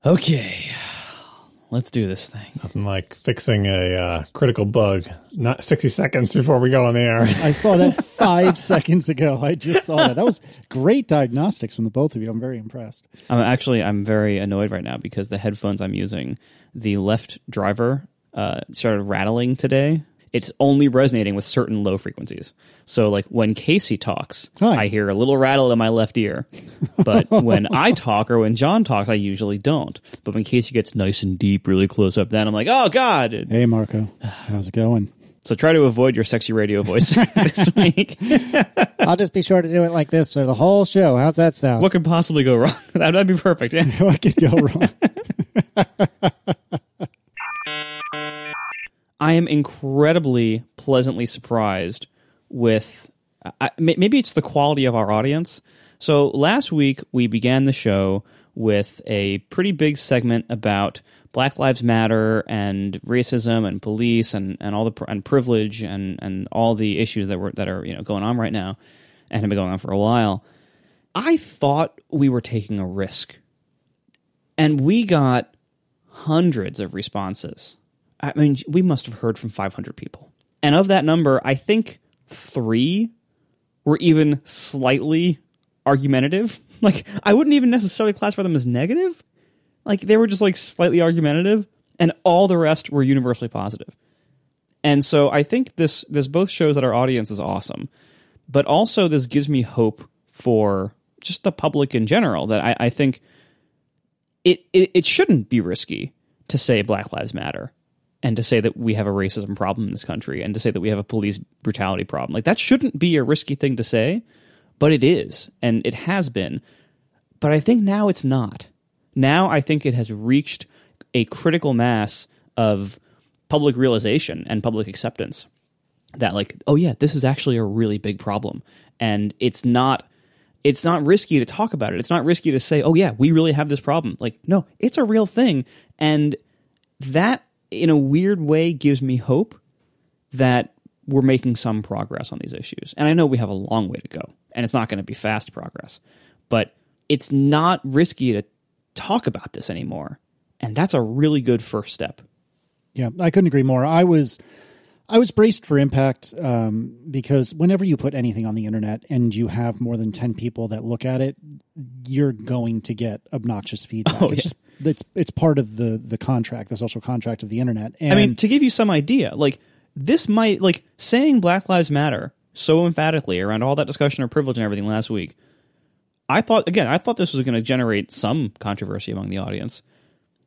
Okay, let's do this thing. Nothing like fixing a critical bug, not 60 seconds before we go on the air. I saw that 5 seconds ago. I just saw that. That was great diagnostics from the both of you. I'm very impressed. I'm very annoyed right now because the headphones I'm using, the left driver started rattling today. It's only resonating with certain low frequencies. So like when Casey talks, I hear a little rattle in my left ear. But when I talk or when John talks, I usually don't. But when Casey gets nice and deep, really close up, then I'm like, oh, God. Hey, Marco. How's it going? So try to avoid your sexy radio voice this week. I'll just be sure to do it like this for the whole show. How's that sound? What could possibly go wrong? That'd be perfect. Yeah. What could go wrong? I am incredibly pleasantly surprised with, maybe it's the quality of our audience. So last week we began the show with a pretty big segment about Black Lives Matter and racism and police and all the and privilege and all the issues that are going on right now and have been going on for a while. I thought we were taking a risk, and we got hundreds of responses. I mean, we must have heard from 500 people. And of that number, I think 3 were even slightly argumentative. Like, I wouldn't even necessarily classify them as negative. Like, they were just, like, slightly argumentative. And all the rest were universally positive. And so I think this both shows that our audience is awesome. But also this gives me hope for just the public in general. That I think it shouldn't be risky to say Black Lives Matter. And to say that we have a racism problem in this country, and to say that we have a police brutality problem. Like, that shouldn't be a risky thing to say, but it is, and it has been. But I think now it's not. Now I think it has reached a critical mass of public realization and public acceptance that, like, oh yeah, this is actually a really big problem. And it's not risky to talk about it. It's not risky to say, oh yeah, we really have this problem. Like, no, it's a real thing. And that, in a weird way, gives me hope that we're making some progress on these issues. And I know we have a long way to go, and it's not going to be fast progress, but it's not risky to talk about this anymore. And that's a really good first step. Yeah, I couldn't agree more. I was braced for impact because whenever you put anything on the internet and you have more than 10 people that look at it, you're going to get obnoxious feedback. Oh, yeah. It's part of the contract, the social contract of the internet. And I mean, to give you some idea, like, this might, like, saying Black Lives Matter so emphatically around all that discussion of privilege and everything last week, I thought this was going to generate some controversy among the audience.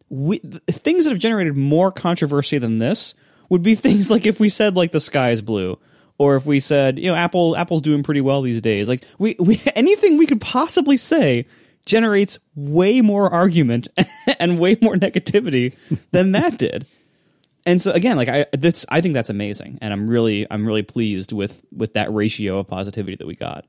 Things that have generated more controversy than this would be things like if we said, like, the sky is blue, or if we said, Apple's doing pretty well these days. Like, we anything we could possibly say generates way more argument and way more negativity than that did. And so again, like, I think that's amazing, and I'm really pleased with that ratio of positivity that we got.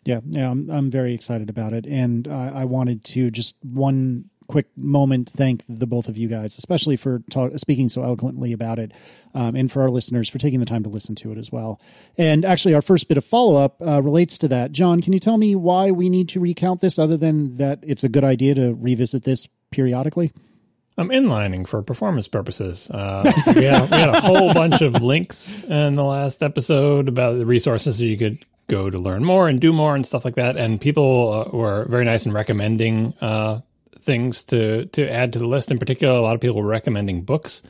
Yeah, I'm very excited about it, and I wanted to just one quick moment thank the both of you guys, especially for speaking so eloquently about it, and for our listeners for taking the time to listen to it as well. And actually, our first bit of follow-up relates to that. John, can you tell me why we need to recount this, other than that it's a good idea to revisit this periodically? I'm inlining for performance purposes. We had a whole bunch of links in the last episode about the resources that you could go to learn more and do more and stuff like that. And people were very nice in recommending things to add to the list. In particular, a lot of people were recommending books.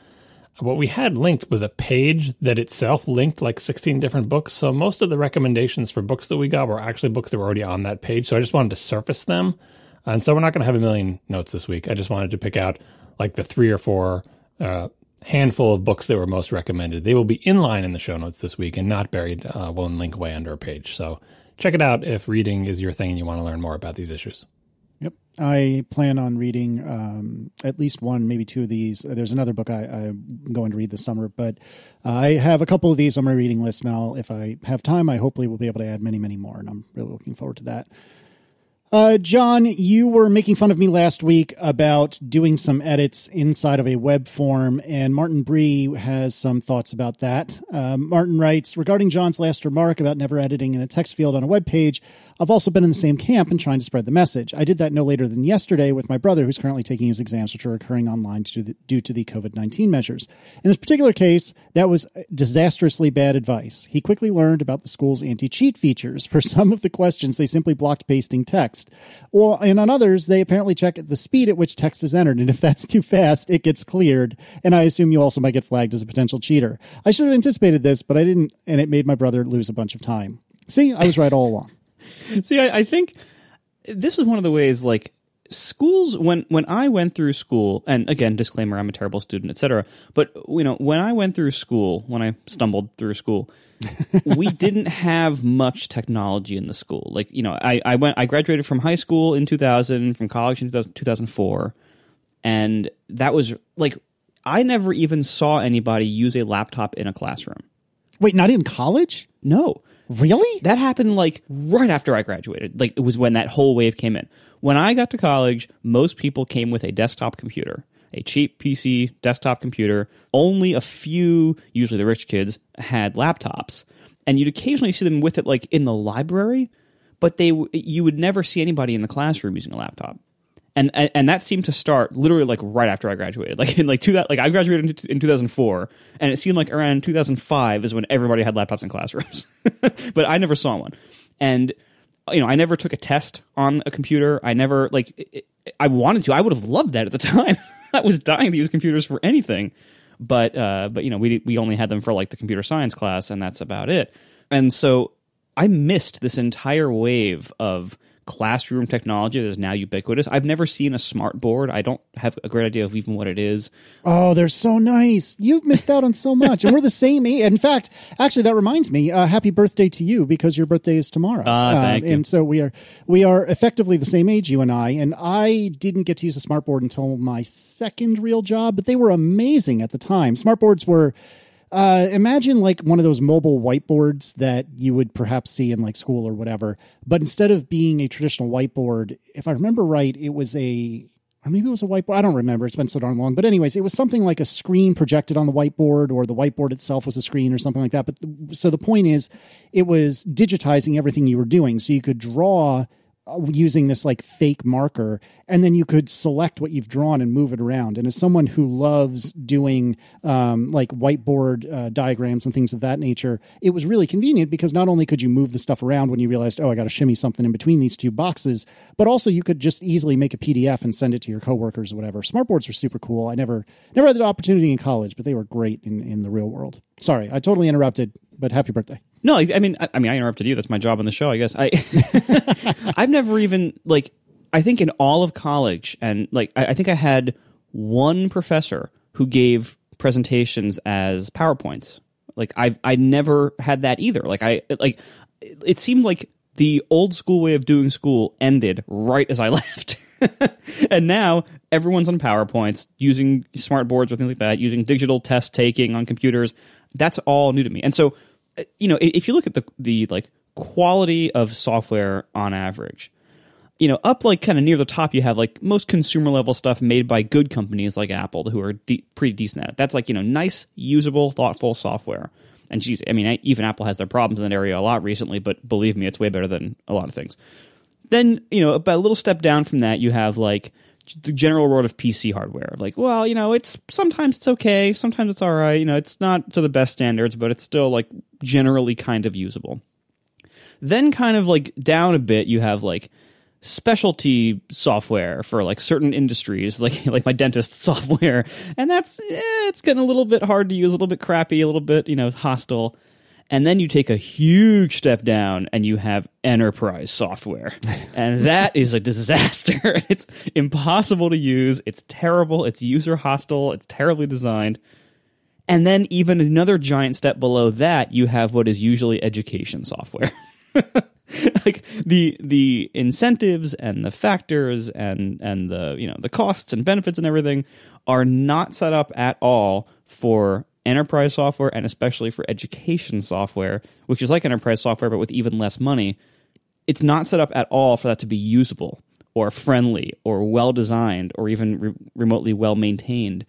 What we had linked was a page that itself linked like 16 different books. So most of the recommendations for books that we got were actually books that were already on that page. So I just wanted to surface them. And so we're not going to have a million notes this week. I just wanted to pick out like the 3 or 4 handful of books that were most recommended. They will be inline in the show notes this week and not buried one link away under a page. So check it out if reading is your thing and you want to learn more about these issues. Yep. I plan on reading at least one, maybe 2 of these. There's another book I'm going to read this summer, but I have a couple of these on my reading list now. If I have time, I hopefully will be able to add many, many more, and I'm really looking forward to that. John, you were making fun of me last week about doing some edits inside of a web form, and Martin Bree has some thoughts about that. Martin writes, regarding John's last remark about never editing in a text field on a web page, I've also been in the same camp and trying to spread the message. I did that no later than yesterday with my brother, who's currently taking his exams, which are occurring online due to the COVID-19 measures. In this particular case, that was disastrously bad advice. He quickly learned about the school's anti-cheat features. For some of the questions, they simply blocked pasting text. And on others, they apparently check the speed at which text is entered, and if that's too fast, it gets cleared. And I assume you also might get flagged as a potential cheater. I should have anticipated this, but I didn't, and it made my brother lose a bunch of time. See, I was right all along. See, I think this is one of the ways, like, schools, when I went through school, and again, disclaimer, I'm a terrible student, etc. But, when I went through school, when I stumbled through school, we didn't have much technology in the school. Like, I graduated from high school in 2000, from college in 2004, and that was, like, I never even saw anybody use a laptop in a classroom. Wait, not in college? No. Really? That happened like right after I graduated. Like it was when that whole wave came in. When I got to college, most people came with a desktop computer, a cheap PC desktop computer. Only a few, usually the rich kids, had laptops. And you'd occasionally see them with it like in the library, but you would never see anybody in the classroom using a laptop. And that seemed to start literally like right after I graduated. Like in I graduated in 2004, and it seemed like around 2005 is when everybody had laptops in classrooms. But I never saw one. And I never took a test on a computer. I never I wanted to. I would have loved that at the time. I was dying to use computers for anything. But we only had them for like the computer science class, and that's about it. And so I missed this entire wave of classroom technology that is now ubiquitous. I've never seen a smart board. I don't have a great idea of even what it is. Oh, they're so nice. You've missed out on so much. And we're the same age. In fact, actually, that reminds me, happy birthday to you, because your birthday is tomorrow. Thank you. And so we are effectively the same age, you and I didn't get to use a smart board until my second real job, but they were amazing at the time. Smart boards were imagine like one of those mobile whiteboards that you would perhaps see in like school or whatever. But instead of being a traditional whiteboard, if I remember right, or maybe it was a whiteboard. I don't remember. It's been so darn long. But anyways, it was something like a screen projected on the whiteboard, or the whiteboard itself was a screen or something like that. But so the point is, it was digitizing everything you were doing. So you could draw using this like fake marker, and then you could select what you've drawn and move it around. And as someone who loves doing like whiteboard diagrams and things of that nature, it was really convenient because not only could you move the stuff around when you realized, oh, I got to shimmy something in between these two boxes, but also you could just easily make a PDF and send it to your coworkers or whatever. Smartboards are super cool. I never had the opportunity in college, but they were great in the real world. Sorry, I totally interrupted, but happy birthday. No, I mean, I interrupted you. That's my job on the show, I guess. I've never even, like, I think in all of college, and, like, I think I had one professor who gave presentations as PowerPoints. Like, I never had that either. It seemed like the old school way of doing school ended right as I left. And now everyone's on PowerPoints, using smart boards or things like that, using digital test taking on computers. That's all new to me. And so, if you look at the like quality of software on average, up like kind of near the top, you have like most consumer level stuff made by good companies like Apple, who are pretty decent at it. That's like, nice, usable, thoughtful software. And geez, I mean, even Apple has their problems in that area a lot recently, but believe me, it's way better than a lot of things. Then, about a little step down from that, you have like the general world of PC hardware. Like, well, sometimes it's okay, sometimes it's all right. It's not to the best standards, but it's still like generally kind of usable. Then kind of like down a bit, you have like specialty software for like certain industries, like my dentist software. And that's, it's getting a little bit hard to use, a little bit crappy, a little bit, hostile. And then you take a huge step down and you have enterprise software. And that is a disaster. It's impossible to use. It's terrible. It's user hostile. It's terribly designed. And then even another giant step below that, you have what is usually education software. Like the incentives and the factors and the the costs and benefits and everything are not set up at all for enterprise software, and especially for education software, which is like enterprise software but with even less money. it's not set up at all for that to be usable or friendly or well-designed or even remotely well-maintained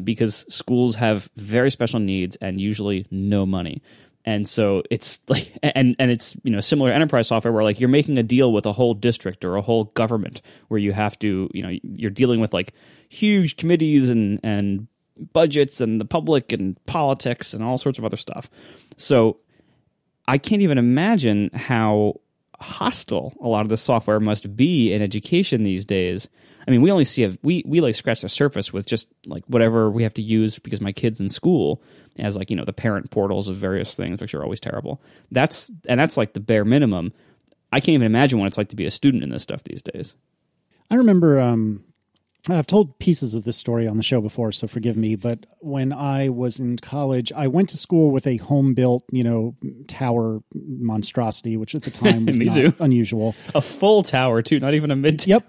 because schools have very special needs and usually no money. And so it's like, and it's, you know, similar to enterprise software where like you're making a deal with a whole district or a whole government where you have to, you know, you're dealing with like huge committees and budgets and the public and politics and all sorts of other stuff. So I can't even imagine how hostile a lot of the software must be in education these days. I mean, we only see we like scratch the surface with just like whatever we have to use because my kid's in school as like, you know, the parent portals of various things, which are always terrible. That's like the bare minimum. I can't even imagine what it's like to be a student in this stuff these days. I remember, I've told pieces of this story on the show before, so forgive me. But when I was in college, I went to school with a home-built, you know, tower monstrosity, which at the time was not unusual. A full tower, too, not even a mid-tower.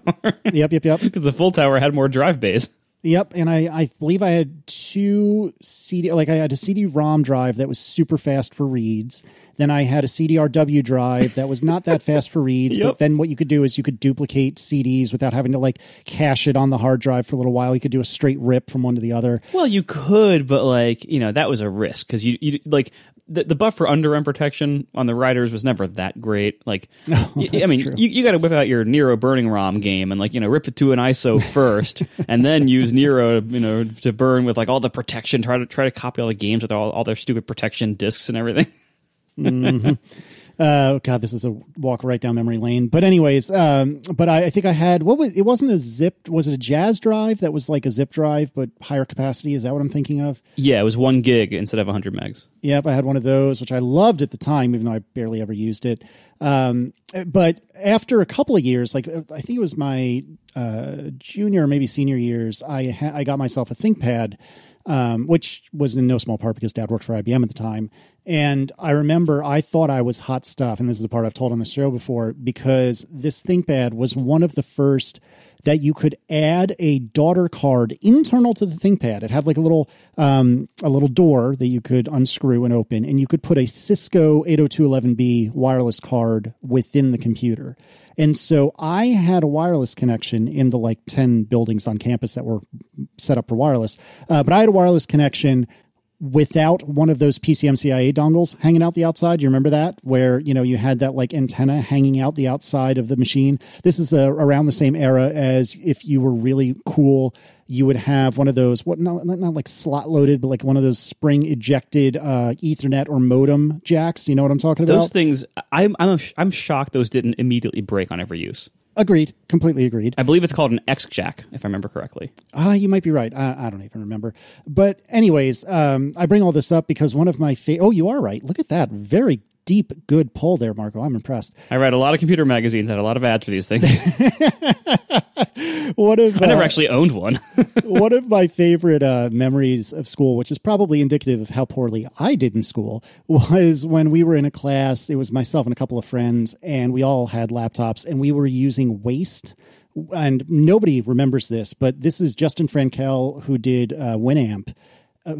Yep. Because the full tower had more drive bays. Yep, and I believe I had two I had a CD-ROM drive that was super fast for reads. Then I had a CDRW drive that was not that fast for reads, but then what you could do is you could duplicate CDs without having to like cache it on the hard drive for a little while. You could do a straight rip from one to the other. Well, you could, but like, you know, that was a risk because you like the buffer underrun protection on the writers was never that great. Like, I mean, you got to whip out your Nero burning ROM game and like, you know, rip it to an ISO first and then use Nero, you know, to burn with like all the protection, try to copy all the games with all their stupid protection discs and everything. Mm-hmm. God, this is a walk right down memory lane. But anyways, but I think I had, it wasn't a zip, was it a Jazz drive that was like a zip drive, but higher capacity? Is that what I'm thinking of? Yeah, it was 1 gig instead of 100 megs. Yep, I had one of those, which I loved at the time, even though I barely ever used it. But after a couple of years, like I think it was my junior or maybe senior years, I got myself a ThinkPad, which was in no small part because Dad worked for IBM at the time. And I remember I thought I was hot stuff, and this is the part I've told on the show before, because this ThinkPad was one of the first that you could add a daughter card internal to the ThinkPad. It had like a little door that you could unscrew and open, and you could put a Cisco 802.11b wireless card within the computer. And so I had a wireless connection in the like 10 buildings on campus that were set up for wireless. But I had a wireless connection without one of those PCMCIA dongles hanging out the outside. You remember that? Where, you know, you had that like antenna hanging out the outside of the machine. This is around the same era as if you were really cool, you would have one of those, not like slot loaded, but like one of those spring ejected Ethernet or modem jacks. You know what I'm talking about? Those things, I'm shocked those didn't immediately break on every use. Agreed. Completely agreed. I believe it's called an X-Jack, if I remember correctly. You might be right. I don't even remember. But anyways, I bring all this up because one of my you are right. Look at that. Very deep, good pull there, Marco. I'm impressed. I read a lot of computer magazines, had a lot of ads for these things. I never actually owned one. One of my favorite memories of school, which is probably indicative of how poorly I did in school, was when we were in a class. It was myself and a couple of friends, and we all had laptops, and we were using Waste. And nobody remembers this, but this is Justin Frankel, who did Winamp.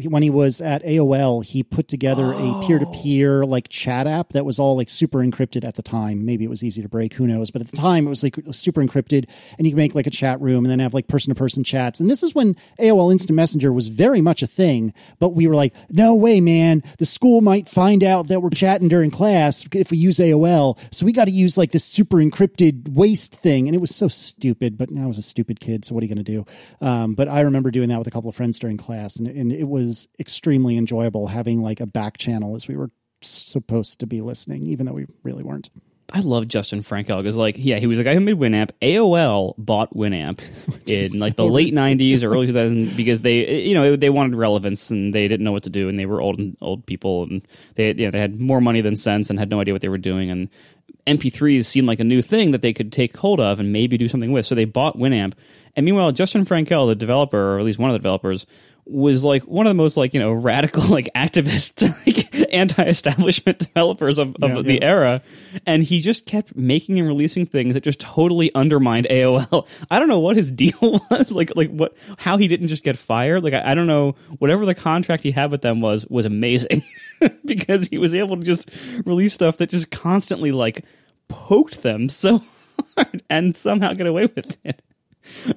When he was at AOL, he put together a peer-to-peer like chat app that was all like super encrypted at the time. Maybe it was easy to break, who knows? But at the time, it was like super encrypted, and you could make like a chat room and then have like person-to-person chats. And this is when AOL Instant Messenger was very much a thing. But we were like, no way, man! The school might find out that we're chatting during class if we use AOL. So we got to use like this super encrypted Waste thing, and it was so stupid. But I was a stupid kid, so what are you going to do? But I remember doing that with a couple of friends during class, and it was extremely enjoyable having like a back channel as we were supposed to be listening, even though we really weren't. I love Justin Frankel because, like, yeah, he was the guy who made Winamp. AOL bought Winamp in like the late '90s or early 2000s because they wanted relevance and they didn't know what to do, and they were old people, and they had more money than sense and had no idea what they were doing, and MP3s seemed like a new thing that they could take hold of and maybe do something with. So they bought Winamp, and meanwhile, Justin Frankel, the developer, or at least one of the developers, was like one of the most like, you know, radical, like activist, like anti-establishment developers of the era. And he just kept making and releasing things that just totally undermined AOL. I don't know what his deal was, how he didn't just get fired. Like, I don't know, whatever the contract he had with them was amazing because he was able to just release stuff that just constantly like poked them so hard and somehow get away with it.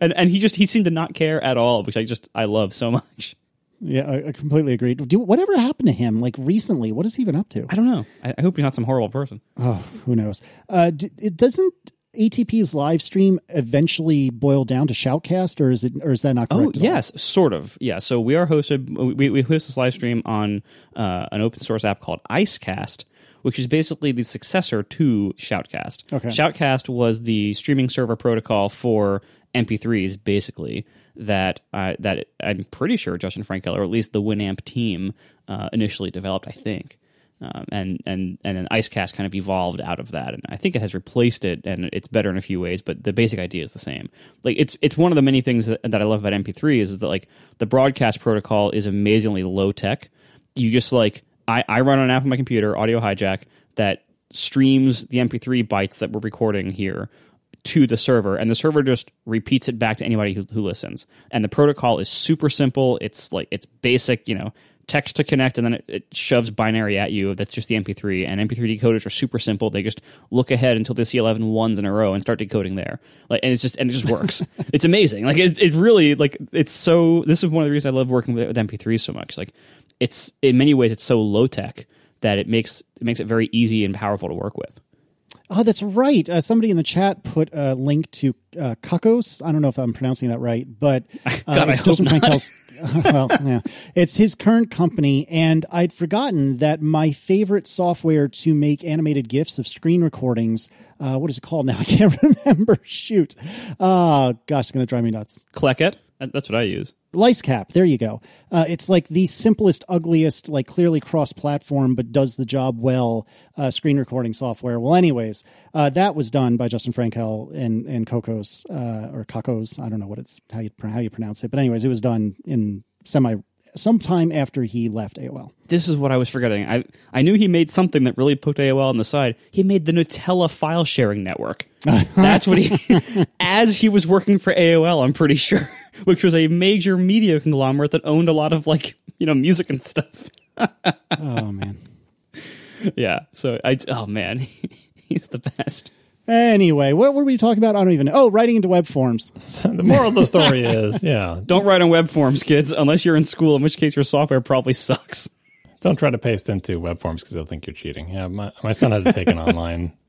And he seemed to not care at all, which I love so much. Yeah, I completely agree. Whatever happened to him, like recently? What is he even up to? I don't know. I hope he's not some horrible person. Oh, who knows? It doesn't ATP's live stream eventually boil down to Shoutcast, or is that not correct? Oh, yes, sort of. Yeah. So we are hosted. We host this live stream on an open source app called Icecast, which is basically the successor to Shoutcast. Okay. Shoutcast was the streaming server protocol for MP3s, basically, that I'm pretty sure Justin Frankel, or at least the Winamp team, initially developed, I think. And then Icecast kind of evolved out of that, and I think it has replaced it, and it's better in a few ways, but the basic idea is the same. Like it's one of the many things that I love about MP3 is that like the broadcast protocol is amazingly low tech. You just like I run an app on my computer, Audio Hijack, that streams the MP3 bytes that we're recording here to the server, and the server just repeats it back to anybody who listens. And the protocol is super simple. It's basic, text to connect, and then it shoves binary at you. That's just the MP3. And MP3 decoders are super simple. They just look ahead until they see 11 ones in a row and start decoding there. And it just works. It's amazing. Like it really, like it's so. This is one of the reasons I love working with MP3 so much. Like it's in many ways it's so low tech that it makes it very easy and powerful to work with. Oh, that's right. Somebody in the chat put a link to Kakos. I don't know if I'm pronouncing that right, but it's Justin Frankel's. Well, yeah, it's his current company, and I'd forgotten that my favorite software to make animated GIFs of screen recordings. What is it called now? I can't remember. Shoot. Gosh, it's going to drive me nuts. Klecket. That's what I use. Licecap. There you go. It's like the simplest, ugliest, like clearly cross-platform, but does the job well screen recording software. Well, anyways, that was done by Justin Frankel and Kokos or Kakos. I don't know how you pronounce it, but anyways, it was done in sometime after he left AOL. This is what I was forgetting. I knew he made something that really poked AOL on the side. He made the Nutella file sharing network. That's what as he was working for AOL, I'm pretty sure, which was a major media conglomerate that owned a lot of music and stuff. Oh man. Yeah. So oh man, he's the best. Anyway, what were we talking about? I don't even know. Oh, writing into web forms. The moral of the story is, don't write on web forms, kids, unless you're in school, in which case your software probably sucks. Don't try to paste into web forms because they'll think you're cheating. Yeah, my son had to take an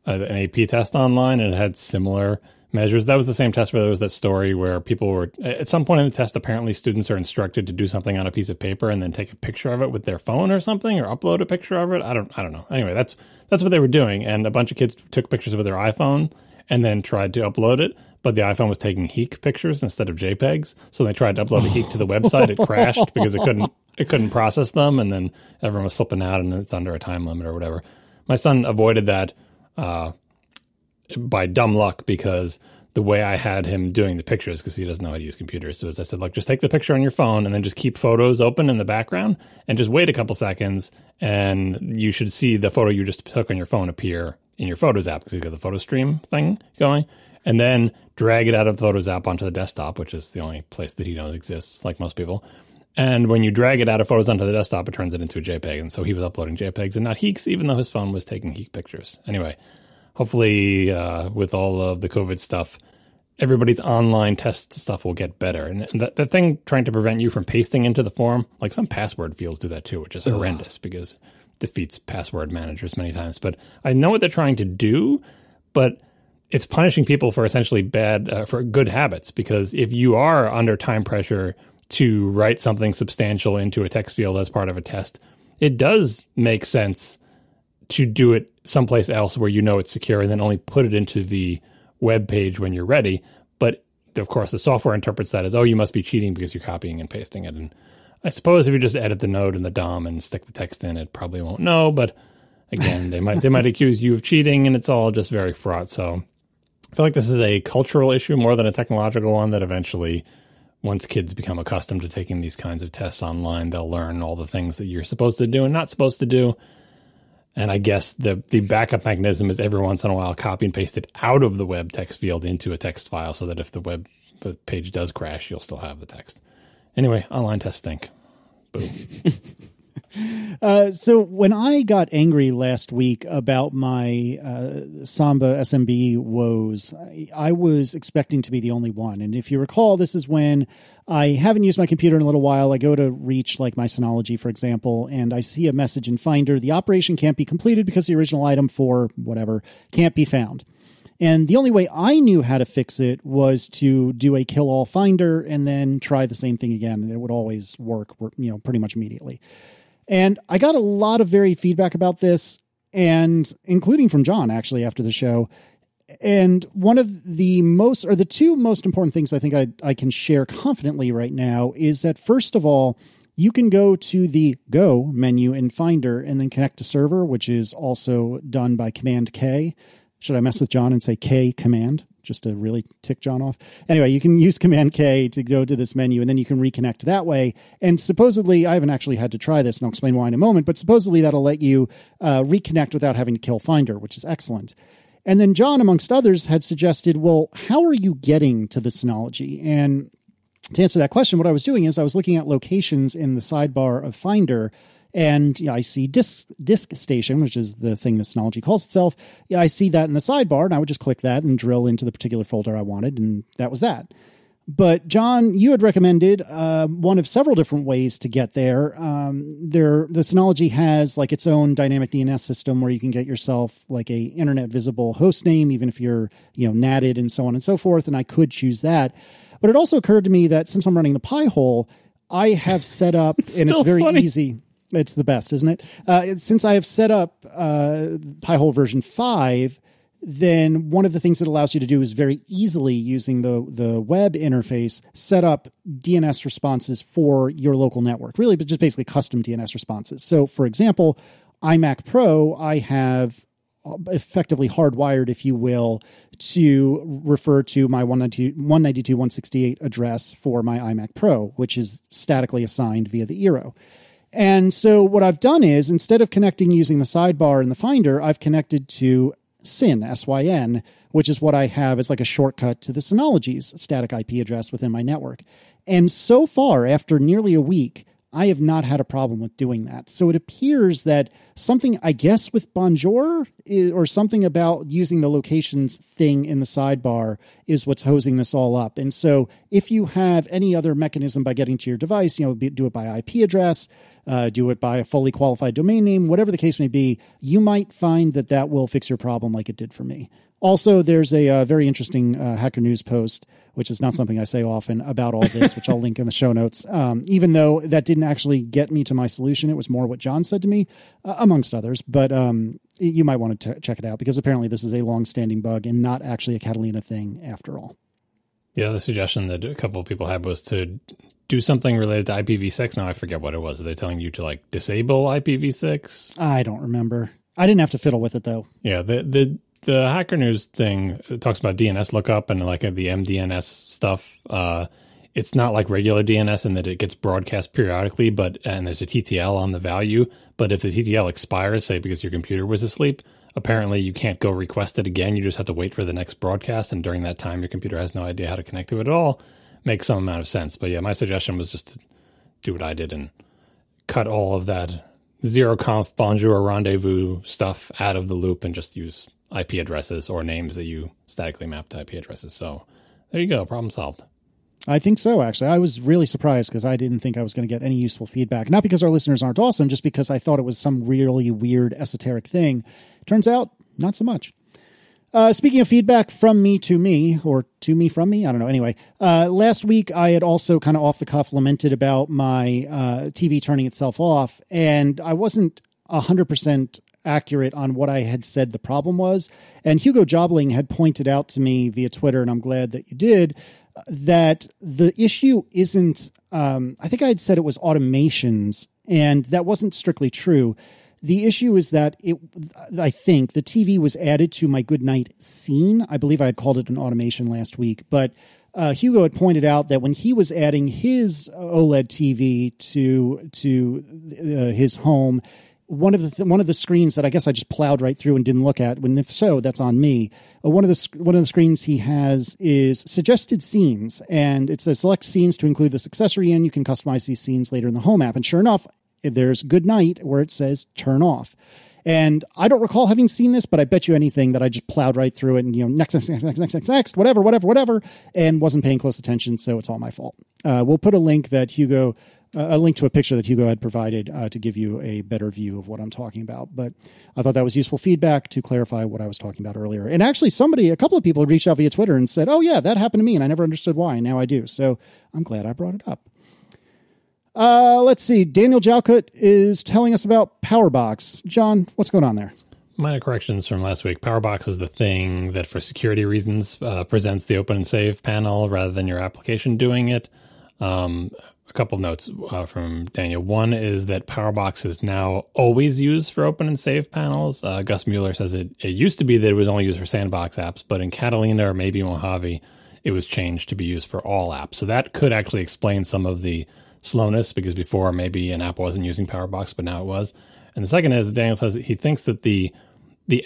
AP test online, and it had similar measures. That was the same test where there was that story where people were, at some point in the test, apparently students are instructed to do something on a piece of paper and then take a picture of it with their phone or something, or upload a picture of it. I don't know. Anyway, that's what they were doing, and a bunch of kids took pictures with their iPhone and then tried to upload it, but the iPhone was taking HEIC pictures instead of JPEGs, so they tried to upload the HEIC to the website. It crashed because it couldn't process them, and then everyone was flipping out, and it's under a time limit or whatever. My son avoided that by dumb luck, because the way I had him doing the pictures, because he doesn't know how to use computers, so as I said, look, just take the picture on your phone and then just keep photos open in the background and just wait a couple seconds, and you should see the photo you just took on your phone appear in your Photos app, because he's got the photo stream thing going, and then drag it out of the Photos app onto the desktop, which is the only place that he knows exists, like most people. And when you drag it out of Photos onto the desktop, it turns it into a JPEG, and so he was uploading JPEGs and not HEICs, even though his phone was taking HEIC pictures. Anyway, hopefully with all of the COVID stuff, everybody's online test stuff will get better. And the thing trying to prevent you from pasting into the form, like some password fields do that too, which is horrendous because it defeats password managers many times. But I know what they're trying to do, but it's punishing people for essentially for good habits, because if you are under time pressure to write something substantial into a text field as part of a test, it does make sense to do it someplace else where you know it's secure, and then only put it into the web page when you're ready. But of course the software interprets that as, oh, you must be cheating because you're copying and pasting it. And I suppose if you just edit the node in the DOM and stick the text in, it probably won't know. But again, they might accuse you of cheating, and it's all just very fraught. So I feel like this is a cultural issue more than a technological one, that eventually, once kids become accustomed to taking these kinds of tests online, they'll learn all the things that you're supposed to do and not supposed to do. And I guess the backup mechanism is every once in a while copy and paste it out of the web text field into a text file, so that if the web page does crash, you'll still have the text. Anyway, online tests stink. Boom. So when I got angry last week about my Samba SMB woes, I was expecting to be the only one. And if you recall, this is when I haven't used my computer in a little while. I go to reach like my Synology, for example, and I see a message in Finder. The operation can't be completed because the original item for whatever can't be found. And the only way I knew how to fix it was to do a kill all Finder and then try the same thing again. And it would always work, pretty much immediately. And I got a lot of varied feedback about this, and including from John, actually, after the show. And one of the the two most important things I think I can share confidently right now is that, first of all, you can go to the Go menu in Finder and then connect to server, which is also done by Command K. Should I mess with John and say K command just to really tick John off? Anyway, you can use Command K to go to this menu, and then you can reconnect that way. And supposedly, I haven't actually had to try this, and I'll explain why in a moment, but supposedly that'll let you reconnect without having to kill Finder, which is excellent. And then John, amongst others, had suggested, well, how are you getting to the Synology? And to answer that question, what I was doing is I was looking at locations in the sidebar of Finder. And I see disk station, which is the thing that Synology calls itself. I see that in the sidebar, and I would just click that and drill into the particular folder I wanted, and that was that. But John, you had recommended one of several different ways to get there. The Synology has like its own dynamic DNS system where you can get yourself like a internet visible host name, even if you're natted and so on and so forth. And I could choose that. But it also occurred to me that since I'm running the Pi-hole, I have set up, and it's very easy. It's the best, isn't it? Since I have set up Pi-hole version 5, then one of the things it allows you to do is very easily, using the web interface, set up DNS responses for your local network. Really, but just basically custom DNS responses. So, for example, iMac Pro, I have effectively hardwired, if you will, to refer to my 192.168 address for my iMac Pro, which is statically assigned via the Eero. And so what I've done is, instead of connecting using the sidebar in the Finder, I've connected to SYN, S-Y-N, which is what I have as like a shortcut to the Synology's static IP address within my network. And so far, after nearly a week, I have not had a problem with doing that. So it appears that something, I guess, with Bonjour or something about using the locations thing in the sidebar is what's hosing this all up. And so if you have any other mechanism by getting to your device, do it by IP address, do it by a fully qualified domain name, whatever the case may be, you might find that will fix your problem like it did for me. Also, there's a very interesting Hacker News post, which is not something I say often, about all this, which I'll link in the show notes. Even though that didn't actually get me to my solution, it was more what John said to me, amongst others. But you might want to check it out, because apparently this is a long-standing bug and not actually a Catalina thing after all. Yeah, the suggestion that a couple of people had was to do something related to IPv6. Now I forget what it was. Are they telling you to disable IPv6? I don't remember. I didn't have to fiddle with it though. Yeah, the Hacker News thing talks about DNS lookup and the MDNS stuff. It's not like regular DNS in that it gets broadcast periodically, and there's a TTL on the value. But if the TTL expires, say because your computer was asleep, apparently you can't go request it again. You just have to wait for the next broadcast, and during that time, your computer has no idea how to connect to it at all. Makes some amount of sense. But yeah, my suggestion was just to do what I did and cut all of that zeroconf, bonjour, rendezvous stuff out of the loop and just use IP addresses or names that you statically map to IP addresses. So there you go. Problem solved. I think so, actually. I was really surprised because I didn't think I was going to get any useful feedback. Not because our listeners aren't awesome, just because I thought it was some really weird esoteric thing. Turns out, not so much. Speaking of feedback from me to me, or to me from me, I don't know. Anyway, last week I had also kind of off the cuff lamented about my TV turning itself off, and I wasn't 100% accurate on what I had said the problem was. And Hugo Jobling had pointed out to me via Twitter, and I'm glad that you did, that the issue isn't, I think I had said it was automations, and that wasn't strictly true. The issue is that I think the TV was added to my Goodnight scene. I believe I had called it an automation last week, but Hugo had pointed out that when he was adding his OLED TV to his home, one of the screens that I guess I just plowed right through and didn't look at, when if so, that's on me. One of the screens he has is suggested scenes, and it says select scenes to include this accessory in. You can customize these scenes later in the home app. And sure enough, there's good night where it says turn off. And I don't recall having seen this, but I bet you anything that I just plowed right through it and, next, whatever, and wasn't paying close attention. So it's all my fault. We'll put a link to a picture that Hugo had provided to give you a better view of what I'm talking about. But I thought that was useful feedback to clarify what I was talking about earlier. And actually a couple of people reached out via Twitter and said, oh yeah, that happened to me. And I never understood why. And now I do. So I'm glad I brought it up. Let's see. Daniel Jalkut is telling us about PowerBox. John, what's going on there? Minor corrections from last week. PowerBox is the thing that, for security reasons, presents the open and save panel rather than your application doing it. A couple of notes from Daniel. One is that PowerBox is now always used for open and save panels. Gus Mueller says it used to be that it was only used for sandbox apps, but in Catalina or maybe Mojave, it was changed to be used for all apps. So that could actually explain some of the slowness, because before maybe an app wasn't using PowerBox, but now it was. And the second is Daniel says that he thinks that the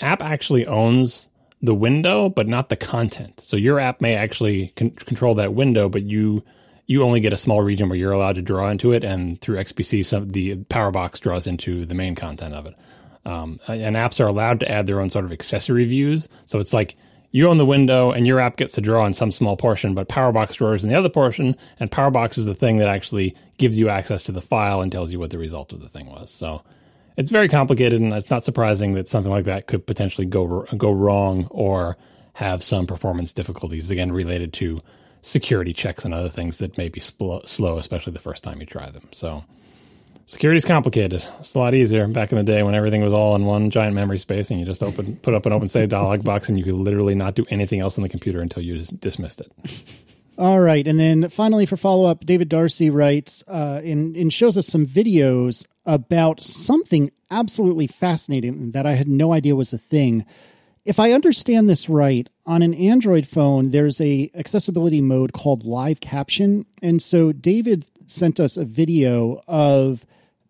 app actually owns the window, but not the content. So your app may actually control that window, but you only get a small region where you're allowed to draw into it, and through XPC, the PowerBox draws into the main content of it. And apps are allowed to add their own sort of accessory views. So it's like you own the window and your app gets to draw in some small portion, but PowerBox draws in the other portion, and PowerBox is the thing that actually gives you access to the file and tells you what the result of the thing was. So it's very complicated, and it's not surprising that something like that could potentially go wrong or have some performance difficulties, again, related to security checks and other things that may be slow, especially the first time you try them. So security's complicated. It's a lot easier back in the day when everything was all in one giant memory space and you just put up an open save dialog box and you could literally not do anything else on the computer until you dismissed it. All right. And then finally, for follow-up, David Darcy writes and shows us some videos about something absolutely fascinating that I had no idea was a thing. If I understand this right, on an Android phone, there's a accessibility mode called Live Caption. And so David sent us a video of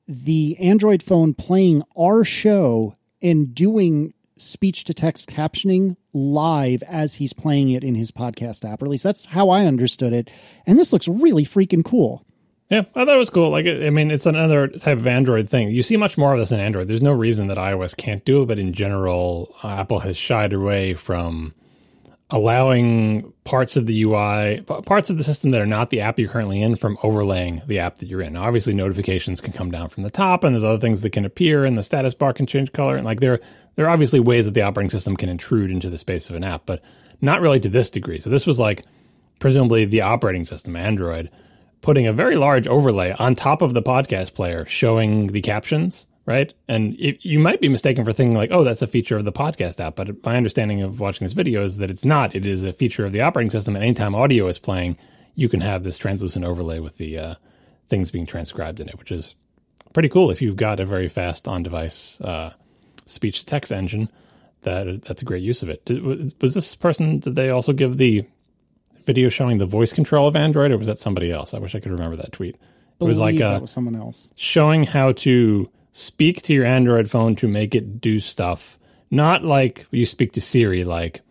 the Android phone playing our show and doing speech-to-text captioning live as he's playing it in his podcast app. Or at least that's how I understood it. And this looks really freaking cool. Yeah, I thought it was cool. Like, I mean, it's another type of Android thing. You see much more of this in Android. There's no reason that iOS can't do it, but in general, Apple has shied away from allowing parts of the UI, parts of the system that are not the app you're currently in, from overlaying the app that you're in. Now, obviously, notifications can come down from the top, and there's other things that can appear, and the status bar can change color. And like, there are obviously ways that the operating system can intrude into the space of an app, but not really to this degree. So this was like, presumably, the operating system, Android, putting a very large overlay on top of the podcast player showing the captions, right? And you might be mistaken for thinking like, oh, that's a feature of the podcast app. But my understanding of watching this video is that it's not. It is a feature of the operating system. And anytime audio is playing, you can have this translucent overlay with the things being transcribed in it, which is pretty cool if you've got a very fast on-device speech-to-text engine. That's a great use of it. Was this person, did they also give the video showing the voice control of Android, or was that somebody else? I wish I could remember that tweet. It was like that was someone else showing how to speak to your Android phone to make it do stuff. Not like you speak to Siri, like,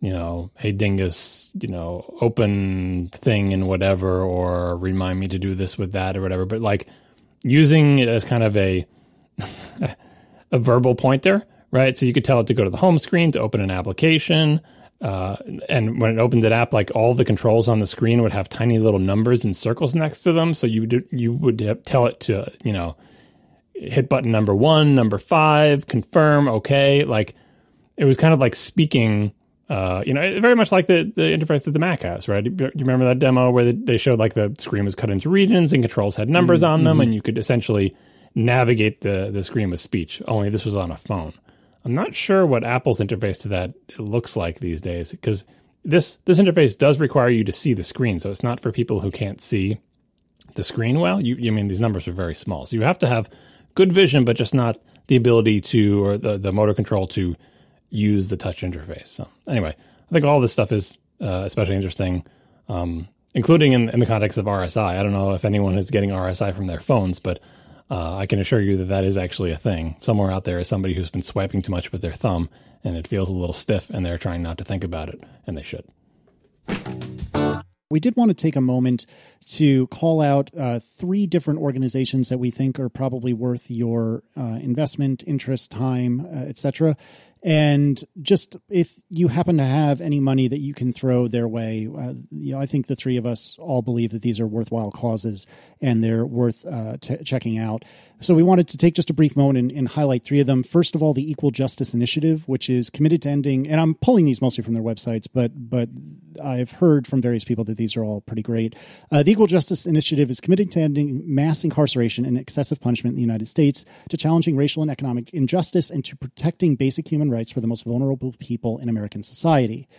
hey Dingus, open thing and whatever, or remind me to do this with that or whatever, but like using it as kind of a verbal pointer, right? So you could tell it to go to the home screen, to open an application. And when it opened an app, like all the controls on the screen would have tiny little numbers and circles next to them. So you would tell it to, hit button number 1, number 5, confirm, okay. Like it was kind of like speaking, very much like the interface that the Mac has, right? You remember that demo where they showed like the screen was cut into regions and controls had numbers on them, and you could essentially navigate the screen with speech, only this was on a phone. I'm not sure what Apple's interface to that looks like these days, because this interface does require you to see the screen, so it's not for people who can't see the screen well. You mean these numbers are very small, so you have to have good vision, but just not the ability to, or the motor control to use the touch interface. So anyway, I think all this stuff is especially interesting, including in the context of RSI. I don't know if anyone is getting RSI from their phones, but I can assure you that is actually a thing. Somewhere out there is somebody who's been swiping too much with their thumb, and it feels a little stiff, and they're trying not to think about it, and they should. We did want to take a moment to call out 3 different organizations that we think are probably worth your investment, interest, time, etc. And just if you happen to have any money that you can throw their way, I think the 3 of us all believe that these are worthwhile causes and they're worth checking out. So we wanted to take just a brief moment and highlight 3 of them. First of all, the Equal Justice Initiative, which is committed to ending, and I'm pulling these mostly from their websites, but I've heard from various people that these are all pretty great. The Equal Justice Initiative is committed to ending mass incarceration and excessive punishment in the United States, to challenging racial and economic injustice, and to protecting basic human rights for the most vulnerable people in American society.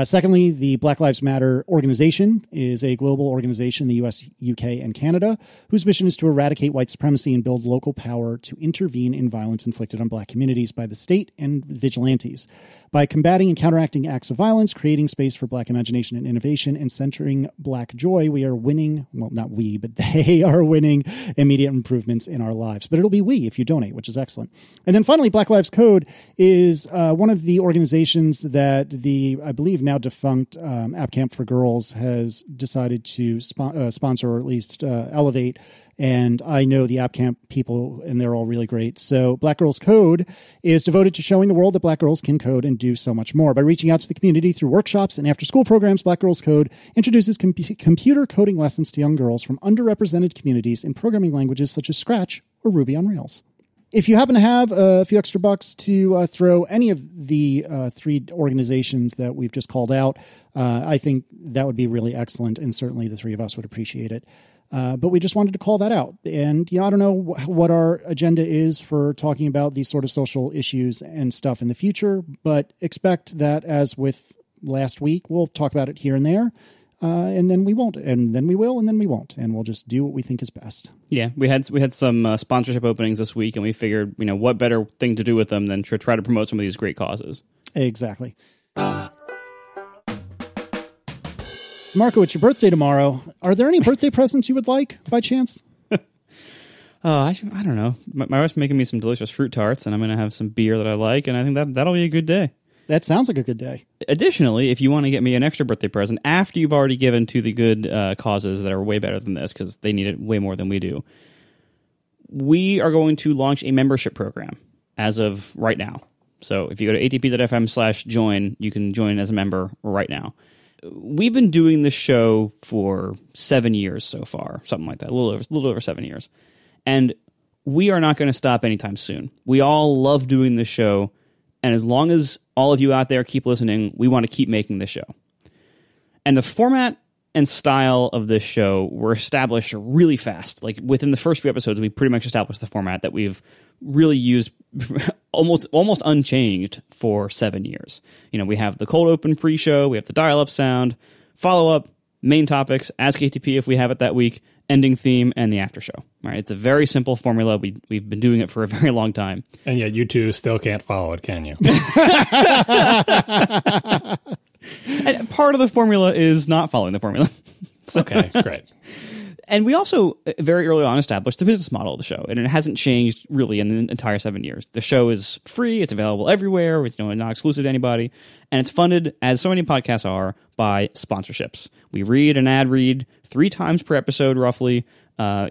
Secondly, the Black Lives Matter organization is a global organization in the U.S., UK, and Canada, whose mission is to eradicate white supremacy and build local power to intervene in violence inflicted on Black communities by the state and vigilantes. By combating and counteracting acts of violence, creating space for Black imagination and innovation, and centering Black joy, we are winning, well, not we, but they are winning immediate improvements in our lives. But it'll be we if you donate, which is excellent. And then finally, Black Lives Code is one of the organizations that the, I believe, now defunct App Camp for Girls has decided to sponsor, or at least elevate. And I know the App Camp people, and they're all really great. So Black Girls Code is devoted to showing the world that Black girls can code and do so much more. By reaching out to the community through workshops and after-school programs, Black Girls Code introduces computer coding lessons to young girls from underrepresented communities in programming languages such as Scratch or Ruby on Rails. If you happen to have a few extra bucks to throw any of the 3 organizations that we've just called out, I think that would be really excellent, and certainly the 3 of us would appreciate it. But we just wanted to call that out. And, I don't know what our agenda is for talking about these sort of social issues and stuff in the future, but expect that, as with last week, we'll talk about it here and there. And then we won't, and then we will, and then we won't, and we'll just do what we think is best. Yeah, we had some sponsorship openings this week, and we figured, what better thing to do with them than to try to promote some of these great causes. Exactly. Marco, it's your birthday tomorrow. Are there any birthday presents you would like, by chance? I don't know. My wife's making me some delicious fruit tarts, and I'm going to have some beer that I like, and I think that'll be a good day. That sounds like a good day. Additionally, if you want to get me an extra birthday present after you've already given to the good causes that are way better than this, because they need it way more than we do, we are going to launch a membership program as of right now. So if you go to atp.fm/join, you can join as a member right now. We've been doing this show for 7 years so far, something like that, a little over 7 years. And we are not going to stop anytime soon. We all love doing this show, and as long as all of you out there keep listening, we want to keep making this show. And the format and style of this show were established really fast. Like within the first few episodes, we pretty much established the format that we've really used almost unchanged for 7 years. We have the cold open pre-show, we have the dial-up sound, follow-up, main topics, Ask ATP if we have it that week, ending theme, and the after show. All right, it's a very simple formula. We've been doing it for a very long time. And yet you two still can't follow it, can you? And part of the formula is not following the formula. Okay, great. And we also very early on established the business model of the show, and it hasn't changed really in the entire 7 years. The show is free, it's available everywhere, it's not exclusive to anybody, and it's funded, as so many podcasts are, by sponsorships. We read an ad read 3 times per episode, roughly.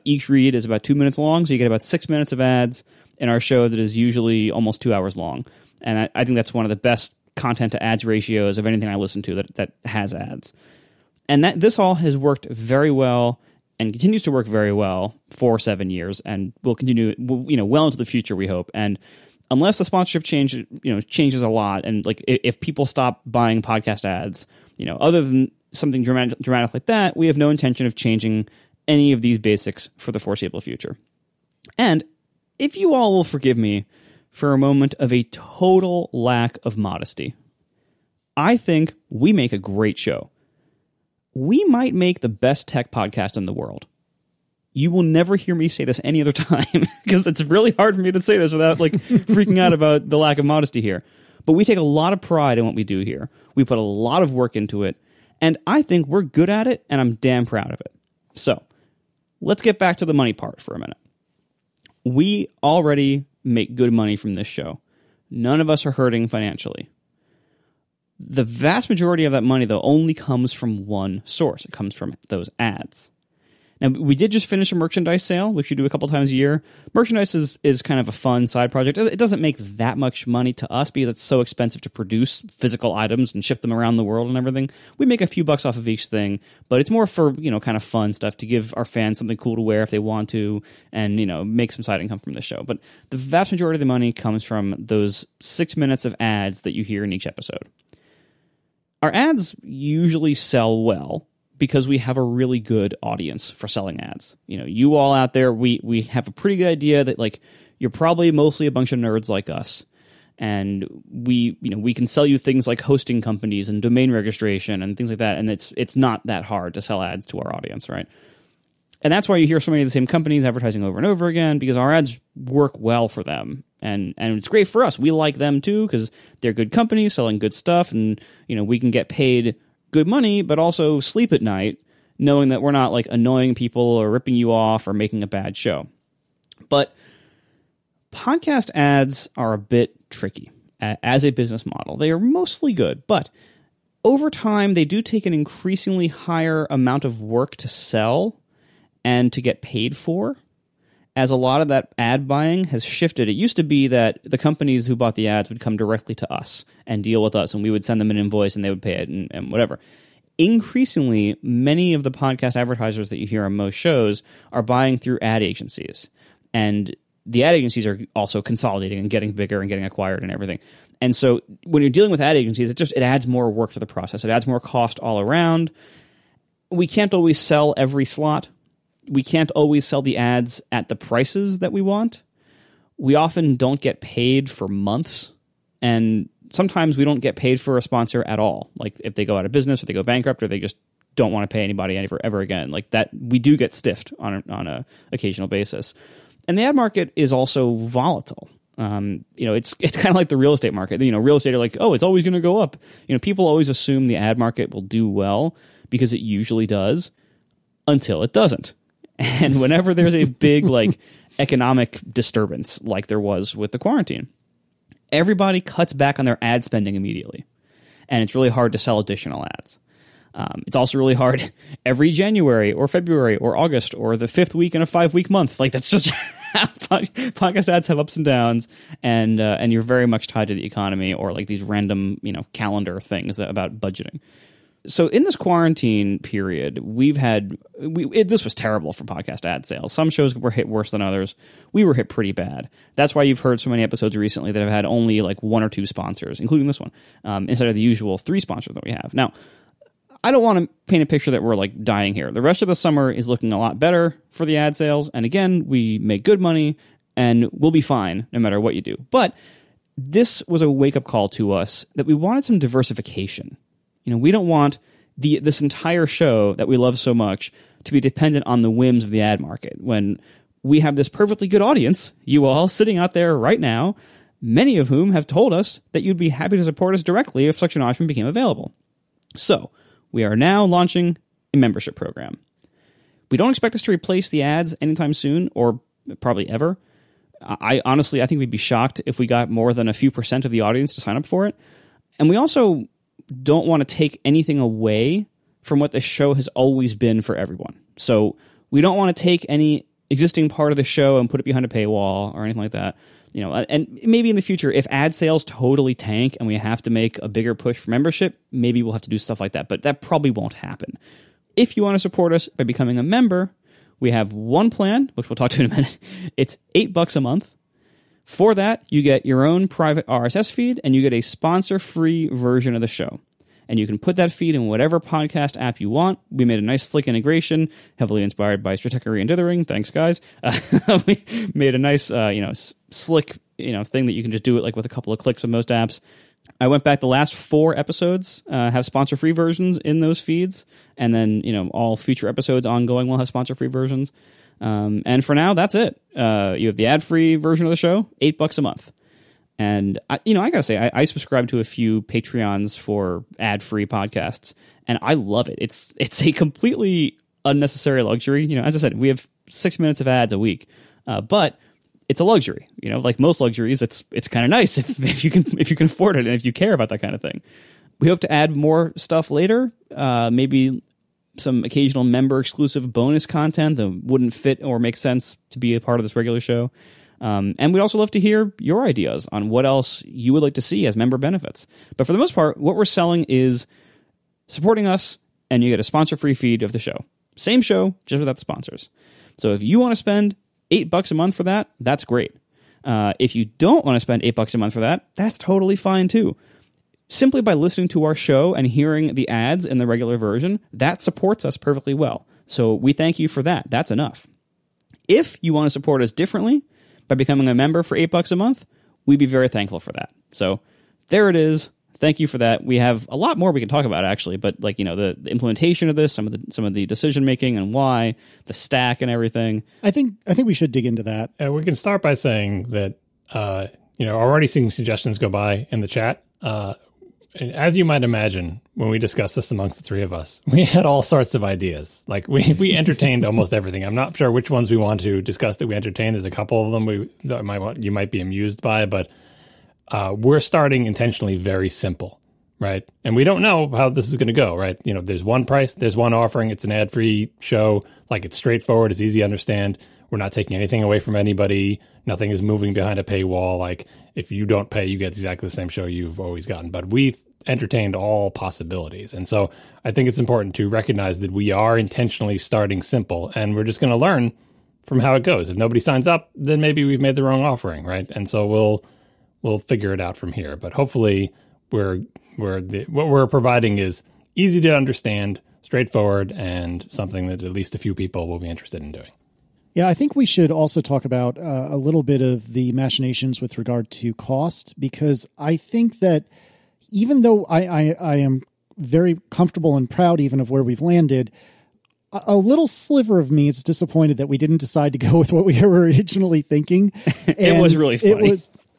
Each read is about 2 minutes long, so you get about 6 minutes of ads in our show that is usually almost 2 hours long. And I think that's one of the best content to ads ratios of anything I listen to that has ads. And this all has worked very well and continues to work very well for 7 years, and will continue, well into the future, we hope. And unless the sponsorship changes a lot, and like if people stop buying podcast ads, other than something dramatic like that, we have no intention of changing any of these basics for the foreseeable future. And if you all will forgive me for a moment of a total lack of modesty, I think we make a great show. We might make the best tech podcast in the world. You will never hear me say this any other time, because it's really hard for me to say this without freaking out about the lack of modesty here. But we take a lot of pride in what we do here. We put a lot of work into it, and I think we're good at it, and I'm damn proud of it. So, let's get back to the money part for a minute. We already make good money from this show. None of us are hurting financially. The vast majority of that money, though, only comes from one source. It comes from those ads. Now, we did just finish a merchandise sale, which we do a couple times a year. Merchandise is kind of a fun side project. It doesn't make that much money to us because it's so expensive to produce physical items and ship them around the world and everything. We make a few bucks off of each thing, but it's more for, kind of fun stuff to give our fans something cool to wear if they want to and, make some side income from the show. But the vast majority of the money comes from those 6 minutes of ads that you hear in each episode. Our ads usually sell well because we have a really good audience for selling ads. You all out there, we have a pretty good idea that like you're probably mostly a bunch of nerds like us. And we can sell you things like hosting companies and domain registration and things like that. And it's not that hard to sell ads to our audience, right? And that's why you hear so many of the same companies advertising over and over again, because our ads work well for them. And it's great for us. We like them too, because they're good companies selling good stuff. And, we can get paid good money, but also sleep at night knowing that we're not like annoying people or ripping you off or making a bad show. But podcast ads are a bit tricky as a business model. They are mostly good, but over time they do take an increasingly higher amount of work to sell and to get paid for, as a lot of that ad buying has shifted. It used to be that the companies who bought the ads would come directly to us and deal with us, and we would send them an invoice and they would pay it and whatever. Increasingly, many of the podcast advertisers that you hear on most shows are buying through ad agencies. And the ad agencies are also consolidating and getting bigger and getting acquired and everything. And so when you're dealing with ad agencies, it adds more work to the process. It adds more cost all around. We can't always sell every slot. We can't always sell the ads at the prices that we want. We often don't get paid for months, and sometimes we don't get paid for a sponsor at all. Like if they go out of business or they go bankrupt or they just don't want to pay anybody ever again. Like that, we do get stiffed on a occasional basis. And the ad market is also volatile. It's kind of like the real estate market. Real estate are like, oh, it's always going to go up. People always assume the ad market will do well because it usually does until it doesn't. And whenever there's a big like economic disturbance like there was with the quarantine, everybody cuts back on their ad spending immediately. And it's really hard to sell additional ads. It's also really hard every January or February or August or the 5th week in a 5-week month. Like that's just how podcast ads have ups and downs, and you're very much tied to the economy or like these random calendar things about budgeting. So in this quarantine period, this was terrible for podcast ad sales. Some shows were hit worse than others. We were hit pretty bad. That's why you've heard so many episodes recently that have had only like 1 or 2 sponsors, including this one, instead of the usual 3 sponsors that we have. Now, I don't want to paint a picture that we're like dying here. The rest of the summer is looking a lot better for the ad sales. And again, we make good money and we'll be fine no matter what you do. But this was a wake-up call to us that we wanted some diversification. We don't want this entire show that we love so much to be dependent on the whims of the ad market when we have this perfectly good audience, you all sitting out there right now, many of whom have told us that you'd be happy to support us directly if such an option became available. So we are now launching a membership program. We don't expect this to replace the ads anytime soon or probably ever. I think we'd be shocked if we got more than a few % of the audience to sign up for it. And we also don't want to take anything away from what the show has always been for everyone. So we don't want to take any existing part of the show and put it behind a paywall or anything like that. And maybe in the future, if ad sales totally tank and we have to make a bigger push for membership, maybe we'll have to do stuff like that. But that probably won't happen. If you want to support us by becoming a member, we have one plan, which we'll talk to in a minute. It's $8 a month. For that, you get your own private RSS feed, and you get a sponsor-free version of the show. And you can put that feed in whatever podcast app you want. We made a nice, slick integration, heavily inspired by Stratechery and Dithering. Thanks, guys. We made a nice, slick, thing that you can just do it like with a couple of clicks on most apps. I went back the last 4 episodes, have sponsor-free versions in those feeds, and then, all future episodes ongoing will have sponsor-free versions. And for now, that's it. You have the ad-free version of the show, $8 a month. And I gotta say, I subscribe to a few Patreons for ad-free podcasts, and I love it. It's a completely unnecessary luxury. As I said, we have 6 minutes of ads a week, but it's a luxury. Like most luxuries, it's kind of nice if you can afford it and if you care about that kind of thing. We hope to add more stuff later, maybe some occasional member exclusive bonus content that wouldn't fit or make sense to be a part of this regular show. And we'd also love to hear your ideas on what else you would like to see as member benefits. But for the most part, what we're selling is supporting us, and you get a sponsor-free feed of the show. Same show, just without the sponsors. So if you want to spend $8 a month for that, that's great. If you don't want to spend $8 a month for that, that's totally fine too. Simply by listening to our show and hearing the ads in the regular version, that supports us perfectly well. So we thank you for that. That's enough. If you want to support us differently by becoming a member for $8 a month, we'd be very thankful for that. So there it is. Thank you for that. We have a lot more we can talk about, actually, but like, the implementation of this, some of the decision making and why, the stack and everything. I think we should dig into that. We can start by saying that already seeing suggestions go by in the chat. And as you might imagine, when we discussed this amongst the three of us, we had all sorts of ideas. Like we entertained almost everything. I'm not sure which ones we want to discuss that we entertained. There's a couple of them you might be amused by, but we're starting intentionally very simple, right? And we don't know how this is going to go, right? There's one price, there's one offering. It's an ad-free show. Like, it's straightforward. It's easy to understand. We're not taking anything away from anybody. Nothing is moving behind a paywall. Like, if you don't pay, you get exactly the same show you've always gotten. But we've entertained all possibilities. And so I think it's important to recognize that we are intentionally starting simple, and we're just going to learn from how it goes. If nobody signs up, then maybe we've made the wrong offering, right? And so we'll figure it out from here. But hopefully what we're providing is easy to understand, straightforward, and something that at least a few people will be interested in doing. Yeah, I think we should also talk about a little bit of the machinations with regard to cost, because I think that even though I am very comfortable and proud even of where we've landed, a little sliver of me is disappointed that we didn't decide to go with what we were originally thinking. It was really funny.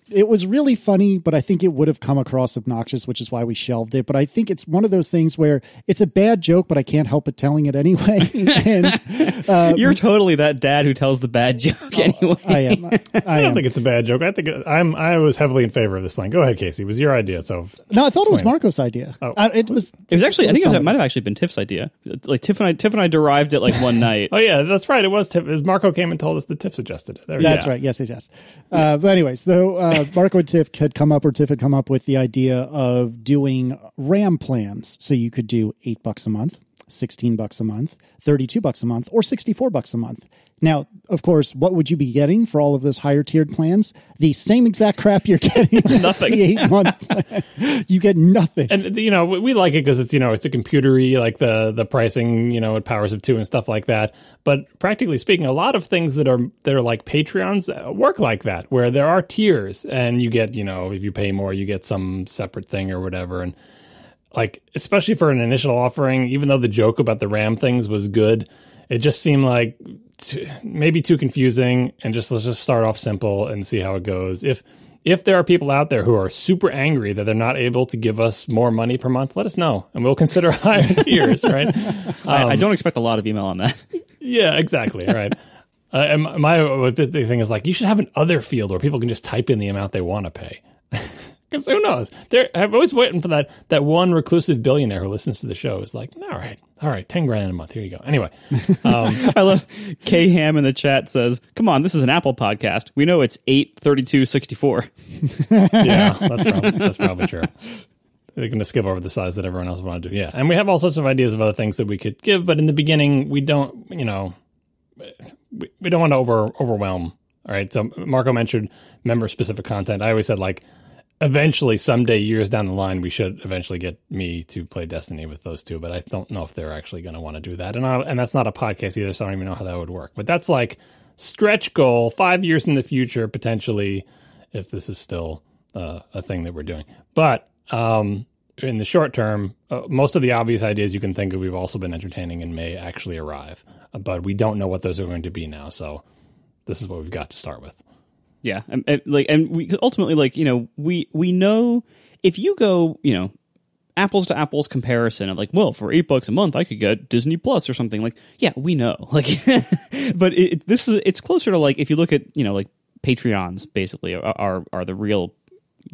It was really funny, but I think it would have come across obnoxious, which is why we shelved it. But I think it's one of those things where it's a bad joke, but I can't help but telling it anyway. And you're totally that dad who tells the bad joke anyway. I am. I don't think it's a bad joke. I think I was heavily in favor of this plan. Go ahead, Casey. It was your idea. So no, I thought it was Marco's idea. Oh. It was actually. I think it might have actually been Tiff's idea. Like Tiff and I derived it like one night. Oh yeah, that's right. It was Tiff. Marco came and told us that Tiff suggested it. That's right. Yes. But anyways, though. Marco and Tiff had come up with the idea of doing RAM plans. So you could do $8 a month, $16 a month, $32 a month, or $64 a month. Now, of course, what would you be getting for all of those higher tiered plans? The same exact crap you're getting. Nothing. The 8-month plan. You get nothing. And we like it because it's it's a computery, like the pricing, at powers of 2 and stuff like that. But practically speaking, a lot of things that are like Patreons work like that, where there are tiers, and you get if you pay more, you get some separate thing or whatever. And like, especially for an initial offering, even though the joke about the RAM things was good, it just seemed like maybe too confusing, and let's just start off simple and see how it goes. If there are people out there who are super angry that they're not able to give us more money per month, let us know, and we'll consider higher tiers, right? I don't expect a lot of email on that. Yeah, exactly, right. And my big thing is like, you should have an other field where people can just type in the amount they want to pay. Because who knows? I'm always waiting for that one reclusive billionaire who listens to the show is like, all right, $10,000 a month. Here you go. Anyway, I love K Ham in the chat says, "Come on, this is an Apple podcast. We know it's 8/32/64." Yeah, that's probably true. They're going to skip over the size that everyone else wanted to. Yeah, and we have all sorts of ideas of other things that we could give, but in the beginning, we don't. We don't want to overwhelm. All right. So Marco mentioned member specific content. I always said like, eventually, someday, years down the line, we should eventually get me to play Destiny with those two, but I don't know if they're actually going to want to do that. And that's not a podcast either, so I don't even know how that would work. But that's like stretch goal, 5 years in the future, potentially, if this is still a thing that we're doing. But in the short term, most of the obvious ideas you can think of, we've also been entertaining and may actually arrive. But we don't know what those are going to be now, so this is what we've got to start with. Yeah, and we ultimately, we know if you go, apples to apples comparison of like, well, for $8 a month, I could get Disney Plus or something. Like, yeah, we know, like, but it's closer to like if you look at like Patreons basically are the real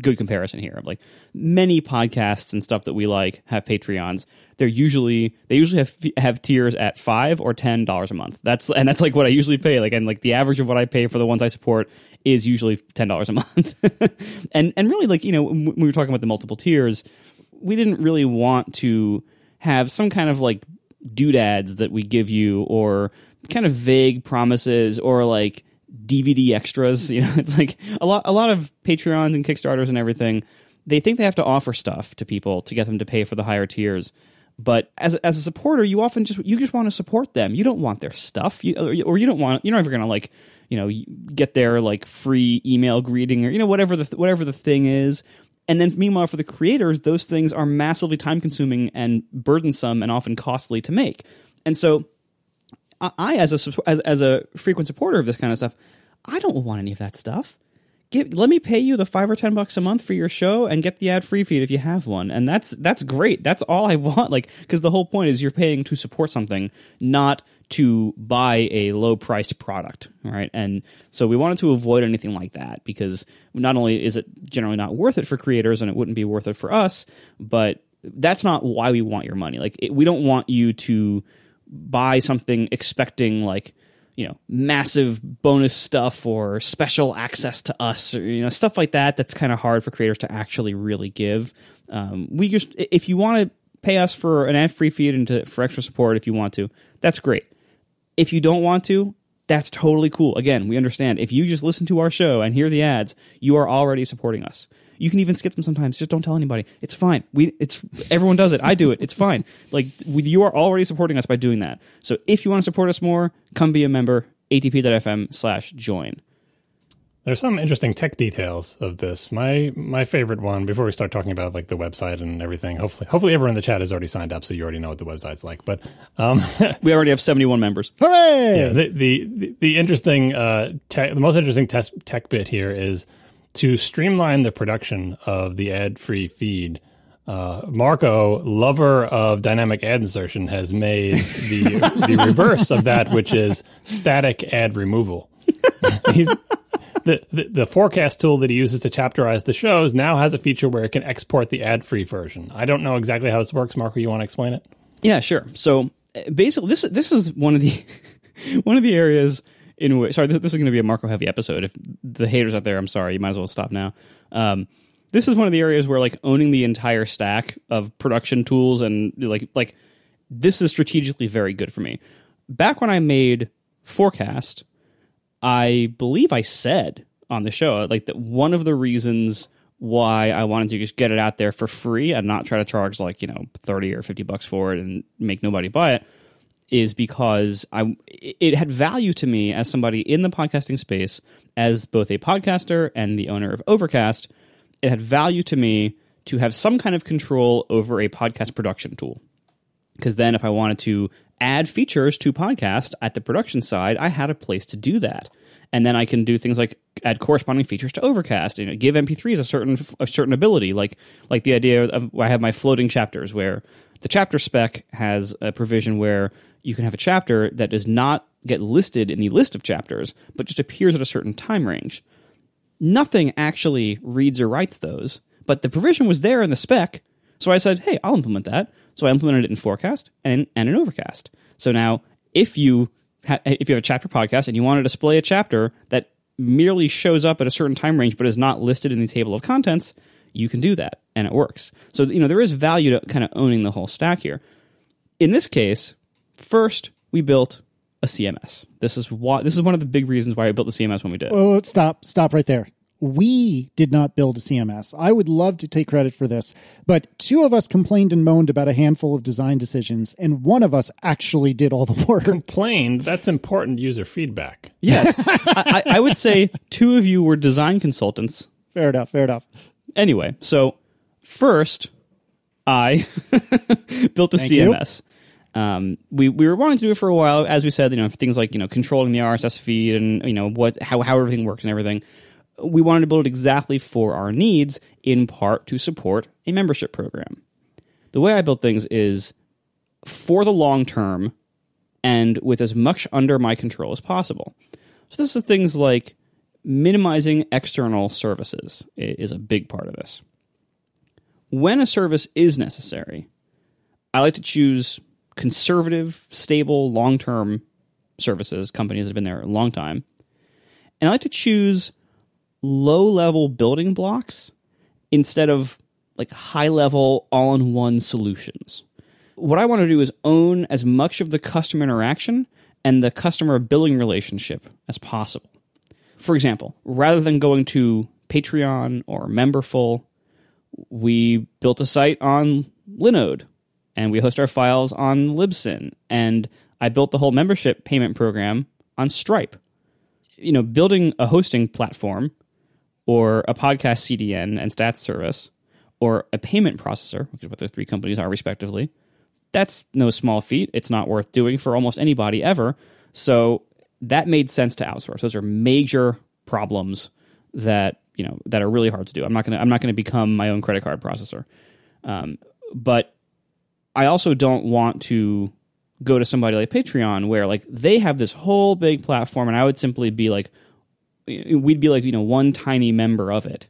good comparison here. Like many podcasts and stuff that we like have Patreons. They usually have tiers at $5 or $10 a month. That's like what I usually pay. Like, and like the average of what I pay for the ones I support is usually $10 a month. and really, like, when we were talking about the multiple tiers, we didn't really want to have some kind of like doodads that we give you, or kind of vague promises, or like DVD extras. It's like a lot of Patreons and Kickstarters and everything, they think they have to offer stuff to people to get them to pay for the higher tiers. But as a supporter, you often just want to support them. You don't want their stuff, or you're never going to like, get their like free email greeting, or whatever the thing is. And then meanwhile, for the creators, those things are massively time consuming and burdensome and often costly to make. And so I as a frequent supporter of this kind of stuff, I don't want any of that stuff. Let me pay you the $5 or $10 a month for your show and get the ad-free feed if you have one. And that's great. That's all I want. Like, because the whole point is you're paying to support something, not to buy a low-priced product, right? And so we wanted to avoid anything like that, because not only is it generally not worth it for creators, and it wouldn't be worth it for us, but that's not why we want your money. Like, we don't want you to buy something expecting like, massive bonus stuff or special access to us, or stuff like that. That's kind of hard for creators to actually really give. If you want to pay us for an ad-free feed and for extra support, if you want to, that's great. If you don't want to, that's totally cool. Again, we understand. If you just listen to our show and hear the ads, you are already supporting us. You can even skip them sometimes. Just don't tell anybody. It's fine. Everyone does it. I do it. It's fine. Like, you are already supporting us by doing that. So if you want to support us more, come be a member. atp.fm/join. There's some interesting tech details of this. My favorite one, before we start talking about like the website and everything, hopefully everyone in the chat has already signed up, so you already know what the website's like. But we already have 71 members. Hooray! Yeah, the interesting the most interesting tech bit here is to streamline the production of the ad-free feed. Marco, lover of dynamic ad insertion, has made the reverse of that, which is static ad removal. The forecast tool that he uses to chapterize the shows now has a feature where it can export the ad-free version. I don't know exactly how this works. Marco, you want to explain it? Yeah, sure. So basically, this is one of the areas in which, sorry, this is going to be a Marco heavy episode. If the haters out there, I'm sorry, you might as well stop now. This is one of the areas where like owning the entire stack of production tools and like this is strategically very good for me. Back when I made Forecast, I believe I said on the show like that one of the reasons why I wanted to just get it out there for free and not try to charge like, $30 or $50 for it and make nobody buy it is because it had value to me as somebody in the podcasting space, as both a podcaster and the owner of Overcast. It had value to me to have some kind of control over a podcast production tool. Because then if I wanted to add features to podcast at the production side, I had a place to do that. And then I can do things like add corresponding features to Overcast, give MP3s a certain ability, like the idea of I have my floating chapters, where the chapter spec has a provision where you can have a chapter that does not get listed in the list of chapters, but just appears at a certain time range. Nothing actually reads or writes those, but the provision was there in the spec, so I said, hey, I'll implement that. So I implemented it in Forecast and in Overcast. So now, if you have a chapter podcast and you want to display a chapter that merely shows up at a certain time range but is not listed in the table of contents, you can do that, and it works. So there is value to kind of owning the whole stack here. In this case, first we built a CMS. This is one of the big reasons why I built the CMS when we did. Oh, stop right there. We did not build a CMS. I would love to take credit for this, but two of us complained and moaned about a handful of design decisions, and one of us actually did all the work. Complained? That's important user feedback. Yes. I would say two of you were design consultants. Fair enough. Anyway, so first, I built a CMS. We were wanting to do it for a while, as we said, things like, controlling the RSS feed and, how everything works and everything. We wanted to build it exactly for our needs, in part to support a membership program. The way I build things is for the long term and with as much under my control as possible. So this is things like minimizing external services is a big part of this. When a service is necessary, I like to choose conservative, stable, long-term services, companies that have been there a long time. And I like to choose low-level building blocks instead of like high-level, all-in-one solutions. What I want to do is own as much of the customer interaction and the customer billing relationship as possible. For example, rather than going to Patreon or Memberful, we built a site on Linode, and we host our files on Libsyn, and I built the whole membership payment program on Stripe. Building a hosting platform or a podcast CDN and stats service or a payment processor, which is what those three companies are respectively, that's no small feat. It's not worth doing for almost anybody ever. So that made sense to outsource. Those are major problems that are really hard to do. I'm not gonna become my own credit card processor, but I also don't want to go to somebody like Patreon where like they have this whole big platform, and I would simply be like, we'd be like one tiny member of it,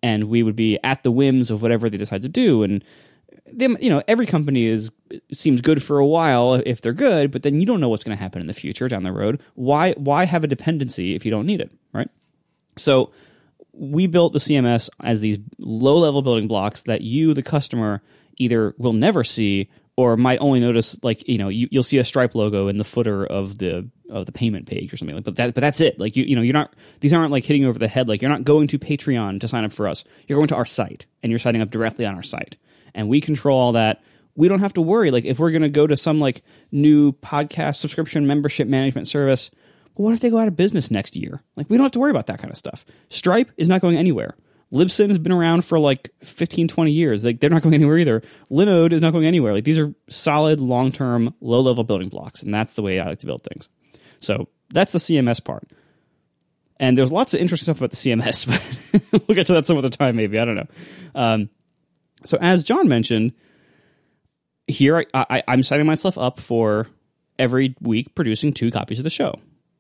and we would be at the whims of whatever they decide to do. And them, every company seems good for a while if they're good, but then you don't know what's going to happen in the future down the road. Why have a dependency if you don't need it, right? So we built the CMS as these low-level building blocks that you, the customer, either will never see or might only notice, like, you'll see a Stripe logo in the footer of the payment page or something like. But that's it. Like you're not. These aren't like hitting you over the head. Like you're not going to Patreon to sign up for us. You're going to our site, and you're signing up directly on our site, and we control all that. We don't have to worry. Like if we're going to go to some like new podcast subscription membership management service, what if they go out of business next year? Like we don't have to worry about that kind of stuff. Stripe is not going anywhere. Libsyn has been around for like 15, 20 years. Like they're not going anywhere either. Linode is not going anywhere. Like these are solid, long-term, low-level building blocks, and that's the way I like to build things. So that's the CMS part. And there's lots of interesting stuff about the CMS, but we'll get to that some other time maybe. I don't know. So as John mentioned, here I'm setting myself up for every week producing 2 copies of the show.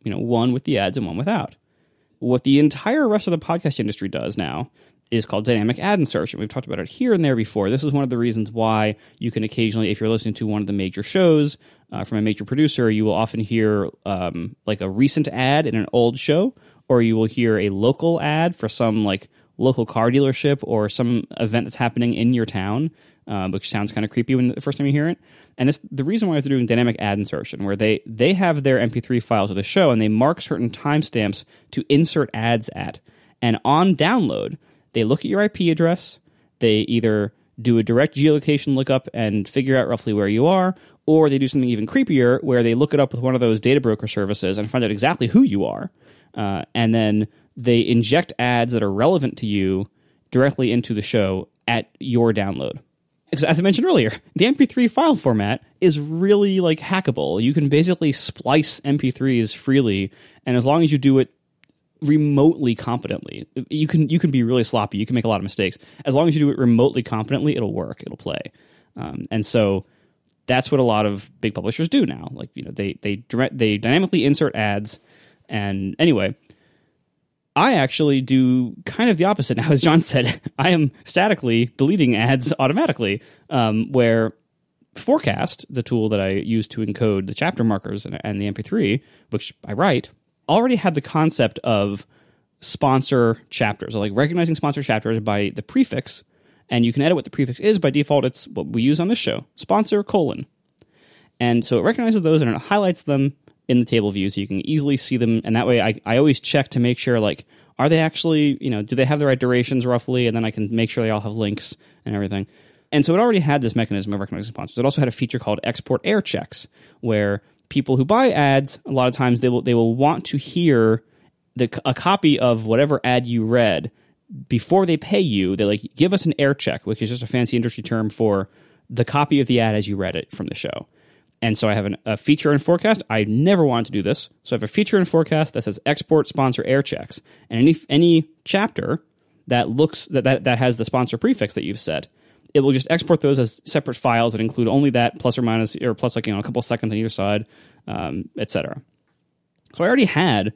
One with the ads and one without. What the entire rest of the podcast industry does now is called dynamic ad insertion. We've talked about it here and there before. This is one of the reasons why you can occasionally, if you're listening to one of the major shows from a major producer, you will often hear like a recent ad in an old show, or you will hear a local ad for some like local car dealership or some event that's happening in your town, which sounds kind of creepy when the first time you hear it. And the reason why they're doing dynamic ad insertion, where they have their MP3 files of the show and they mark certain timestamps to insert ads at. And on download, they look at your IP address, they either do a direct geolocation lookup and figure out roughly where you are, or they do something even creepier where they look it up with one of those data broker services and find out exactly who you are. And then they inject ads that are relevant to you directly into the show at your download. As I mentioned earlier, the MP3 file format is really like hackable. You can basically splice MP3s freely, and as long as you do it remotely competently, you can be really sloppy. You can make a lot of mistakes. As long as you do it remotely competently, it'll work. It'll play. And so that's what a lot of big publishers do now. Like they dynamically insert ads. And anyway, I actually do kind of the opposite now. As John said, I am statically deleting ads automatically, where Forecast, the tool that I use to encode the chapter markers and the MP3, which I write, already had the concept of sponsor chapters, or like recognizing sponsor chapters by the prefix, and you can edit what the prefix is. By default, it's what we use on this show, sponsor : and so it recognizes those and it highlights them in the table view so you can easily see them. And that way I always check to make sure, like, are they actually, do they have the right durations roughly? And then I can make sure they all have links and everything. And so it already had this mechanism of recognizing sponsors. It also had a feature called export air checks, where people who buy ads, a lot of times they will want to hear a copy of whatever ad you read before they pay you. They like, give us an air check, which is just a fancy industry term for the copy of the ad as you read it from the show. And so I have a feature in Forecast. I never wanted to do this. So I have a feature in Forecast that says export sponsor air checks. And any chapter that looks that has the sponsor prefix that you've set, it will just export those as separate files that include only that plus or minus, or plus like, a couple seconds on either side, etc. So I already had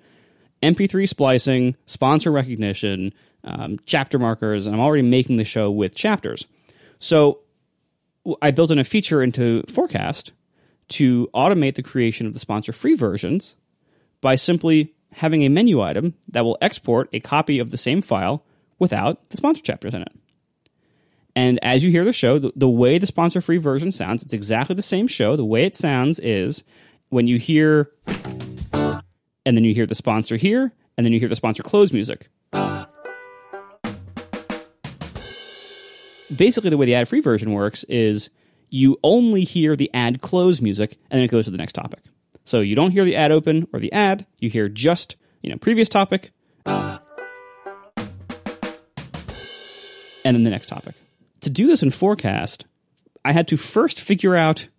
MP3 splicing, sponsor recognition, chapter markers, and I'm already making the show with chapters. So I built in a feature into Forecast to automate the creation of the sponsor-free versions by simply having a menu item that will export a copy of the same file without the sponsor chapters in it. And as you hear the show, the way the sponsor-free version sounds, it's exactly the same show. The way it sounds is when you hear, and then you hear the sponsor here, and then you hear the sponsor close music. Basically, the way the ad-free version works is you only hear the ad close music, and then it goes to the next topic. So you don't hear the ad open or the ad. You hear just, previous topic, and then the next topic. To do this in Forecast, I had to first figure out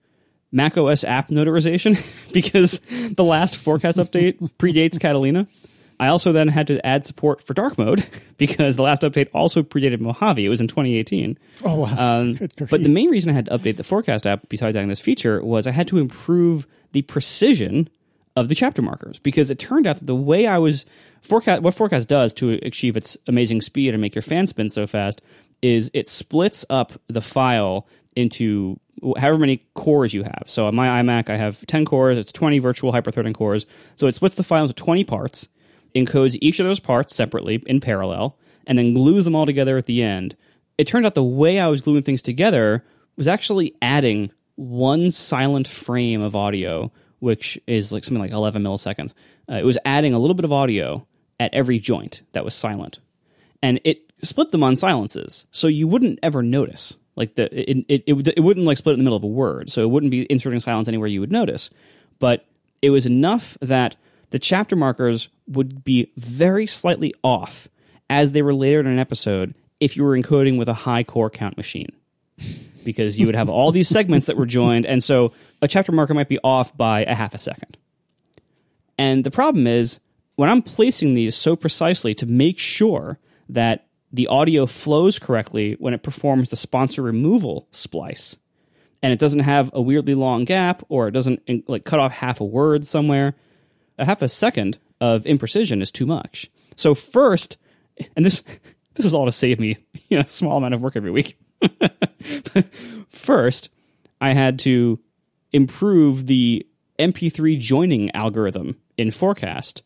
macOS app notarization because the last Forecast update predates Catalina. I also then had to add support for dark mode because the last update also predated Mojave. It was in 2018. Oh, wow. But the main reason I had to update the Forecast app, besides adding this feature, was I had to improve the precision of the chapter markers because it turned out that the way I was... what Forecast does to achieve its amazing speed and make your fan spin so fast is it splits up the file into however many cores you have. So on my iMac, I have 10 cores. It's 20 virtual hyperthreading cores. So it splits the file into 20 parts, encodes each of those parts separately in parallel, and then glues them all together at the end. It turned out the way I was gluing things together was actually adding one silent frame of audio, which is like something like 11 milliseconds. It was adding a little bit of audio at every joint that was silent. And it split them on silences, so you wouldn't ever notice. Like it wouldn't like split in the middle of a word, so it wouldn't be inserting silence anywhere you would notice. But it was enough that the chapter markers would be very slightly off as they were later in an episode if you were encoding with a high core count machine. Because you would have all these segments that were joined, and so a chapter marker might be off by a half a second. And the problem is, when I'm placing these so precisely to make sure that the audio flows correctly when it performs the sponsor removal splice, and it doesn't have a weirdly long gap, or it doesn't like cut off half a word somewhere, a half a second of imprecision is too much. So first, and this is all to save me a small amount of work every week. First, I had to improve the MP3 joining algorithm in Forecast.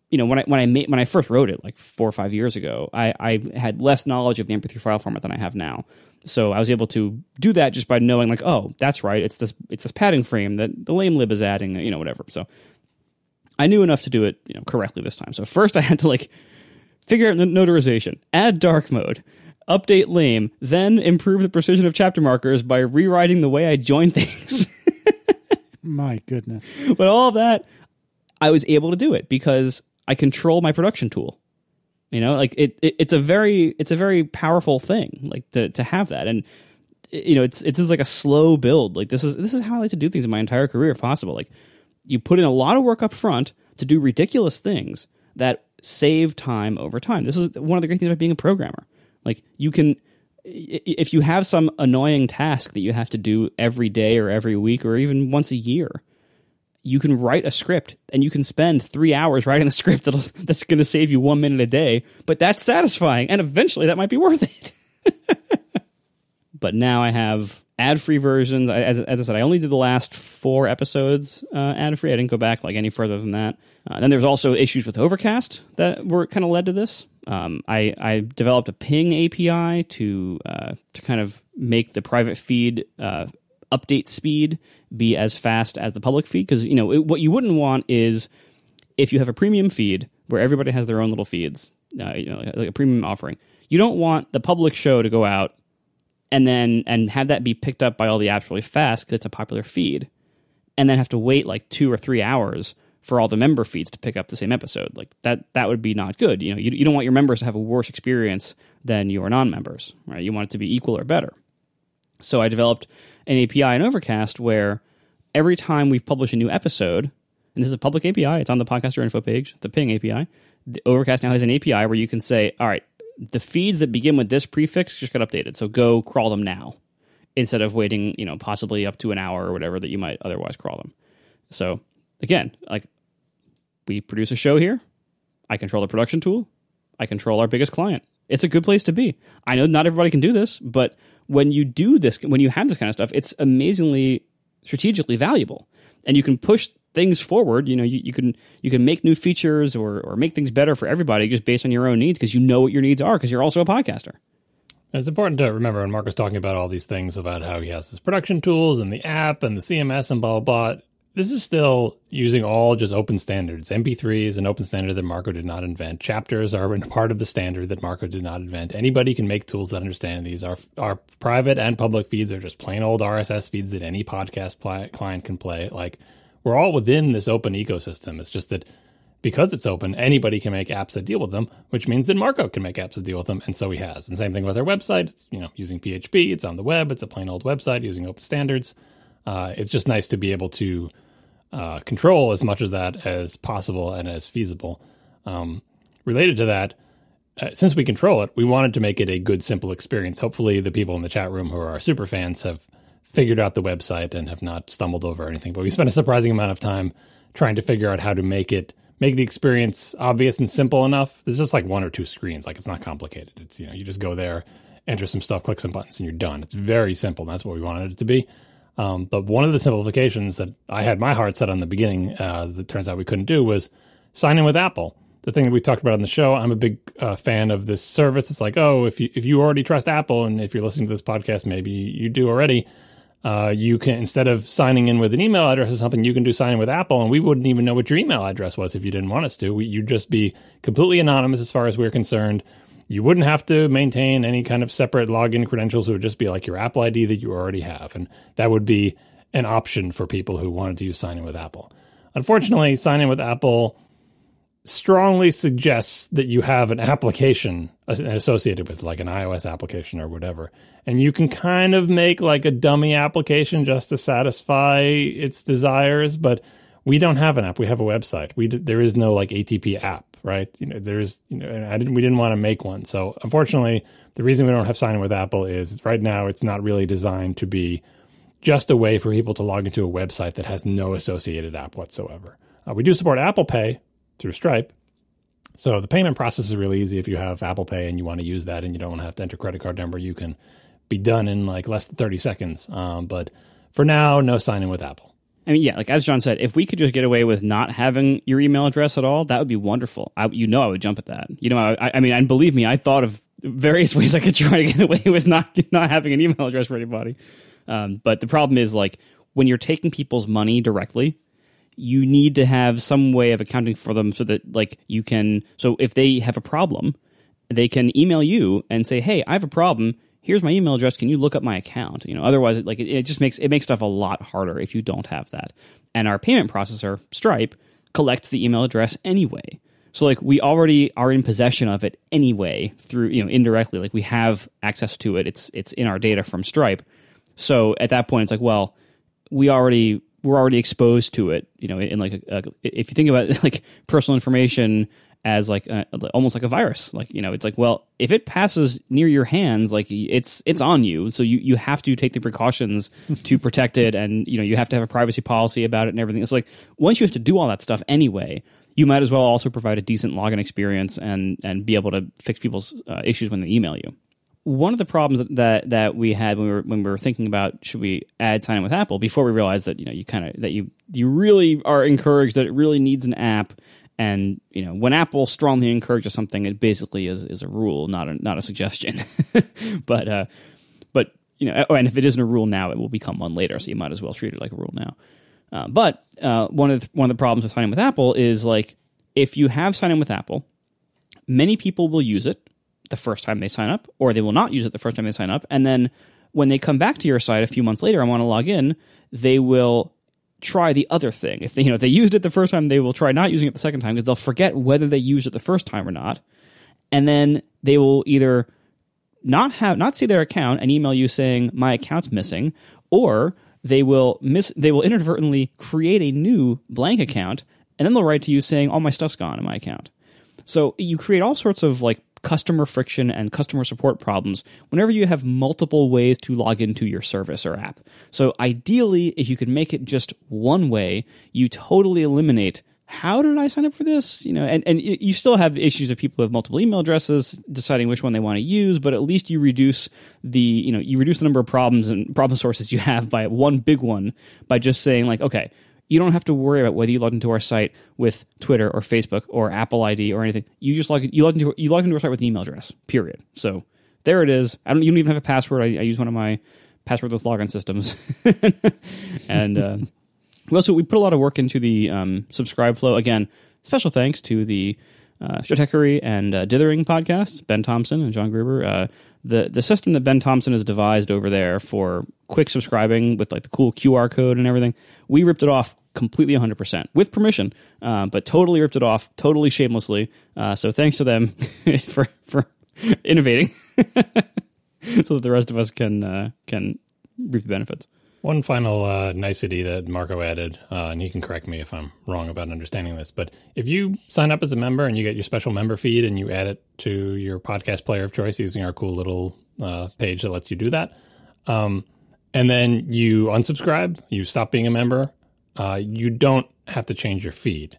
When I first wrote it like 4 or 5 years ago, I had less knowledge of the MP3 file format than I have now. So I was able to do that just by knowing like, oh, that's right, it's this padding frame that the lame lib is adding, whatever. So I knew enough to do it, correctly this time. So first I had to like figure out notarization, add dark mode, update lame, then improve the precision of chapter markers by rewriting the way I join things. My goodness. But all of that, I was able to do it because I control my production tool. It's a very powerful thing, like to have that. And it's just like a slow build. Like this is how I like to do things in my entire career if possible. Like you put in a lot of work up front to do ridiculous things that save time over time. This is one of the great things about being a programmer. Like you can, if you have some annoying task that you have to do every day or every week or even once a year, you can write a script and you can spend 3 hours writing the script that's going to save you 1 minute a day, but that's satisfying, and eventually that might be worth it. But now I have ad-free versions. As I said, I only did the last 4 episodes ad-free. I didn't go back like any further than that. Then there's also issues with Overcast that were kind of led to this. I developed a ping API to kind of make the private feed update speed be as fast as the public feed, because what you wouldn't want is if you have a premium feed where everybody has their own little feeds, like a premium offering. You don't want the public show to go out and have that be picked up by all the apps really fast because it's a popular feed, and then have to wait like 2 or 3 hours for all the member feeds to pick up the same episode. Like that would be not good. You don't want your members to have a worse experience than your non-members, right? You want it to be equal or better. So I developed an API in Overcast where every time we publish a new episode, and this is a public API, it's on the podcaster info page, the ping API, the Overcast now has an API where you can say, all right, the feeds that begin with this prefix just got updated, so go crawl them now, instead of waiting, possibly up to an hour or whatever that you might otherwise crawl them. So again, like we produce a show here, I control the production tool. I control our biggest client. It's a good place to be. I know not everybody can do this, but when you do this, when you have this kind of stuff, it's amazingly strategically valuable, and you can push things forward. You can make new features or make things better for everybody just based on your own needs, because you know what your needs are, because you're also a podcaster. It's important to remember when Mark was talking about all these things about how he has his production tools and the app and the CMS and blah, blah, blah. This is still using all just open standards. MP3 is an open standard that Marco did not invent. Chapters are part of the standard that Marco did not invent. Anybody can make tools that understand these. Our private and public feeds are just plain old RSS feeds that any podcast client can play. Like, we're all within this open ecosystem. It's just that because it's open, anybody can make apps that deal with them, which means that Marco can make apps that deal with them, and so he has. And same thing with our website. It's, using PHP. It's on the web. It's a plain old website using open standards. It's just nice to be able to control as much of that as possible and as feasible. Related to that, since we control it, we wanted to make it a good, simple experience. Hopefully the people in the chat room who are our super fans have figured out the website and have not stumbled over anything. But we spent a surprising amount of time trying to figure out how to make the experience obvious and simple enough. There's just like one or two screens. Like, it's not complicated. It's, you just go there, enter some stuff, click some buttons, and you're done. It's very simple. That's what we wanted it to be. But one of the simplifications that I had my heart set on the beginning that turns out we couldn't do was sign in with Apple. The thing that we talked about on the show, I'm a big fan of this service. It's like, if you already trust Apple, and if you're listening to this podcast, maybe you do already, you can, instead of signing in with an email address or something, you can do sign in with Apple, and we wouldn't even know what your email address was if you didn't want us to. You'd just be completely anonymous as far as we're concerned. You wouldn't have to maintain any kind of separate login credentials. It would just be like your Apple ID that you already have. And that would be an option for people who wanted to use sign in with Apple. Unfortunately, sign in with Apple strongly suggests that you have an application associated with, like an iOS application or whatever. And you can kind of make like a dummy application just to satisfy its desires, but we don't have an app. We have a website. There is no like ATP app, right? We didn't want to make one. So unfortunately, the reason we don't have sign in with Apple is right now it's not really designed to be just a way for people to log into a website that has no associated app whatsoever. We do support Apple Pay through Stripe. So the payment process is really easy. If you have Apple Pay and you want to use that and you don't want to have to enter credit card number, you can be done in like less than 30 seconds. But for now, no sign in with Apple. I mean, yeah, like as John said, if we could just get away with not having your email address at all, that would be wonderful. I would jump at that. I mean, and believe me, I thought of various ways I could try to get away with not having an email address for anybody. But the problem is, like, when you're taking people's money directly, you need to have some way of accounting for them so that, like, you can. So if they have a problem, they can email you and say, "Hey, I have a problem. Here's my email address. Can you look up my account?" Otherwise, it just makes stuff a lot harder if you don't have that. And our payment processor, Stripe, collects the email address anyway. So like we already are in possession of it anyway through indirectly. Like we have access to it. It's in our data from Stripe. So at that point, it's like, well, we're already exposed to it. In like if you think about like personal information as like almost like a virus, like it's like, well, if it passes near your hands, like it's on you, so you have to take the precautions to protect it, and you have to have a privacy policy about it and everything. It's like once you have to do all that stuff anyway, you might as well also provide a decent login experience and be able to fix people's issues when they email you. One of the problems that we had when we were thinking about should we add sign in with Apple, before we realized that you really are encouraged, that it really needs an app. And when Apple strongly encourages something, it basically is a rule, not a suggestion. but and if it isn't a rule now, it will become one later. So you might as well treat it like a rule now. But one of the problems with signing with Apple is, like, if you have sign in with Apple, many people will use it the first time they sign up, or they will not use it the first time they sign up, and then when they come back to your site a few months later and want to log in, they will try the other thing. If they used it the first time, they will try not using it the second time, because they'll forget whether they used it the first time or not, and then they will either not see their account and email you saying my account's missing, or they will inadvertently create a new blank account, and then they'll write to you saying all my stuff's gone in my account. So you create all sorts of like customer friction and customer support problems whenever you have multiple ways to log into your service or app. So ideally, if you could make it just one way, you totally eliminate how did I sign up for this? And you still have issues of people who have multiple email addresses deciding which one they want to use, but at least you reduce the number of problems and problem sources you have by one big one by just saying like, okay, you don't have to worry about whether you log into our site with Twitter or Facebook or Apple ID or anything. You just log into our site with an email address, period. So there it is. You don't even have a password. I use one of my passwordless login systems. And we put a lot of work into the subscribe flow. Again, special thanks to the Stratechery and Dithering podcasts, Ben Thompson and John Gruber. The system that Ben Thompson has devised over there for quick subscribing with like the cool QR code and everything, we ripped it off completely 100% with permission, but totally ripped it off, totally shamelessly. So thanks to them for innovating so that the rest of us can reap the benefits. One final nicety that Marco added, and he can correct me if I'm wrong about understanding this, but if you sign up as a member and you get your special member feed and you add it to your podcast player of choice using our cool little page that lets you do that, and then you unsubscribe, you stop being a member, you don't have to change your feed.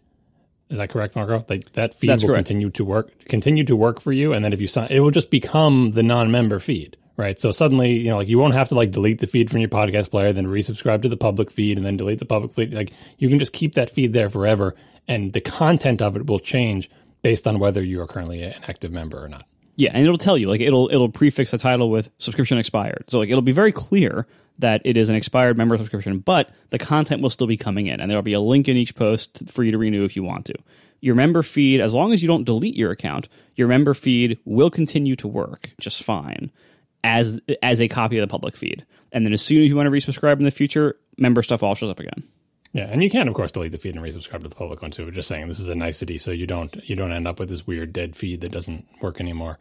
Is that correct, Marco? Like that feed will continue to work for you, and then if you sign, it will just become the non-member feed. Right. So suddenly, you won't have to delete the feed from your podcast player, then resubscribe to the public feed and then delete the public feed. Like you can just keep that feed there forever. And the content of it will change based on whether you are currently an active member or not. Yeah. And it'll tell you, it'll prefix the title with subscription expired. So it'll be very clear that it is an expired member subscription, but the content will still be coming in and there'll be a link in each post for you to renew if you want to. Your member feed, as long as you don't delete your account, your member feed will continue to work just fine as a copy of the public feed. And then as soon as you want to resubscribe in the future, member stuff all shows up again. Yeah, and you can, of course, delete the feed and resubscribe to the public one, too. We're just saying this is a nicety so you don't end up with this weird dead feed that doesn't work anymore.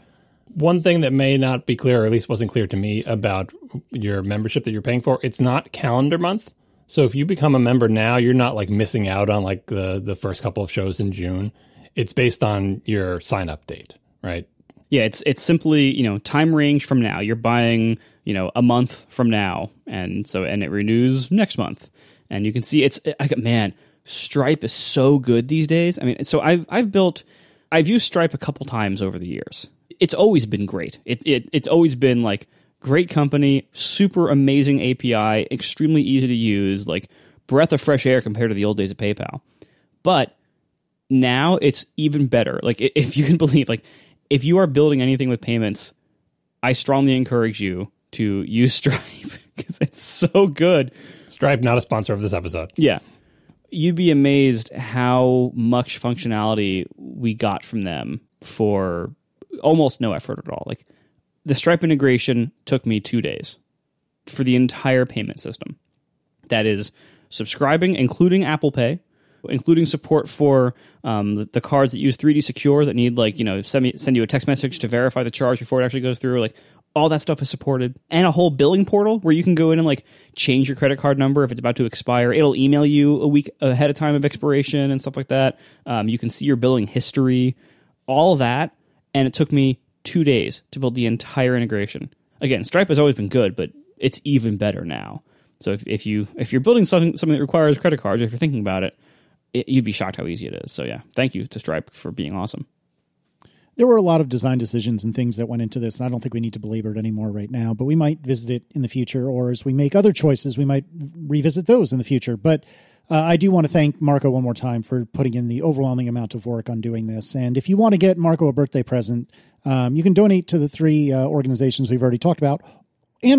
One thing that may not be clear, or at least wasn't clear to me, about your membership that you're paying for, it's not calendar month. So if you become a member now, you're not missing out on the first couple of shows in June. It's based on your sign-up date, right? Yeah, it's simply, time range from now. You're buying, a month from now, and it renews next month. And you can see Stripe is so good these days. I mean, so I've used Stripe a couple times over the years. It's always been great. It's always been great company, super amazing API, extremely easy to use, breath of fresh air compared to the old days of PayPal. But now it's even better. If you can believe, if you are building anything with payments, I strongly encourage you to use Stripe because it's so good. Stripe, not a sponsor of this episode. Yeah. You'd be amazed how much functionality we got from them for almost no effort at all. The Stripe integration took me 2 days for the entire payment system. That is subscribing, including Apple Pay, including support for the cards that use 3D Secure that need send you a text message to verify the charge before it actually goes through. All that stuff is supported, and a whole billing portal where you can go in and change your credit card number if it's about to expire. It'll email you a week ahead of time of expiration and stuff like that. You can see your billing history, all that, and it took me 2 days to build the entire integration. Again, Stripe has always been good, but it's even better now. So if you're building something that requires credit cards, or if you're thinking about it, you'd be shocked how easy it is. So yeah, thank you to Stripe for being awesome. There were a lot of design decisions and things that went into this, and I don't think we need to belabor it anymore right now, but we might visit it in the future, or as we make other choices, we might revisit those in the future. But I do want to thank Marco one more time for putting in the overwhelming amount of work on doing this. And if you want to get Marco a birthday present, you can donate to the three organizations we've already talked about,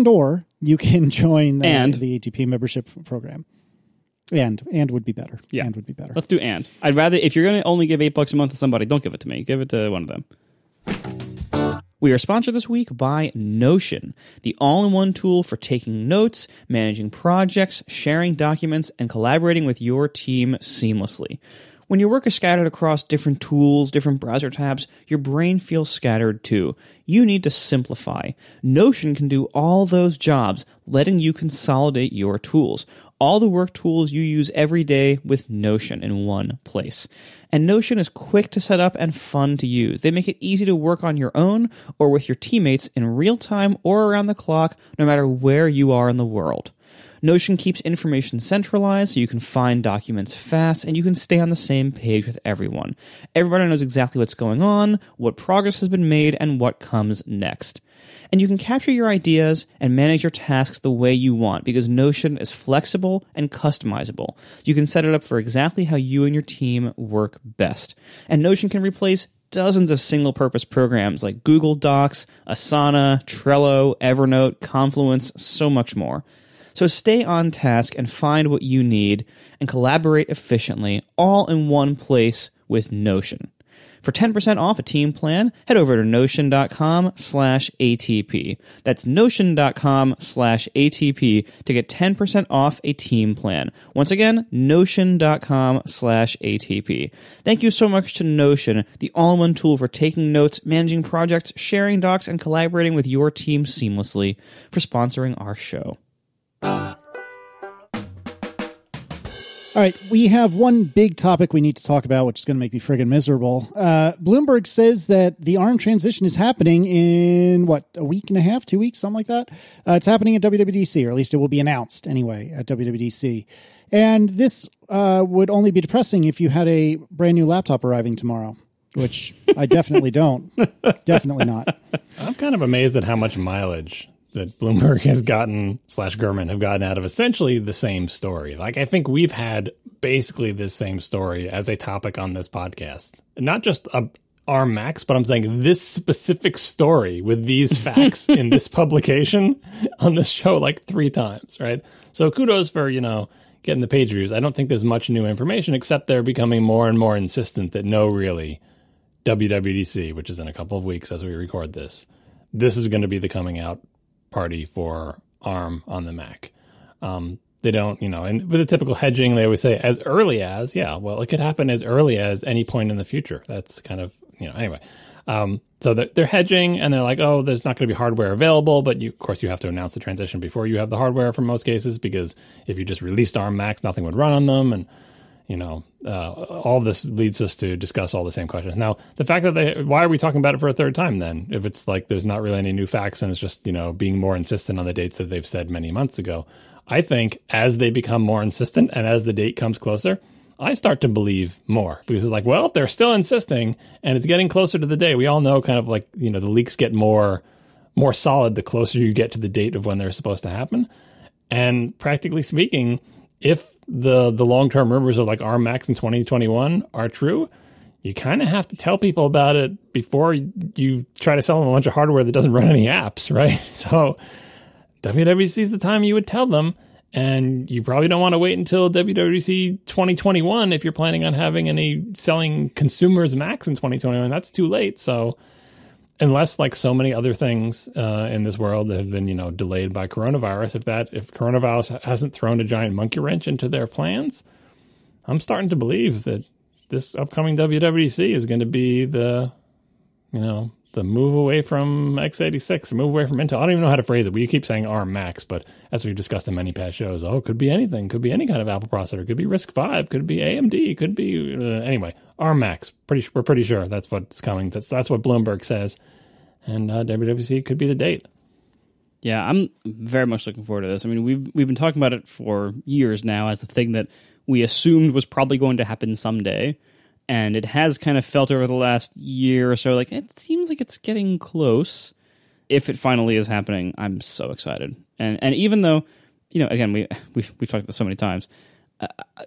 or you can join the ATP membership program. And would be better. Yeah. And would be better. Let's do and. I'd rather, if you're going to only give $8 a month to somebody, don't give it to me. Give it to one of them. We are sponsored this week by Notion, the all-in-one tool for taking notes, managing projects, sharing documents, and collaborating with your team seamlessly. When your work is scattered across different tools, different browser tabs, your brain feels scattered too. You need to simplify. Notion can do all those jobs, letting you consolidate your tools. All the work tools you use every day with Notion in one place. And Notion is quick to set up and fun to use. They make it easy to work on your own or with your teammates in real time or around the clock, no matter where you are in the world. Notion keeps information centralized so you can find documents fast and you can stay on the same page with everyone. Everybody knows exactly what's going on, what progress has been made, and what comes next. And you can capture your ideas and manage your tasks the way you want because Notion is flexible and customizable. You can set it up for exactly how you and your team work best. And Notion can replace dozens of single-purpose programs like Google Docs, Asana, Trello, Evernote, Confluence, so much more. So stay on task and find what you need and collaborate efficiently all in one place with Notion. For 10% off a team plan, head over to notion.com/ATP. That's notion.com/ATP to get 10% off a team plan. Once again, notion.com/ATP. Thank you so much to Notion, the all-in-one tool for taking notes, managing projects, sharing docs, and collaborating with your team seamlessly, for sponsoring our show. All right, we have one big topic we need to talk about, which is going to make me friggin' miserable. Bloomberg says that the ARM transition is happening in, a week and a half, 2 weeks, something like that? It's happening at WWDC, or at least it will be announced anyway at WWDC. And this would only be depressing if you had a brand new laptop arriving tomorrow, which I definitely don't. Definitely not. I'm kind of amazed at how much mileage that Bloomberg has gotten / Gurman have gotten out of essentially the same story. Like, I think we've had basically this same story as a topic on this podcast. Not just ARM Macs, but I'm saying this specific story with these facts in this publication on this show like 3 times, right? So kudos for, getting the page views. I don't think there's much new information, except they're becoming more and more insistent that no, really, WWDC, which is in a couple of weeks as we record this is going to be the coming out party for ARM on the Mac. They don't, and with the typical hedging, they always say as early as, it could happen as early as any point in the future. That's kind of, anyway. So they're hedging and they're like, oh, there's not going to be hardware available, but of course you have to announce the transition before you have the hardware for most cases, because if you just released ARM Macs, nothing would run on them. And, all this leads us to discuss all the same questions. Now, the fact that why are we talking about it for a third time then? If it's like there's not really any new facts and it's just, being more insistent on the dates that they've said many months ago. I think as they become more insistent and as the date comes closer, I start to believe more, because it's like, well, if they're still insisting and it's getting closer to the day, we all know kind of like, the leaks get more solid the closer you get to the date of when they're supposed to happen. And practically speaking, if the long-term rumors of like ARM Macs in 2021 are true, you kind of have to tell people about it before you try to sell them a bunch of hardware that doesn't run any apps, right? So WWDC is the time you would tell them, and you probably don't want to wait until WWDC 2021 if you're planning on having any selling consumers Macs in 2021. That's too late. So unless, like so many other things in this world that have been, delayed by coronavirus, if coronavirus hasn't thrown a giant monkey wrench into their plans, I'm starting to believe that this upcoming WWDC is going to be the move away from x86, move away from Intel. I don't even know how to phrase it. We keep saying ARM Macs, but as we've discussed in many past shows, it could be anything. Could be any kind of Apple processor. It could be RISC-V. Could be AMD. Could be anyway. ARM Macs. We're pretty sure that's what's coming. That's what Bloomberg says, and WWDC could be the date. Yeah, I'm very much looking forward to this. I mean, we've been talking about it for years now as the thing that we assumed was probably going to happen someday. And it has kind of felt over the last year or so, like it seems like it's getting close. If it finally is happening, I'm so excited. And even though, again, we've talked about this so many times,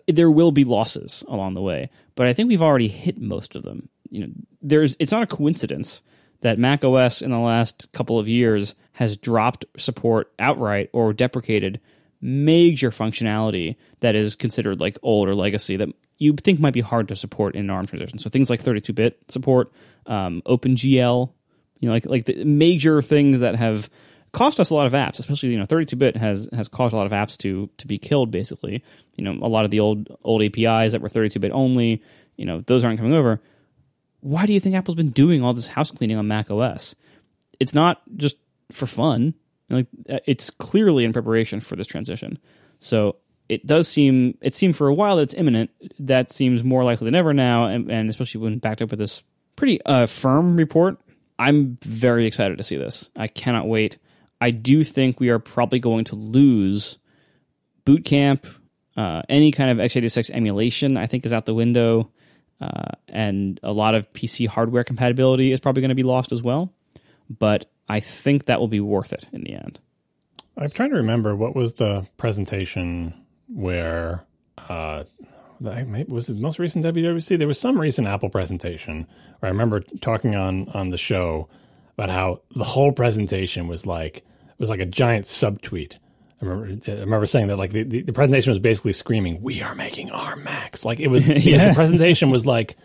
there will be losses along the way. But I think we've already hit most of them. It's not a coincidence that Mac OS in the last couple of years has dropped support outright or deprecated major functionality that is considered like old or legacy that you think might be hard to support in an ARM transition. So things like 32-bit support, OpenGL, like the major things that have cost us a lot of apps, especially 32-bit has caused a lot of apps to be killed. Basically, a lot of the old APIs that were 32-bit only, those aren't coming over. Why do you think Apple's been doing all this house cleaning on Mac OS? It's not just for fun. It's clearly in preparation for this transition. So it seemed for a while that it's imminent. That seems more likely than ever now, and especially when backed up with this pretty firm report. I'm very excited to see this. I cannot wait. I do think we are probably going to lose Boot Camp, any kind of x86 emulation, I think, is out the window. And a lot of PC hardware compatibility is probably going to be lost as well. But I think that will be worth it in the end. I'm trying to remember what was the presentation where was it the most recent WWDC? There was some recent Apple presentation where I remember talking on the show about how the whole presentation was like a giant subtweet. I remember saying that like the presentation was basically screaming, "We are making ARM Macs." Like it was the presentation was like,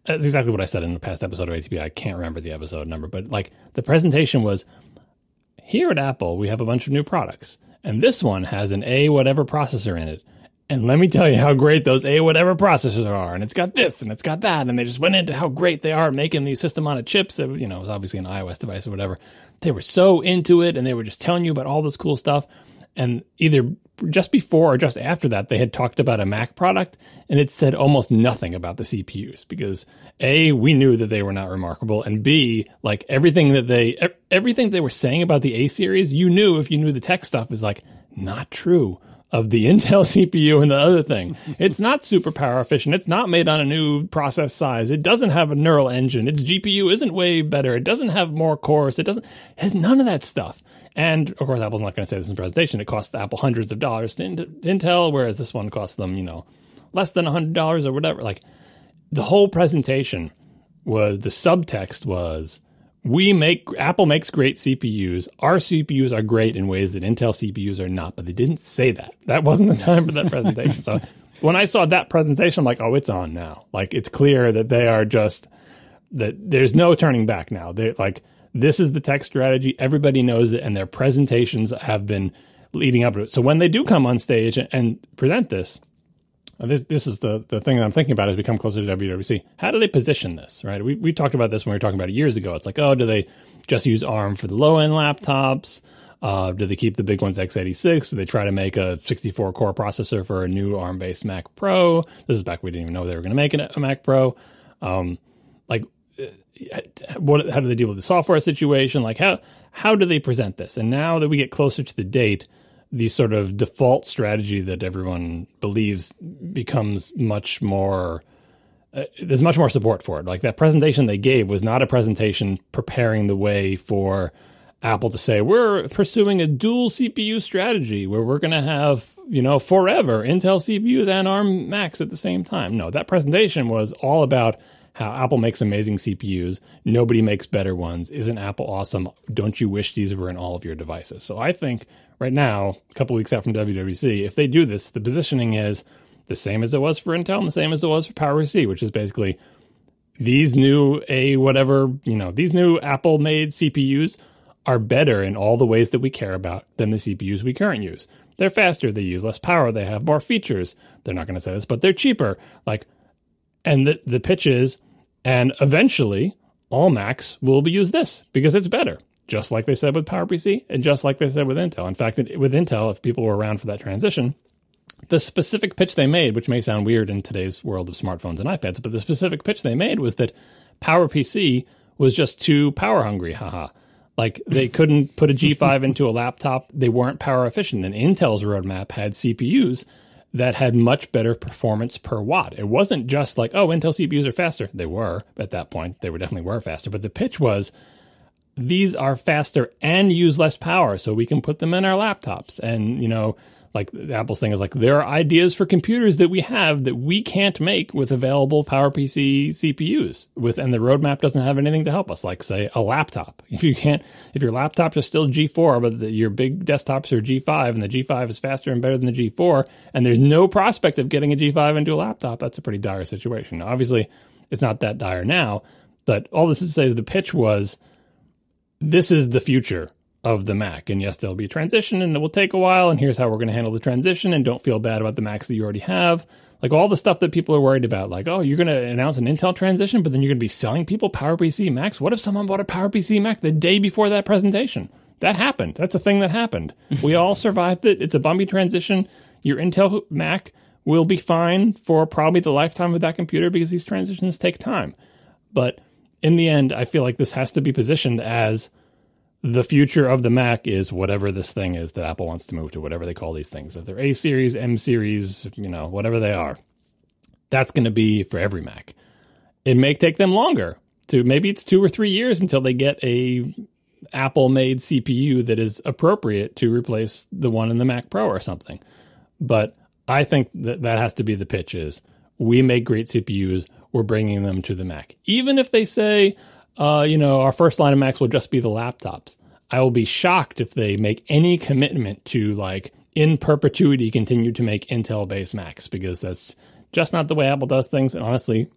that's exactly what I said in the past episode of ATP. I can't remember the episode number, but like the presentation was, here at Apple, we have a bunch of new products, and this one has an A whatever processor in it. And let me tell you how great those A whatever processors are. And it's got this and it's got that. And they just went into how great they are making these system on a chips. That, it was obviously an iOS device or whatever. They were so into it, and they were just telling you about all this cool stuff. And either just before or just after that, they had talked about a Mac product, and it said almost nothing about the CPUs because A, we knew that they were not remarkable, and B, like everything they were saying about the A series, you knew if you knew the tech stuff is like not true of the Intel CPU and the other thing. It's not super power efficient. It's not made on a new process size. It doesn't have a neural engine. Its GPU isn't way better. It doesn't have more cores. It has none of that stuff. And of course, Apple's not going to say this in the presentation. It costs Apple hundreds of dollars to Intel, whereas this one costs them, less than $100 or whatever. Like the whole presentation was, the subtext was, Apple makes great CPUs. Our CPUs are great in ways that Intel CPUs are not, but they didn't say that. That wasn't the time for that presentation. So when I saw that presentation, I'm like, oh, it's on now. Like it's clear that they are just, that there's no turning back now. They're like, this is the tech strategy. Everybody knows it, and their presentations have been leading up to it. So when they do come on stage and present this is the thing that I'm thinking about as we come closer to WWDC. How do they position this, right? We talked about this when we were talking about it years ago. It's like, oh, do they just use ARM for the low-end laptops? Do they keep the big ones x86? Do they try to make a 64-core processor for a new ARM-based Mac Pro? This is back when we didn't even know they were going to make a Mac Pro. How do they deal with the software situation? Like how do they present this? And now that we get closer to the date, the sort of default strategy that everyone believes becomes much more, there's much more support for it. Like that presentation they gave was not a presentation preparing the way for Apple to say, we're pursuing a dual CPU strategy where we're going to have, forever Intel CPUs and ARM Macs at the same time. No, that presentation was all about how Apple makes amazing CPUs. Nobody makes better ones. Isn't Apple awesome? Don't you wish these were in all of your devices? So I think right now, a couple weeks out from WWDC, if they do this, the positioning is the same as it was for Intel and the same as it was for PowerPC, which is basically these new these new Apple-made CPUs are better in all the ways that we care about than the CPUs we currently use. They're faster. They use less power. They have more features. They're not going to say this, but they're cheaper. And the pitch is, and eventually all Macs will use this because it's better, just like they said with PowerPC and just like they said with Intel. In fact, with Intel, if people were around for that transition, the specific pitch they made, which may sound weird in today's world of smartphones and iPads, but the specific pitch they made was that PowerPC was just too power hungry, haha. Like they couldn't put a G5 into a laptop. They weren't power efficient. And Intel's roadmap had CPUs that had much better performance per watt. It wasn't just like, oh, Intel CPUs are faster. They were at that point. They definitely were faster. But the pitch was, these are faster and use less power, so we can put them in our laptops. And, like Apple's thing is like, there are ideas for computers that we have that we can't make with available PowerPC CPUs and the roadmap doesn't have anything to help us, like say a laptop. If your laptops are still G4, but your big desktops are G5 and the G5 is faster and better than the G4, and there's no prospect of getting a G5 into a laptop, that's a pretty dire situation. Now, obviously, it's not that dire now, but all this is to say is the pitch was, this is the future of the Mac. And yes, there'll be a transition and it will take a while. And here's how we're going to handle the transition. And don't feel bad about the Macs that you already have. Like all the stuff that people are worried about. Like, oh, you're going to announce an Intel transition, but then you're going to be selling people PowerPC Macs. What if someone bought a PowerPC Mac the day before that presentation? That happened. That's a thing that happened. We all survived it. It's a bumpy transition. Your Intel Mac will be fine for probably the lifetime of that computer because these transitions take time. But in the end, I feel like this has to be positioned as the future of the Mac is whatever this thing is that Apple wants to move to, whatever they call these things. If they're A series, M series, whatever they are, that's going to be for every Mac. It may take them longer. Maybe it's 2 or 3 years until they get a Apple-made CPU that is appropriate to replace the one in the Mac Pro or something. But I think that has to be the pitch is, we make great CPUs, we're bringing them to the Mac. Even if they say, our first line of Macs will just be the laptops. I will be shocked if they make any commitment to, like, in perpetuity continue to make Intel-based Macs, because that's just not the way Apple does things. And honestly,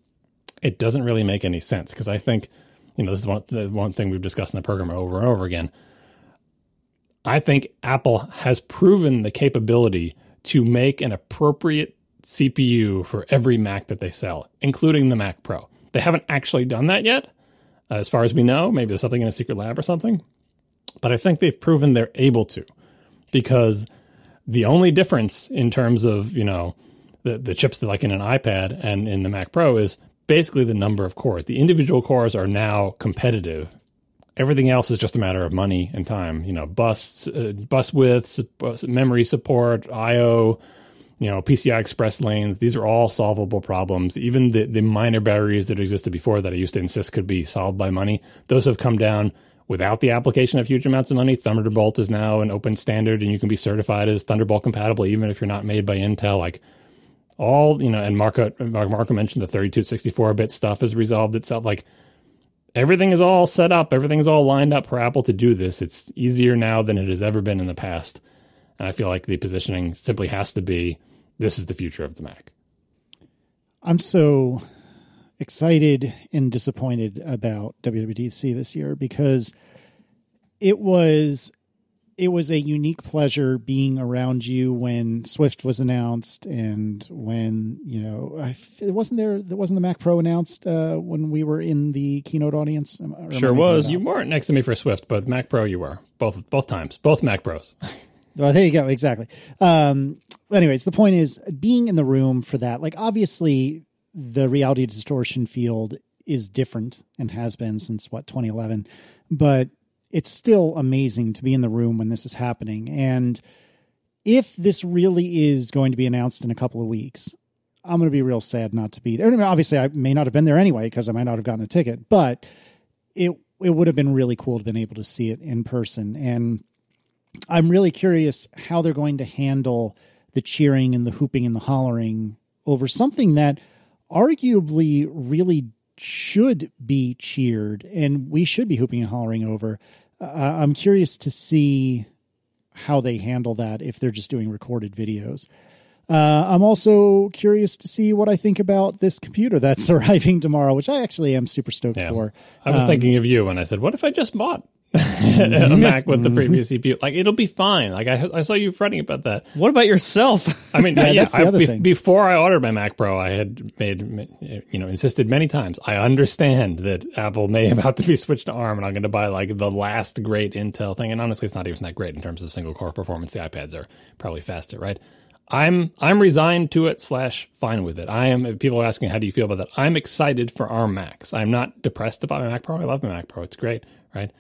it doesn't really make any sense, because I think, this is one thing we've discussed in the program over and over again. I think Apple has proven the capability to make an appropriate CPU for every Mac that they sell, including the Mac Pro. They haven't actually done that yet, as far as we know. Maybe there's something in a secret lab or something. But I think they've proven they're able to, because the only difference in terms of, the chips that like in an iPad and in the Mac Pro is basically the number of cores. The individual cores are now competitive. Everything else is just a matter of money and time. Bus widths, memory support, I/O, PCI Express lanes. These are all solvable problems. Even the minor barriers that existed before that I used to insist could be solved by money, those have come down without the application of huge amounts of money. Thunderbolt is now an open standard, and you can be certified as Thunderbolt compatible even if you're not made by Intel. Like, all, and Marco mentioned the 32 to 64-bit stuff has resolved itself. Like, everything is all set up. Everything's all lined up for Apple to do this. It's easier now than it has ever been in the past. And I feel like the positioning simply has to be, this is the future of the Mac. I'm so excited and disappointed about WWDC this year, because it was a unique pleasure being around you when Swift was announced, and when, wasn't the Mac Pro announced when we were in the keynote audience? Sure was. You weren't next to me for Swift, but Mac Pro you were. Both times. Both Mac Pros. Well, there you go. Exactly. Anyways, the point is, being in the room for that, like, obviously the reality distortion field is different and has been since 2011, but it's still amazing to be in the room when this is happening. And if this really is going to be announced in a couple of weeks, I'm going to be real sad not to be there. I mean, obviously, I may not have been there anyway, because I might not have gotten a ticket, but it would have been really cool to have been able to see it in person. And I'm really curious how they're going to handle the cheering and the hooping and the hollering over something that arguably really should be cheered and we should be hooping and hollering over. I'm curious to see how they handle that if they're just doing recorded videos. I'm also curious to see what I think about this computer that's arriving tomorrow, which I actually am super stoked for. I was thinking of you when I said, what if I just bought a Mac with the previous CPU? Like, it'll be fine. Like, I saw you fretting about that. What about yourself? I mean, that's the other thing. Before I ordered my Mac Pro, I had insisted many times. I understand that Apple may about to be switched to ARM, and I'm going to buy like the last great Intel thing. And honestly, it's not even that great in terms of single core performance. The iPads are probably faster, right? I'm resigned to it / fine with it. People are asking, how do you feel about that? I'm excited for ARM Macs. I'm not depressed about my Mac Pro. I love my Mac Pro. It's great, right?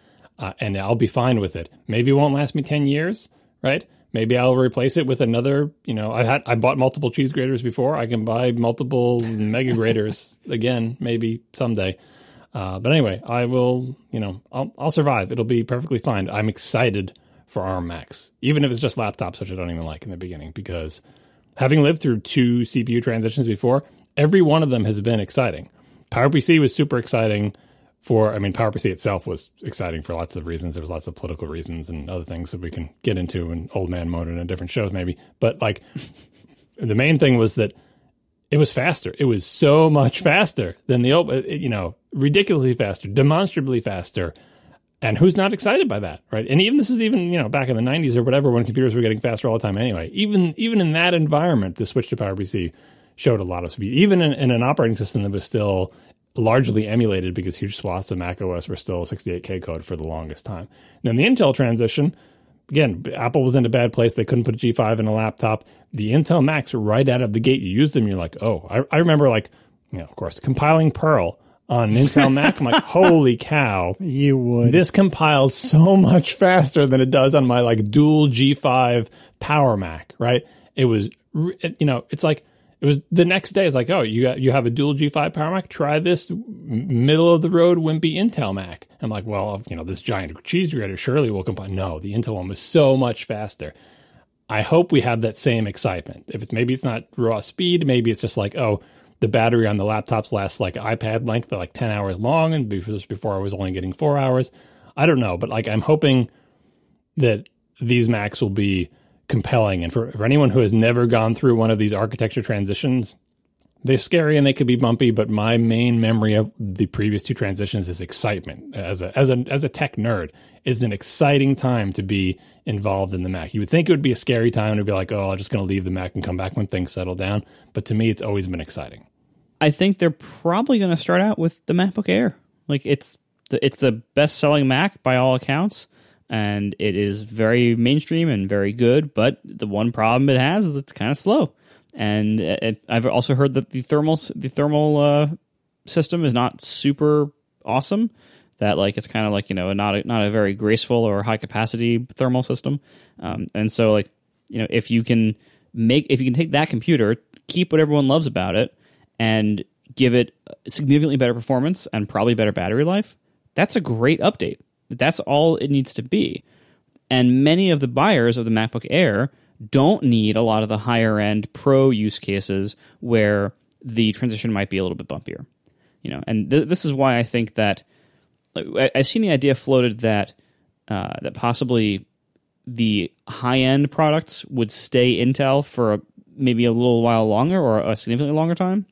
And I'll be fine with it. Maybe it won't last me 10 years, right? Maybe I'll replace it with another, I bought multiple cheese graters before. I can buy multiple mega graters again, maybe someday. But anyway, I will, I'll survive. It'll be perfectly fine. I'm excited for ARM Macs, even if it's just laptops, which I don't even like in the beginning, because having lived through 2 CPU transitions before, every one of them has been exciting. PowerPC was super exciting PowerPC itself was exciting for lots of reasons. There was lots of political reasons and other things that we can get into in old man mode and in different shows maybe. But like, the main thing was that it was faster. It was so much faster than ridiculously faster, demonstrably faster. And who's not excited by that, right? And this is even, back in the 90s or whatever, when computers were getting faster all the time anyway. Even in that environment, the switch to PowerPC showed a lot of speed, even in an operating system that was still largely emulated, because huge swaths of Mac OS were still 68K code for the longest time. Then the Intel transition, again, Apple was in a bad place. They couldn't put a G5 in a laptop. The Intel Macs, right out of the gate, you used them, you're like, oh, I remember, like, of course, compiling Perl on an Intel Mac, I'm like, holy cow. You would. This compiles so much faster than it does on my like dual G5 Power Mac, right? It was, it's like, it was the next day. It's like, oh, you have a dual G5 Power Mac? Try this middle of the road wimpy Intel Mac. I'm like, well, this giant cheese grater surely will compile. No, the Intel one was so much faster. I hope we have that same excitement. Maybe it's not raw speed, maybe it's just like, oh, the battery on the laptops lasts like iPad length, they're like 10 hours long, and before I was only getting 4 hours. I don't know, but like I'm hoping that these Macs will be compelling. And for anyone who has never gone through one of these architecture transitions, they're scary and they could be bumpy, but my main memory of the previous two transitions is excitement. As a tech nerd, it's an exciting time to be involved in the Mac. You would think it would be a scary time to be like, oh, I'm just going to leave the Mac and come back when things settle down. But to me, it's always been exciting. I think they're probably going to start out with the MacBook Air. Like it's the best-selling Mac by all accounts, and it is very mainstream and very good. But the one problem it has is it's kind of slow. And I've also heard that the thermal system is not super awesome. That like it's kind of like not a very graceful or high capacity thermal system. And so like if you can take that computer, keep what everyone loves about it, and give it significantly better performance and probably better battery life, that's a great update. That's all it needs to be. And many of the buyers of the MacBook Air don't need a lot of the higher end pro use cases where the transition might be a little bit bumpier. And this is why I think that I've seen the idea floated that possibly the high end products would stay Intel for maybe a little while longer or a significantly longer time,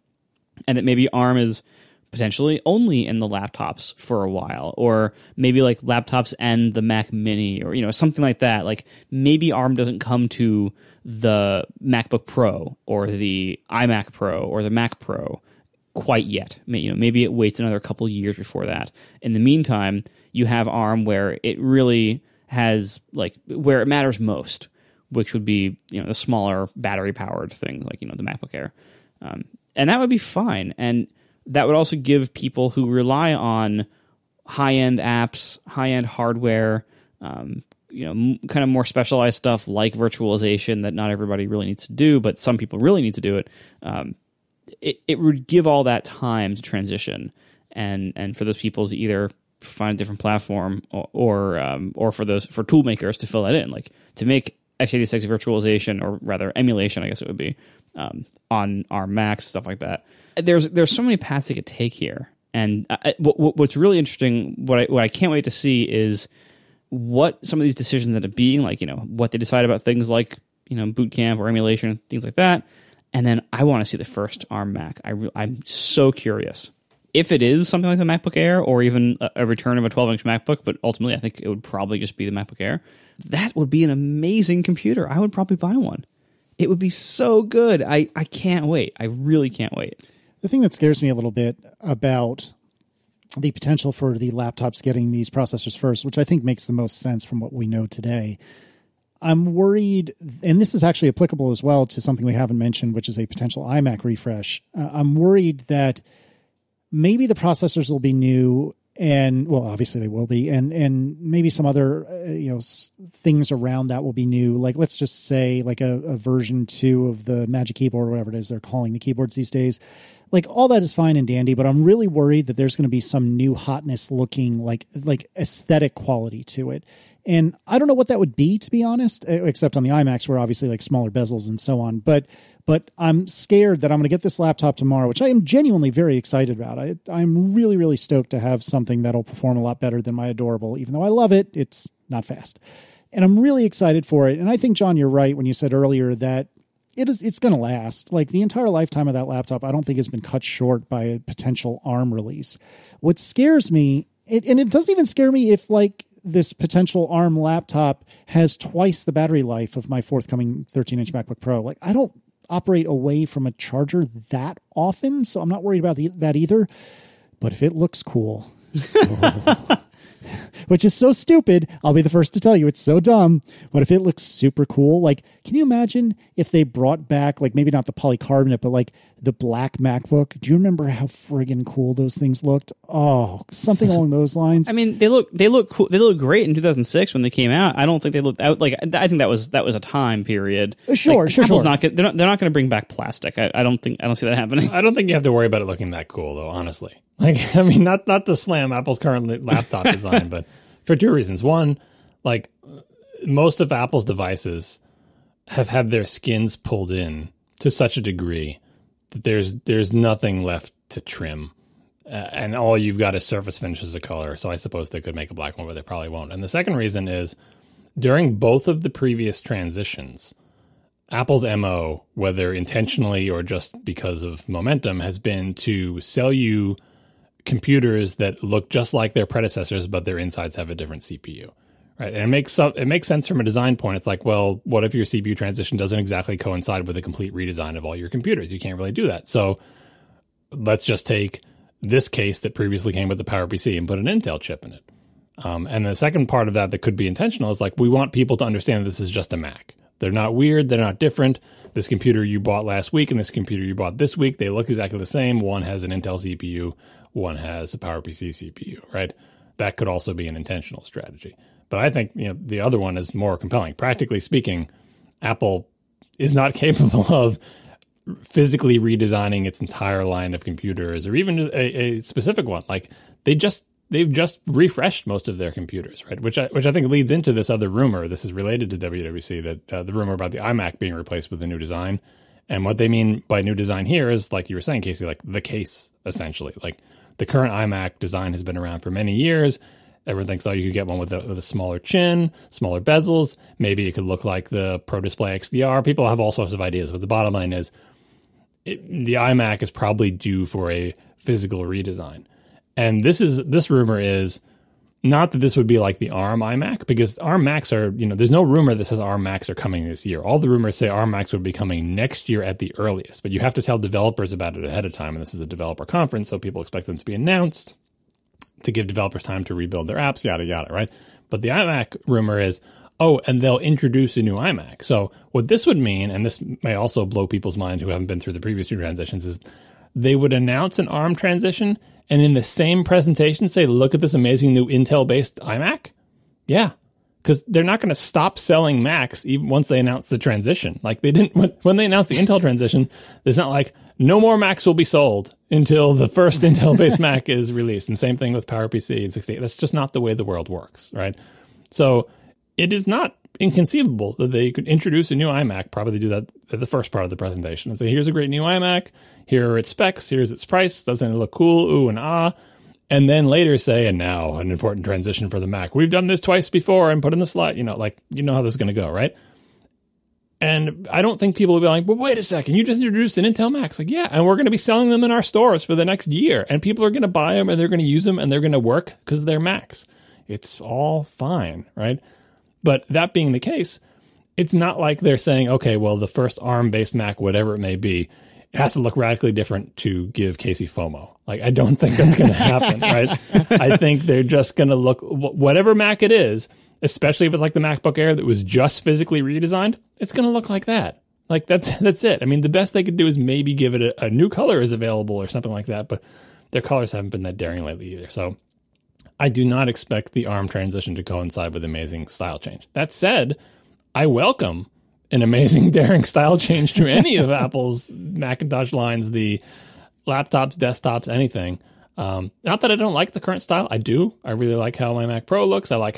and that maybe ARM is potentially only in the laptops for a while, or maybe like laptops and the Mac Mini, or something like that. Like maybe ARM doesn't come to the MacBook Pro or the iMac Pro or the Mac Pro quite yet. Maybe it waits another couple of years before that. In the meantime, you have ARM where it really has like where it matters most, which would be the smaller battery powered things like the MacBook Air, and that would be fine. And that would also give people who rely on high-end apps, high-end hardware, kind of more specialized stuff like virtualization that not everybody really needs to do, but some people really need to do it. It would give all that time to transition, and for those people to either find a different platform or for tool makers to fill that in, like to make x86 virtualization, or rather emulation, I guess it would be, on our Macs, stuff like that. There's so many paths they could take here, and what's really interesting, what I can't wait to see is what some of these decisions end up being, like what they decide about things like boot camp or emulation, things like that. And then I want to see the first ARM Mac. I'm so curious if it is something like the MacBook Air, or even a return of a 12-inch MacBook. But ultimately, I think it would probably just be the MacBook Air. That would be an amazing computer. I would probably buy one. It would be so good. I can't wait. I really can't wait. The thing that scares me a little bit about the potential for the laptops getting these processors first, which I think makes the most sense from what we know today, I'm worried, and this is actually applicable as well to something we haven't mentioned, which is a potential iMac refresh. I'm worried that maybe the processors will be new, and well, obviously they will be, and maybe some other things around that will be new. Like let's just say like a version 2 of the Magic Keyboard, or whatever it is they're calling the keyboards these days. Like all that is fine and dandy, but I'm really worried that there's going to be some new hotness looking like aesthetic quality to it. And I don't know what that would be, to be honest, except on the iMacs where obviously like smaller bezels and so on. But I'm scared that I'm going to get this laptop tomorrow, which I am genuinely very excited about. I'm really, really stoked to have something that'll perform a lot better than my Adorable. Even though I love it, it's not fast. And I'm really excited for it. And I think, John, you're right when you said earlier that it's going to last. Like the entire lifetime of that laptop, I don't think has been cut short by a potential ARM release. What scares me, and it doesn't even scare me if like this potential ARM laptop has twice the battery life of my forthcoming 13-inch MacBook Pro. Like I don't operate away from a charger that often, so I'm not worried about that either. But if it looks cool, which is so stupid. I'll be the first to tell you it's so dumb. But if it looks super cool, like, can you imagine if they brought back, like, maybe not the polycarbonate, but like the black MacBook? Do you remember how friggin' cool those things looked? Oh, something along those lines. I mean, they look cool. They look great in 2006 when they came out. I don't think they looked out like. I think that was a time period. Sure. Apple's not. They're not going to bring back plastic. I don't see that happening. I don't think you have to worry about it looking that cool, though. Honestly, like, I mean, not to slam Apple's current laptop design, but for two reasons. One, like, most of Apple's devices have had their skins pulled in to such a degree that there's nothing left to trim. And all you've got is surface finishes of color. So I suppose they could make a black one, but they probably won't. And the second reason is during both of the previous transitions, Apple's MO, whether intentionally or just because of momentum, has been to sell you computers that look just like their predecessors, but their insides have a different CPU. Right. And it makes sense from a design point. It's like, well, what if your CPU transition doesn't exactly coincide with a complete redesign of all your computers? You can't really do that. So let's just take this case that previously came with the PowerPC and put an Intel chip in it. And the second part of that could be intentional is like, we want people to understand that this is just a Mac. They're not weird. They're not different. This computer you bought last week and this computer you bought this week, they look exactly the same. One has an Intel CPU. One has a PowerPC CPU, right? That could also be an intentional strategy. But I think, the other one is more compelling. Practically speaking, Apple is not capable of physically redesigning its entire line of computers, or even a specific one. Like they've just refreshed most of their computers, right? Which I think leads into this other rumor. This is related to WWC, that the rumor about the iMac being replaced with a new design. And what they mean by new design here is, like you were saying, Casey, like the case essentially. Like the current iMac design has been around for many years. Everyone thinks, you could get one with a smaller chin, smaller bezels. Maybe it could look like the Pro Display XDR. People have all sorts of ideas, but the bottom line is the iMac is probably due for a physical redesign. And this rumor is not that this would be like the ARM iMac, because ARM Macs are, there's no rumor that says ARM Macs are coming this year. All the rumors say ARM Macs would be coming next year at the earliest, but you have to tell developers about it ahead of time. And this is a developer conference, so people expect them to be announced to give developers time to rebuild their apps, yada, yada, right? But the iMac rumor is, and they'll introduce a new iMac. So what this would mean, and this may also blow people's mind who haven't been through the previous two transitions, is they would announce an ARM transition and in the same presentation say, look at this amazing new Intel-based iMac? Yeah, because they're not going to stop selling Macs even once they announce the transition. Like they didn't, when they announced the Intel transition, it's not like, no more Macs will be sold until the first Intel-based Mac is released. And same thing with PowerPC and 68. That's just not the way the world works, right? So it is not inconceivable that they could introduce a new iMac, probably do that at the first part of the presentation, and say, here's a great new iMac, here are its specs, here's its price, doesn't it look cool, ooh and ah, and then later say, and now an important transition for the Mac. We've done this twice before and put in the slide, how this is going to go, right? And I don't think people will be like, well, wait a second, you just introduced an Intel Mac. It's like, yeah, and we're going to be selling them in our stores for the next year. And people are going to buy them and they're going to use them and they're going to work because they're Macs. It's all fine, right? But that being the case, it's not like they're saying, okay, well, the first ARM-based Mac, whatever it may be, it has to look radically different to give Casey FOMO. Like, I don't think that's going to happen, right? I think they're just going to look, whatever Mac it is, especially if it's like the MacBook Air that was just physically redesigned, it's going to look like that. Like, that's it. I mean, the best they could do is maybe give it a new color is available or something like that, but their colors haven't been that daring lately either. So I do not expect the ARM transition to coincide with amazing style change. That said, I welcome an amazing, daring style change to any of Apple's Macintosh lines, the laptops, desktops, anything. Not that I don't like the current style. I do. I really like how my Mac Pro looks. I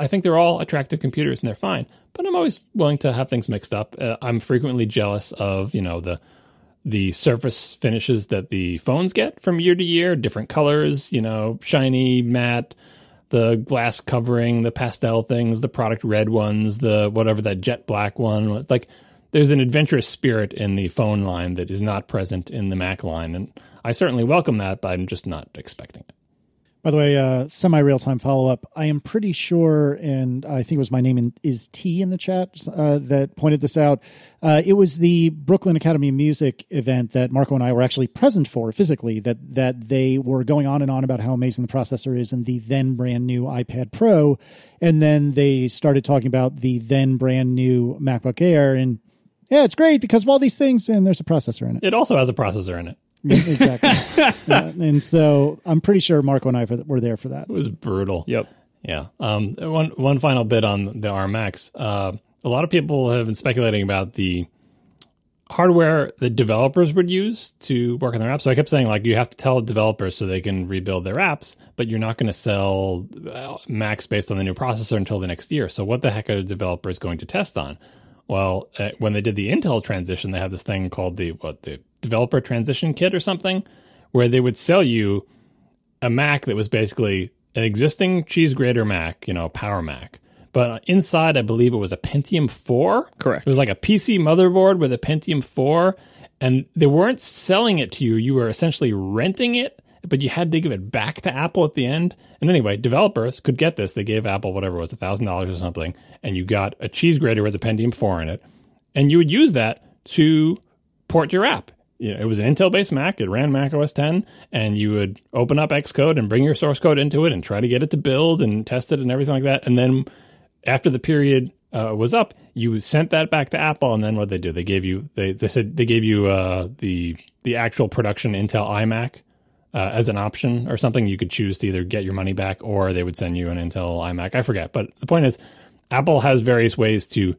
think they're all attractive computers and they're fine. But I'm always willing to have things mixed up. I'm frequently jealous of, the surface finishes that the phones get from year to year, different colors, shiny, matte, the glass covering, the pastel things, the product red ones, the whatever that jet black one. Like, there's an adventurous spirit in the phone line that is not present in the Mac line. And I certainly welcome that, but I'm just not expecting it. By the way, semi-real-time follow-up. I am pretty sure, and I think it was my name is T in the chat that pointed this out. It was the Brooklyn Academy of Music event that Marco and I were actually present for physically, that they were going on and on about how amazing the processor is and the then brand new iPad Pro. And then they started talking about the then brand new MacBook Air. And yeah, it's great because of all these things, and there's a processor in it. It also has a processor in it. Yeah, exactly. And so I'm pretty sure Marco and I were there for that. It was brutal. Yep. Yeah. One final bit on the ARM Macs. A lot of people have been speculating about the hardware that developers would use to work on their apps. So I kept saying, like, you have to tell developers so they can rebuild their apps, but you're not going to sell Macs based on the new processor until the next year. So what the heck are developers going to test on? Well, when they did the Intel transition, they had this thing called the developer transition kit or something, where they would sell you a Mac that was basically an existing cheese grater Mac, Power Mac. But inside, I believe it was a Pentium 4. Correct. It was like a PC motherboard with a Pentium 4, and they weren't selling it to you. You were essentially renting it, but you had to give it back to Apple at the end. And anyway, developers could get this. They gave Apple whatever it was, $1,000 or something, and you got a cheese grater with a Pentium 4 in it. And you would use that to port your app. It was an Intel-based Mac. It ran Mac OS X, and you would open up Xcode and bring your source code into it and try to get it to build and test it and everything like that. And then after the period was up, you sent that back to Apple, and then what they do? They gave you the actual production Intel iMac as an option or something. You could choose to either get your money back or they would send you an Intel iMac. I forget, but the point is, Apple has various ways to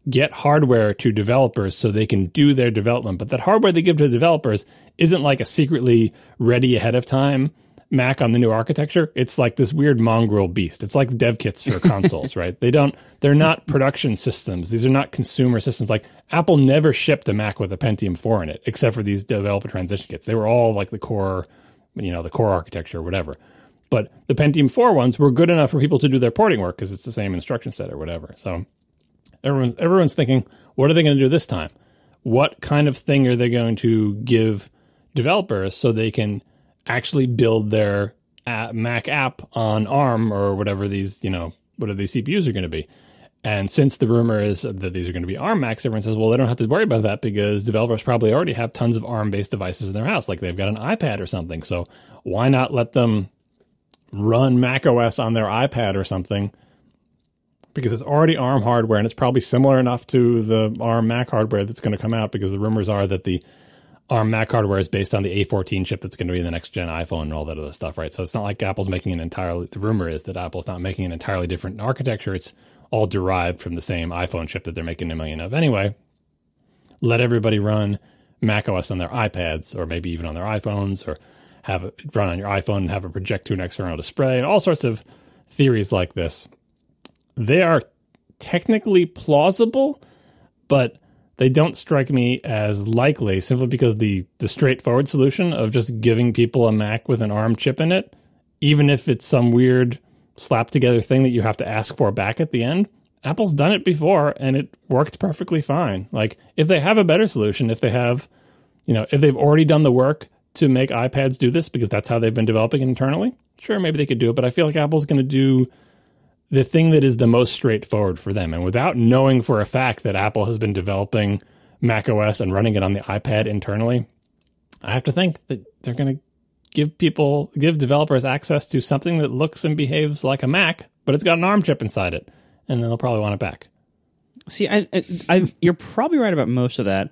get hardware to developers so they can do their development. But that hardware they give to developers isn't like a secretly ready ahead of time Mac on the new architecture. It's like this weird mongrel beast. It's like dev kits for consoles, right? They're not production systems. These are not consumer systems. Like Apple never shipped a Mac with a Pentium 4 in it, except for these developer transition kits. They were all like the core architecture or whatever. But the Pentium 4 ones were good enough for people to do their porting work because it's the same instruction set or whatever. So everyone's thinking, what are they going to do this time? What kind of thing are they going to give developers so they can actually build their Mac app on ARM or whatever these CPUs are going to be? And since the rumor is that these are going to be ARM Macs, everyone says, well, they don't have to worry about that because developers probably already have tons of ARM-based devices in their house, like they've got an iPad or something. So why not let them run Mac OS on their iPad or something? Because it's already ARM hardware, and it's probably similar enough to the ARM Mac hardware that's going to come out, because the rumors are that the ARM Mac hardware is based on the A14 chip that's going to be in the next gen iPhone and all that other stuff, right? So it's not like Apple's making the rumor is that Apple's not making an entirely different architecture. It's all derived from the same iPhone chip that they're making a million of anyway. Let everybody run Mac OS on their iPads, or maybe even on their iPhones, or have it run on your iPhone and have it project to an external display, and all sorts of theories like this. They are technically plausible, but they don't strike me as likely, simply because the straightforward solution of just giving people a Mac with an ARM chip in it, even if it's some weird slap together thing that you have to ask for back at the end, Apple's done it before and it worked perfectly fine. Like, if they have a better solution, if they've already done the work to make iPads do this because that's how they've been developing it internally, sure, maybe they could do it. But I feel like Apple's going to do the thing that is the most straightforward for them. And without knowing for a fact that Apple has been developing Mac OS and running it on the iPad internally, I have to think that they're going to give developers access to something that looks and behaves like a Mac, but it's got an ARM chip inside it, and then they'll probably want it back. See, you're probably right about most of that.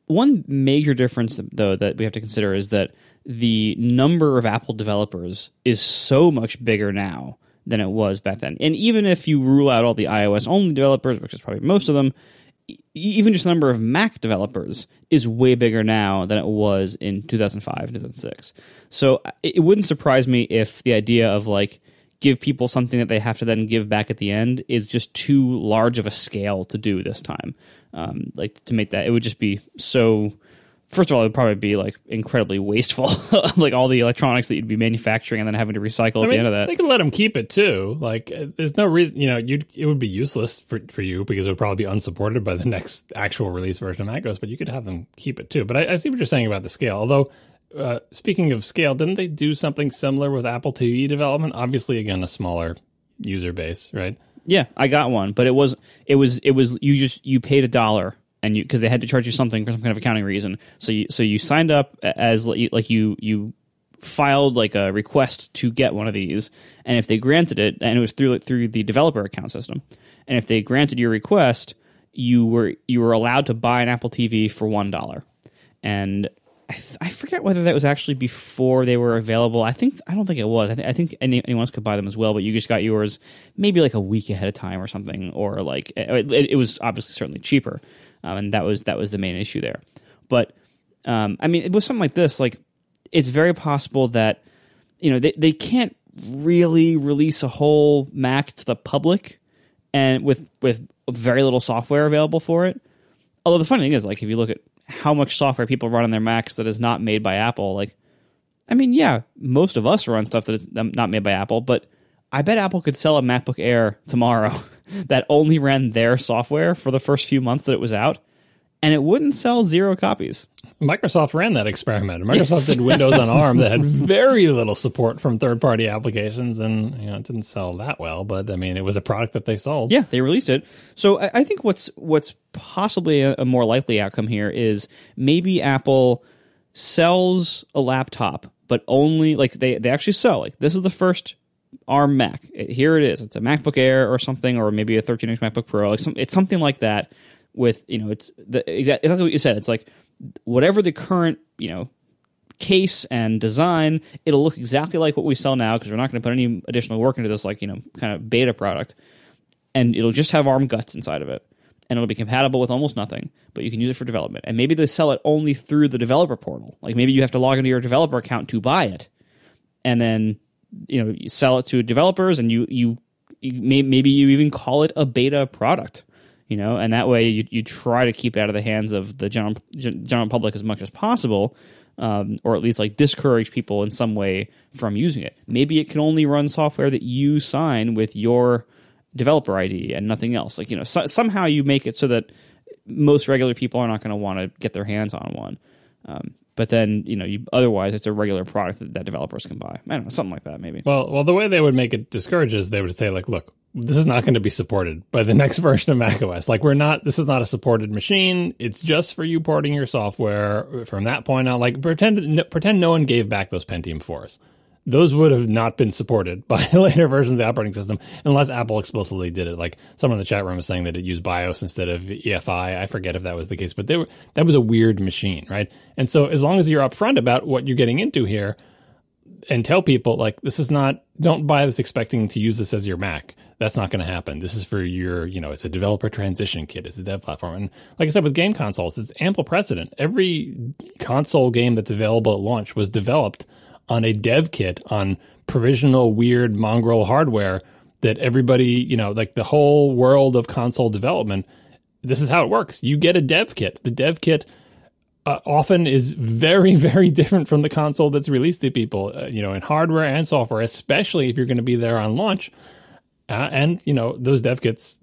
One major difference, though, that we have to consider is that the number of Apple developers is so much bigger now than it was back then. And even if you rule out all the iOS-only developers, which is probably most of them, even just the number of Mac developers is way bigger now than it was in 2005, 2006. So it wouldn't surprise me if the idea of, like, give people something that they have to then give back at the end is just too large of a scale to do this time. To make that, it would just be so... First of all, it would probably be, like, incredibly wasteful, like all the electronics that you'd be manufacturing and then having to recycle at the end of that. They could let them keep it too. Like, there's no reason, it would be useless for you because it would probably be unsupported by the next actual release version of macOS, but you could have them keep it too. But I see what you're saying about the scale. Although Speaking of scale, didn't they do something similar with Apple TV development? Obviously, again, a smaller user base, right? Yeah, I got one, but it was you paid $1 and because they had to charge you something for some kind of accounting reason. So you signed up as you filed like a request to get one of these, and if they granted it, and it was through the developer account system, and if they granted your request, you were allowed to buy an Apple TV for $1. And I forget whether that was actually before they were available. I don't think it was. I think anyone else could buy them as well, but you just got yours maybe like a week ahead of time or something, or like it was obviously certainly cheaper, and that was the main issue there. But I mean, it was something like this. Like, it's very possible that they can't really release a whole Mac to the public, and with very little software available for it. Although the funny thing is, like, if you look at how much software people run on their Macs that is not made by Apple, like, I mean, yeah, most of us run stuff that is not made by Apple, but I bet Apple could sell a MacBook Air tomorrow that only ran their software for the first few months that it was out, and it wouldn't sell 0 copies. Microsoft ran that experiment. Microsoft did Windows on ARM that had very little support from third-party applications, and it didn't sell that well. But I mean, it was a product that they sold. Yeah, they released it. So I think what's possibly a more likely outcome here is maybe Apple sells a laptop, but only like they actually sell, like, this is the first ARM Mac. Here it is. It's a MacBook Air or something, or maybe a 13-inch MacBook Pro. Like it's something like that. With it's exactly what you said. It's like whatever the current case and design, it'll look exactly like what we sell now, because we're not going to put any additional work into this, like, kind of beta product, and it'll just have ARM guts inside of it, and it'll be compatible with almost nothing, but you can use it for development. And maybe they sell it only through the developer portal. Like, maybe you have to log into your developer account to buy it, and then you sell it to developers, and maybe you even call it a beta product. And that way you try to keep it out of the hands of the general public as much as possible, or at least like discourage people in some way from using it. Maybe it can only run software that you sign with your developer ID and nothing else. Like, somehow you make it so that most regular people are not going to want to get their hands on one. But then, otherwise it's a regular product that developers can buy. I don't know, something like that maybe. Well, the way they would make it discourage is they would say, like, look, this is not going to be supported by the next version of macOS. Like, this is not a supported machine. It's just for you porting your software. From that point on, like, pretend no one gave back those Pentium 4s. Those would have not been supported by later versions of the operating system unless Apple explicitly did it. Like, someone in the chat room was saying that it used BIOS instead of EFI. I forget if that was the case, but that was a weird machine, right? And so as long as you're upfront about what you're getting into here and tell people, like, don't buy this expecting to use this as your Mac. That's not going to happen. This is for your, it's a developer transition kit. It's a dev platform. And like I said, with game consoles, it's ample precedent. Every console game that's available at launch was developed on a dev kit on provisional weird mongrel hardware that everybody, like the whole world of console development, this is how it works. You get a dev kit. The dev kit often is very, very different from the console that's released to people, in hardware and software, especially if you're going to be there on launch. And those dev kits,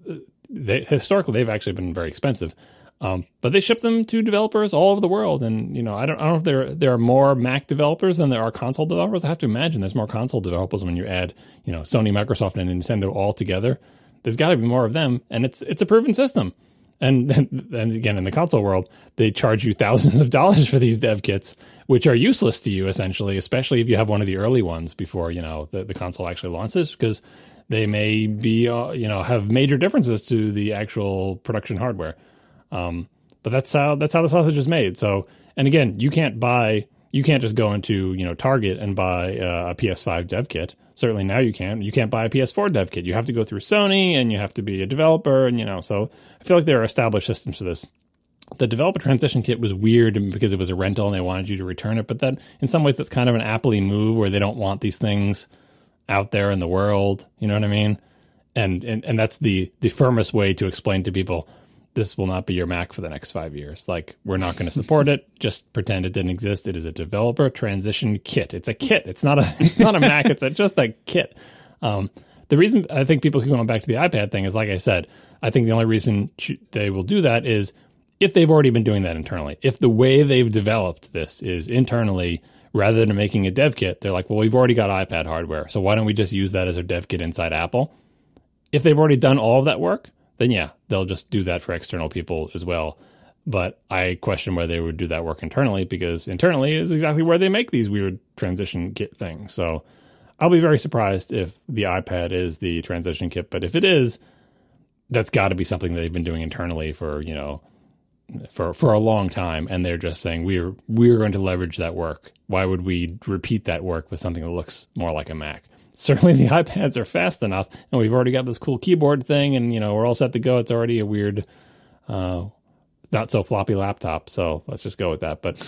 historically, they've actually been very expensive. But they ship them to developers all over the world. And, I don't know if there are more Mac developers than there are console developers. I have to imagine there's more console developers when you add, Sony, Microsoft, and Nintendo all together. There's got to be more of them. And it's a proven system. And then again, in the console world, they charge you thousands of dollars for these dev kits, which are useless to you, essentially, especially if you have one of the early ones before, the console actually launches, because they may be, have major differences to the actual production hardware. But that's how the sausage is made. So, and again, you can't just go into, Target and buy a PS5 dev kit. Certainly now you can't buy a PS4 dev kit. You have to go through Sony and you have to be a developer. And, so I feel like there are established systems for this. The developer transition kit was weird because it was a rental and they wanted you to return it. But that, in some ways, that's kind of an Apple-y move where they don't want these things out there in the world. You know what I mean? And that's the firmest way to explain to people, this will not be your Mac for the next 5 years. Like, we're not going to support it. Just pretend it didn't exist. It is a developer transition kit. It's a kit. It's not a Mac. It's just a kit. The reason I think people keep going back to the iPad thing is, like I said, I think the only reason they will do that is if they've already been doing that internally. If the way they've developed this is internally, rather than making a dev kit, they're like, well, we've already got iPad hardware, so why don't we just use that as our dev kit inside Apple? If they've already done all of that work, then yeah, they'll just do that for external people as well. But I question whether they would do that work internally, because internally is exactly where they make these weird transition kit things. So I'll be very surprised if the iPad is the transition kit. But if it is, that's got to be something that they've been doing internally for, for a long time. And they're just saying, we're going to leverage that work. Why would we repeat that work with something that looks more like a Mac? Certainly the iPads are fast enough, and we've already got this cool keyboard thing, and, we're all set to go. It's already a weird, not so floppy laptop, so let's just go with that. But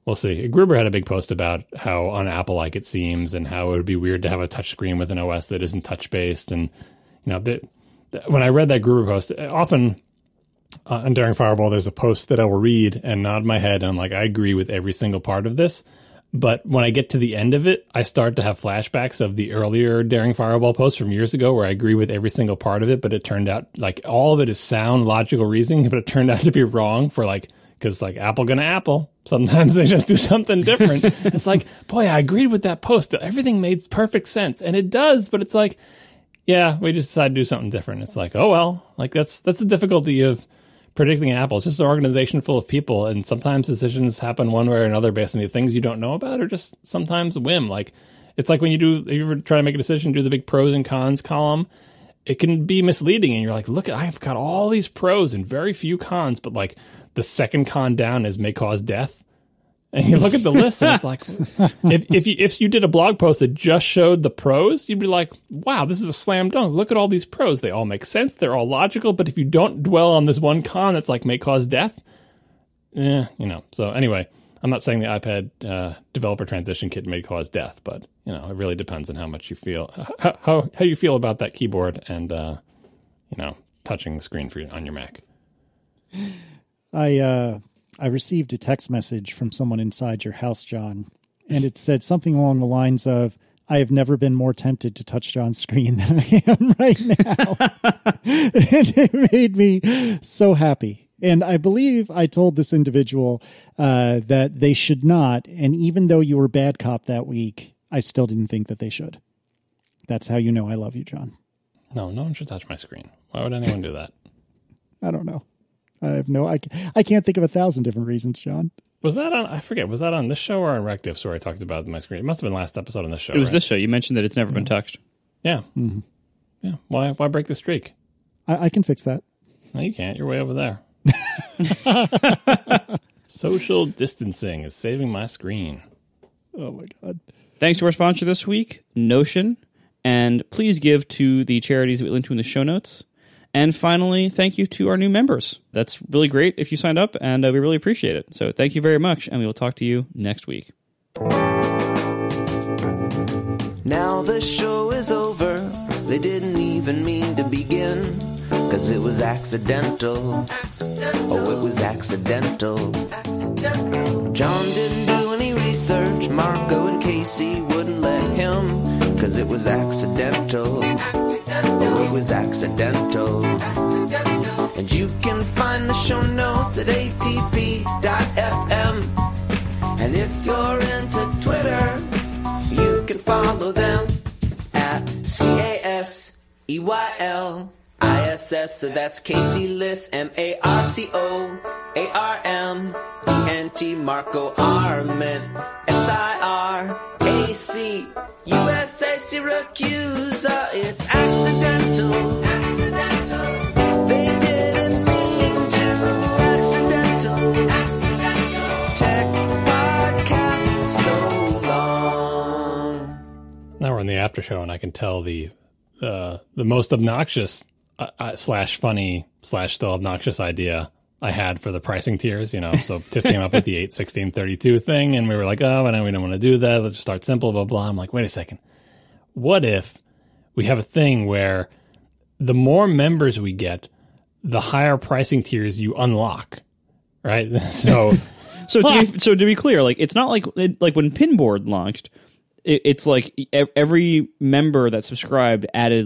we'll see. Gruber had a big post about how un-Apple-like it seems, and how it would be weird to have a touch screen with an OS that isn't touch-based. And, when I read that Gruber post, often on Daring Fireball, there's a post that I will read and nod my head, and I'm like, I agree with every single part of this. But when I get to the end of it, I start to have flashbacks of the earlier Daring Fireball posts from years ago where I agree with every single part of it, but it turned out like all of it is sound, logical reasoning, but it turned out to be wrong because Apple gonna Apple. Sometimes they just do something different. It's like, boy, I agreed with that post. Everything made perfect sense. And it does, but it's like, yeah, we just decided to do something different. It's like, oh, well, that's the difficulty of predicting Apple. It's just an organization full of people, and sometimes decisions happen one way or another based on the things you don't know about, or just sometimes whim. It's like when you ever try to make a decision, do the big pros and cons column, it can be misleading, and you're like, look, I've got all these pros and very few cons, but the second con down is may cause death. And you look at the list, and it's like, if you did a blog post that just showed the pros, you'd be like, wow, this is a slam dunk. Look at all these pros. They all make sense. They're all logical. But if you don't dwell on this one con that's may cause death, So anyway, I'm not saying the iPad developer transition kit may cause death, but, it really depends on how much you feel, how you feel about that keyboard and, touching the screen on your Mac. I received a text message from someone inside your house, John, and it said something along the lines of, I have never been more tempted to touch John's screen than I am right now. And it made me so happy. And I believe I told this individual that they should not. And even though you were bad cop that week, I still didn't think that they should. That's how you know I love you, John. No one should touch my screen. Why would anyone do that? I don't know. I can't think of 1,000 different reasons, John. Was that on, I forget, was that on this show or on Rectifs where I talked about my screen? It must have been last episode on this show. It was right? This show. You mentioned that it's never been touched. Yeah. Mm-hmm. Yeah. Why break the streak? I can fix that. No, you can't. You're way over there. Social distancing is saving my screen. Oh, my God. Thanks to our sponsor this week, Notion. And please give to the charities that we link to in the show notes. And finally, thank you to our new members. That's really great if you signed up, and we really appreciate it. So thank you very much, and we will talk to you next week. Now the show is over. They didn't even mean to begin, 'cause it was accidental. Oh, it was accidental. John didn't do any research. Marco and Casey wouldn't let him, 'cause it was accidental. Oh, it was accidental. And you can find the show notes at atp.fm. And if you're into Twitter, you can follow them at CASEYLISS. So that's Casey Liss, MARCOARMENT, Marco Arment, SIRAC, USA Syracuse. It's accidental. They didn't mean to. Accidental. Tech podcast so long. Now we're in the after show, and I can tell the most obnoxious slash funny slash still obnoxious idea I had for the pricing tiers. So Tiff came up with the 8, 16, 32 thing, and we were like, oh, we don't want to do that. Let's just start simple, blah, blah. I'm like, wait a second. What if we have a thing where the more members we get, the higher pricing tiers you unlock, right? So to be clear, it's not like when Pinboard launched, it's like every member that subscribed added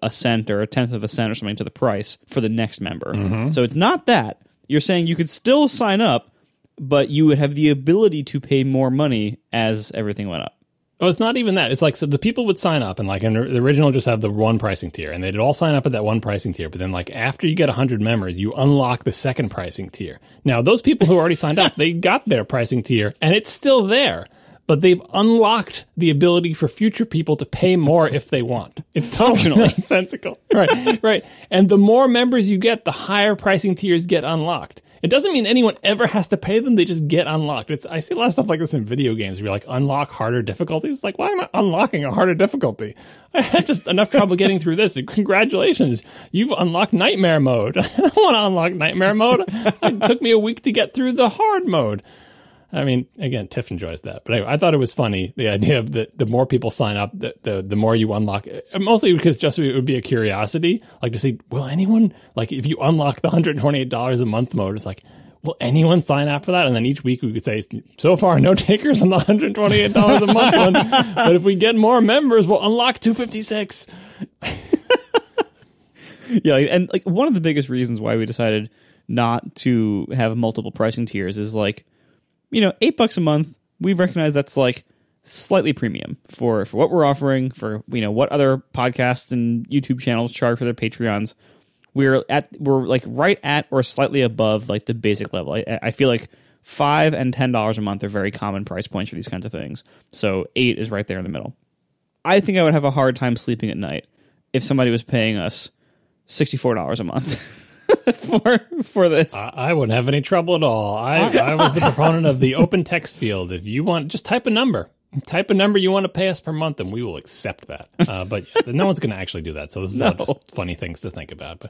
a cent or a tenth of a cent or something to the price for the next member. Mm-hmm. So it's not that. You're saying you could still sign up but you would have the ability to pay more money as everything went up. Oh, it's not even that. It's like, so the people would sign up and like in the original just have the one pricing tier and they'd all sign up at that one pricing tier. But then like after you get 100 members, you unlock the second pricing tier. Now those people who already signed up, they got their pricing tier and it's still there, but they've unlocked the ability for future people to pay more if they want. It's totally nonsensical. Right, right. And the more members you get, the higher pricing tiers get unlocked. It doesn't mean anyone ever has to pay them. They just get unlocked. I see a lot of stuff like this in video games where you're like, unlock harder difficulties. It's like, why am I unlocking a harder difficulty? I had just enough trouble getting through this. Congratulations. You've unlocked nightmare mode. I don't want to unlock nightmare mode. It took me a week to get through the hard mode. I mean, again, Tiff enjoys that. But anyway, I thought it was funny, the idea of the more people sign up, the more you unlock. Mostly because just it would be a curiosity, like to see, will anyone, like if you unlock the $128 a month mode, it's like, will anyone sign up for that? And then each week we could say, so far, no takers on the $128 a month one. But if we get more members, we'll unlock $256. Yeah, and like one of the biggest reasons why we decided not to have multiple pricing tiers is like, you know, $8 a month, we recognize that's like slightly premium for what we're offering, for, you know, what other podcasts and YouTube channels charge for their Patreons. We're like right at or slightly above like the basic level. I feel like $5 and $10 a month are very common price points for these kinds of things. So 8 is right there in the middle. I think I would have a hard time sleeping at night if somebody was paying us $64 a month. for this. I wouldn't have any trouble at all. I was the proponent of the open text field. If you want, just type a number. Type a number you want to pay us per month, and we will accept that. But yeah, no one's going to actually do that. So this is all just funny things to think about.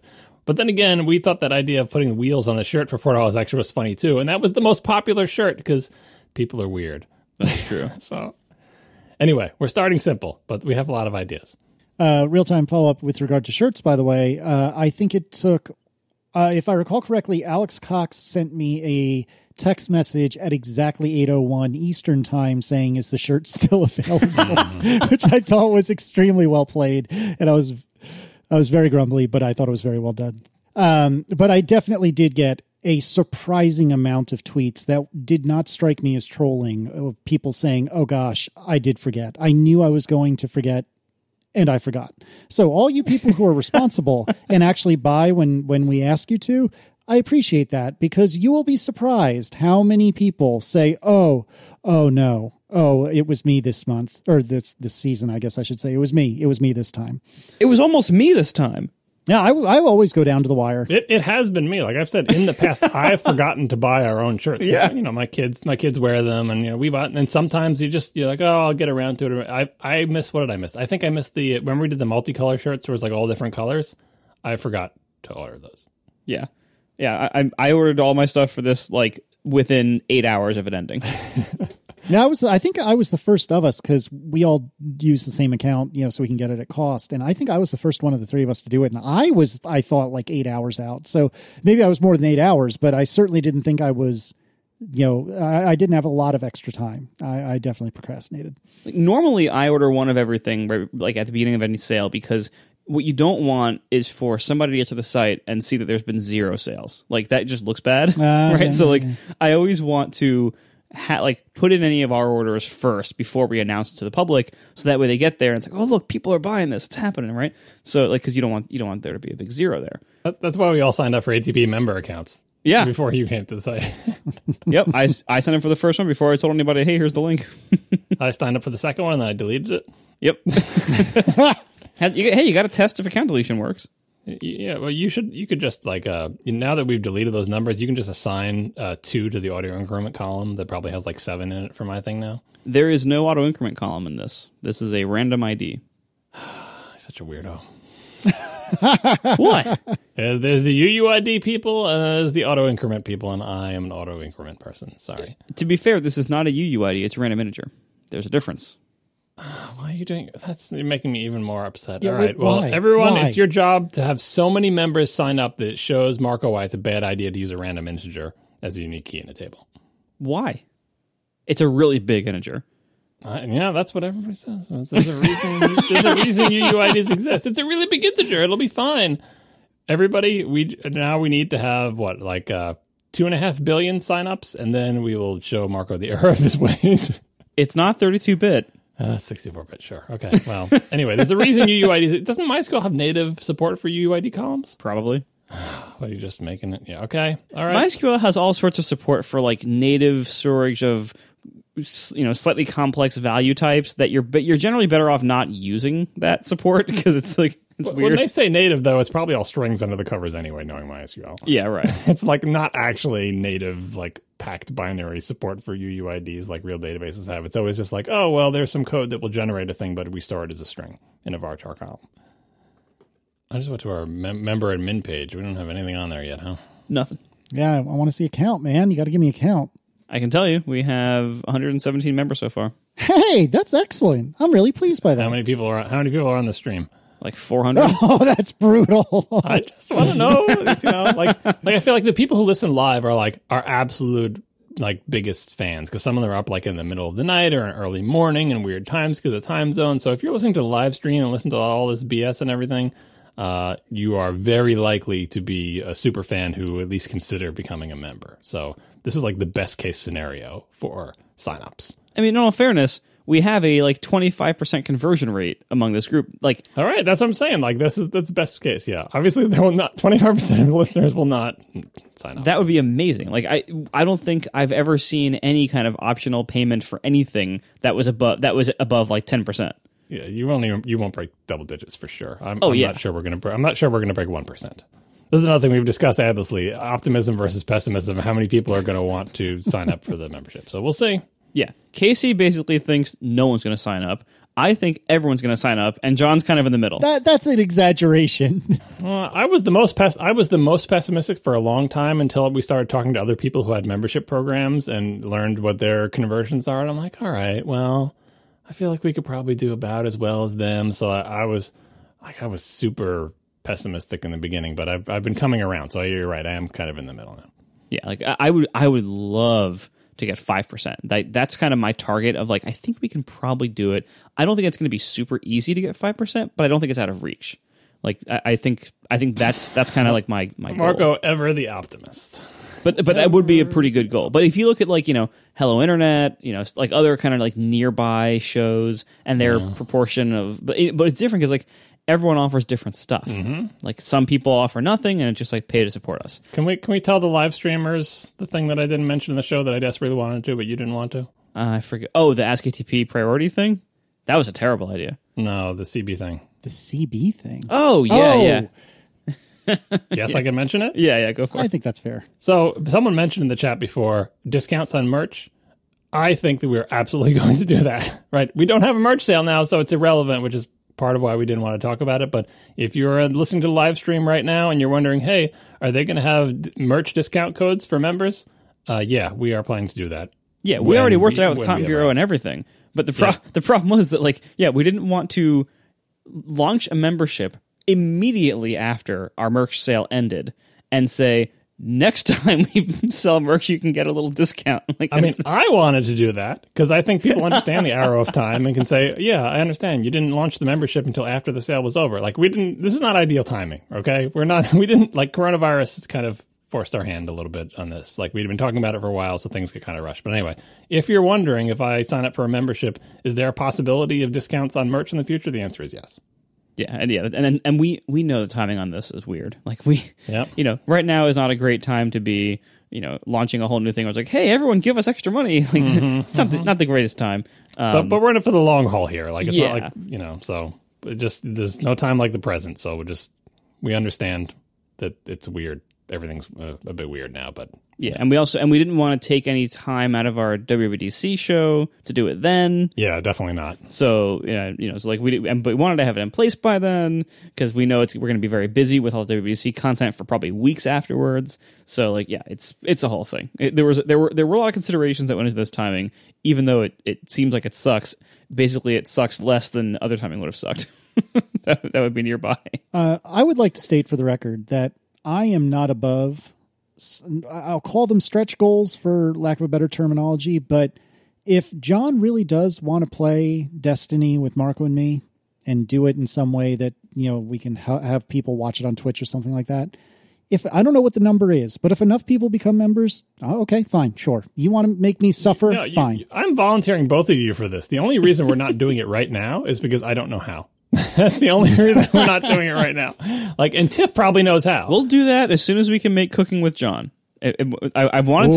But then again, we thought that idea of putting wheels on the shirt for $4 actually was funny too, and that was the most popular shirt because people are weird. That's true. So anyway, we're starting simple, but we have a lot of ideas. Real-time follow-up with regard to shirts, by the way. I think it took... if I recall correctly, Alex Cox sent me a text message at exactly 8:01 Eastern time saying, is the shirt still available? Which I thought was extremely well played. And I was very grumbly, but I thought it was very well done. But I definitely did get a surprising amount of tweets that did not strike me as trolling, of people saying, oh gosh, I did forget. I knew I was going to forget. And I forgot. So all you people who are responsible and actually buy when we ask you to, I appreciate that, because you will be surprised how many people say, oh no, it was me this month, or this season, I guess I should say. It was me this time. It was almost me this time. Yeah, I always go down to the wire. It has been me. Like I've said in the past, I've forgotten to buy our own shirts. Yeah. You know, my kids wear them, and you know, we bought. And sometimes you're like, oh, I'll get around to it. I missed, what did I miss? I think I missed remember we did the multicolor shirts where it was like all different colors. I forgot to order those. Yeah. I ordered all my stuff for this like within 8 hours of it ending. Yeah, I think I was the first of us, because we all use the same account, you know, so we can get it at cost. And I think I was the first one of the three of us to do it. And I thought like 8 hours out. So maybe I was more than 8 hours, but I certainly didn't think I was, you know, I didn't have a lot of extra time. I definitely procrastinated. Normally I order one of everything like at the beginning of any sale, because what you don't want is for somebody to get to the site and see that there's been 0 sales. Like that just looks bad. Right. Yeah, So like yeah. I always want to put in any of our orders first before we announce it to the public, so that way they get there and it's like, oh look, people are buying this, it's happening, right? So like, because you don't want there to be a big 0 there. That's why we all signed up for ATP member accounts. Yeah, before you came to the site. Yep, I signed up for the first one before I told anybody, hey, here's the link. I signed up for the second one and then I deleted it. Yep. Hey, you got to test if account deletion works. Yeah, well, you could just like now that we've deleted those numbers, you can just assign 2 to the audio increment column that probably has like 7 in it for my thing now. There is no auto increment column in this. This is a random ID. Such a weirdo. What? There's the UUID people, there's the auto increment people, and I am an auto increment person. Sorry. To be fair, this is not a UUID. It's a random integer. There's a difference. Why are you doing that's making me even more upset. Yeah, all right, well, why? everyone, Why? It's your job to have so many members sign up that it shows Marco why it's a bad idea to use a random integer as a unique key in a table. Why? It's a really big integer. Yeah, that's what everybody says. There's a reason UUIDs exist. It's a really big integer. It'll be fine. Everybody, we need to have what, like 2.5 billion signups, and then we will show Marco the error of his ways. It's not 32-bit. 64-bit, sure. Okay, well, anyway, there's a reason UUID... Doesn't MySQL have native support for UUID columns? Probably. What, are you just making it? Yeah, okay, all right. MySQL has all sorts of support for like native storage of slightly complex value types that you're generally better off not using that support because it's weird. When they say native, though, it's probably all strings under the covers anyway, knowing MySQL. Yeah, right. It's like not actually native, like packed binary support for UUIDs like real databases have. It's always just like, oh, well, there's some code that will generate a thing, but we store it as a string in a varchar column. I just went to our member admin page. We don't have anything on there yet, huh? Nothing. Yeah, I want to see a count, man. You got to give me a count. I can tell you, we have 117 members so far. Hey, that's excellent. I'm really pleased by that. How many people are on the stream? Like 400. Oh, that's brutal. I just want to know, like I feel like the people who listen live are like our absolute like biggest fans because some of them are up like in the middle of the night or early morning and weird times because of time zone. So if you're listening to the live stream and listen to all this BS and everything, you are very likely to be a super fan who at least consider becoming a member. So this is like the best case scenario for signups. I mean, in all fairness, we have a like 25% conversion rate among this group. Like, all right, that's what I'm saying. Like, that's best case. Yeah, obviously, there will not 25% of the listeners will not sign up. That would be amazing. Like, I don't think I've ever seen any kind of optional payment for anything that was above like 10%. Yeah, you won't break double digits for sure. I'm not sure we're gonna break 1%. This is another thing we've discussed endlessly: optimism versus pessimism. How many people are going to want to sign up for the membership? So we'll see. Yeah, Casey basically thinks no one's going to sign up. I think everyone's going to sign up, and John's kind of in the middle. That's an exaggeration. I was the most pessimistic for a long time until we started talking to other people who had membership programs and learned what their conversions are. And I'm like, all right, well, I feel like we could probably do about as well as them. So I was super pessimistic in the beginning, but I've been coming around. So you're right, I am kind of in the middle now. Yeah, like I would love to get 5%. That's kind of my target of like, I think we can probably do it. I don't think it's going to be super easy to get 5%, but I don't think it's out of reach. Like I think that's kind of like my goal. Marco, ever the optimist. But that would be a pretty good goal. But if you look at like, Hello Internet, like other kind of like nearby shows and their proportion of, but it's different because like everyone offers different stuff. Mm-hmm. Like some people offer nothing and it's just like pay to support us. Can we tell the live streamers the thing that I didn't mention in the show that I desperately wanted to, but you didn't want to? I forget. Oh, the AskATP priority thing? That was a terrible idea. No, the CB thing. The CB thing? Oh, yeah. Yes, I can mention it? Yeah, go for it. I think that's fair. So someone mentioned in the chat before, discounts on merch. I think that we're absolutely going to do that, right? We don't have a merch sale now, so it's irrelevant, which is part of why we didn't want to talk about it. But if you're listening to the live stream right now and you're wondering, hey, are they going to have merch discount codes for members? Yeah, we are planning to do that. Yeah, we already worked it out with Content Bureau and everything. But the problem was that, like, we didn't want to launch a membership immediately after our merch sale ended and say, next time we sell merch, you can get a little discount. Like, I mean, I wanted to do that because I think people understand the arrow of time and can say, yeah, I understand. You didn't launch the membership until after the sale was over. Like, this is not ideal timing. Okay. We didn't like coronavirus kind of forced our hand a little bit on this. Like, we'd been talking about it for a while, so things get kind of rushed. But anyway, if you're wondering if I sign up for a membership, is there a possibility of discounts on merch in the future? The answer is yes. Yeah, and we know the timing on this is weird. Like right now is not a great time to be, launching a whole new thing. I was like, hey, everyone, give us extra money. Like, it's not the greatest time. But we're in it for the long haul here. Like, it's not like so it just there's no time like the present. So we understand that it's weird. Everything's a bit weird now, but yeah. And we didn't want to take any time out of our WWDC show to do it then. Yeah, definitely not. So so like but we wanted to have it in place by then because we know we're going to be very busy with all the WWDC content for probably weeks afterwards. So like, yeah, it's a whole thing. There were a lot of considerations that went into this timing, even though it seems like it sucks. Basically, it sucks less than other timing would have sucked. that would be nearby. I would like to state for the record that I am not above, I'll call them stretch goals for lack of a better terminology, but if John really does want to play Destiny with Marco and me and do it in some way that, we can have people watch it on Twitch or something like that, if I don't know what the number is, but if enough people become members, okay, fine, sure. You want to make me suffer? No, fine. I'm volunteering both of you for this. The only reason we're not doing it right now is because I don't know how. That's the only reason we're not doing it right now. Like, and Tiff probably knows how. We'll do that as soon as we can make Cooking with John. I wanted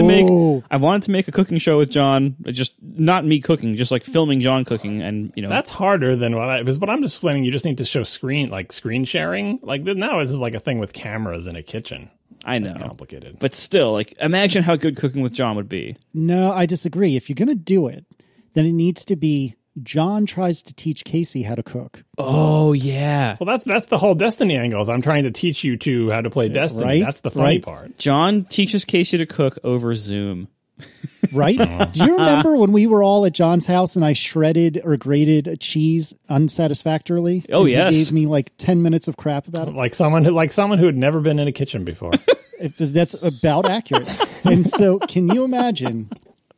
to make a cooking show with John, just not me cooking, just like filming John cooking, and that's harder than what I'm just explaining. You just need to show screen sharing. Like now, this is like a thing with cameras in a kitchen. I know it's complicated, but still, like imagine how good Cooking with John would be. No, I disagree. If you're gonna do it, then it needs to be John tries to teach Casey how to cook. Oh yeah. Well, that's the whole Destiny angle. Is I'm trying to teach you how to play Destiny. Right? That's the funny part. John teaches Casey to cook over Zoom. Right? Do you remember when we were all at John's house and I shredded or grated a cheese unsatisfactorily? Oh, yes. He gave me like 10 minutes of crap about it. Like someone who had never been in a kitchen before. That's about accurate. And so, can you imagine?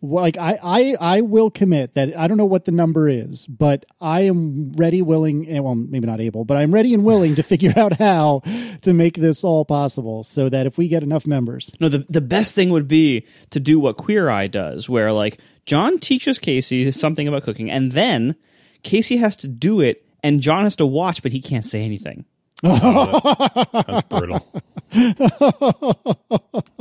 Like I will commit that I don't know what the number is, but I am ready, willing, and well, maybe not able, but I'm ready and willing to figure out how to make this all possible so that if we get enough members. No, the best thing would be to do what Queer Eye does, where like John teaches Casey something about cooking, and then Casey has to do it, and John has to watch, but he can't say anything. That's brutal.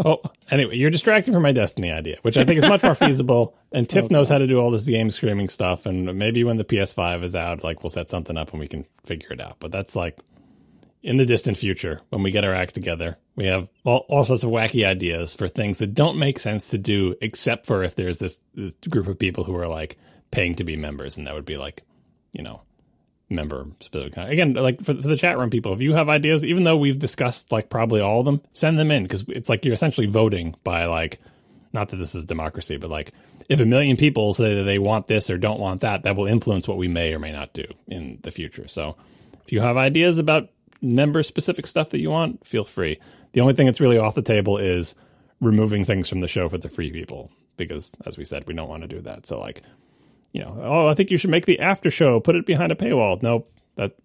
Oh, anyway, you're distracting from my Destiny idea, which I think is much more feasible. And Tiff knows how to do all this game streaming stuff. And maybe when the PS5 is out, like we'll set something up and we can figure it out. But that's like in the distant future when we get our act together. We have all sorts of wacky ideas for things that don't make sense to do, except for if there's this group of people who are like paying to be members, and that would be like, member specific. Again, like for the chat room people, if you have ideas, even though we've discussed like probably all of them, send them in, because it's like you're essentially voting by like, not that this is democracy, but like if 1 million people say that they want this or don't want that, that will influence what we may or may not do in the future. So if you have ideas about member specific stuff that you want, feel free. The only thing that's really off the table is removing things from the show for the free people, because as we said, we don't want to do that. So like, I think you should make the after show, put it behind a paywall. Nope,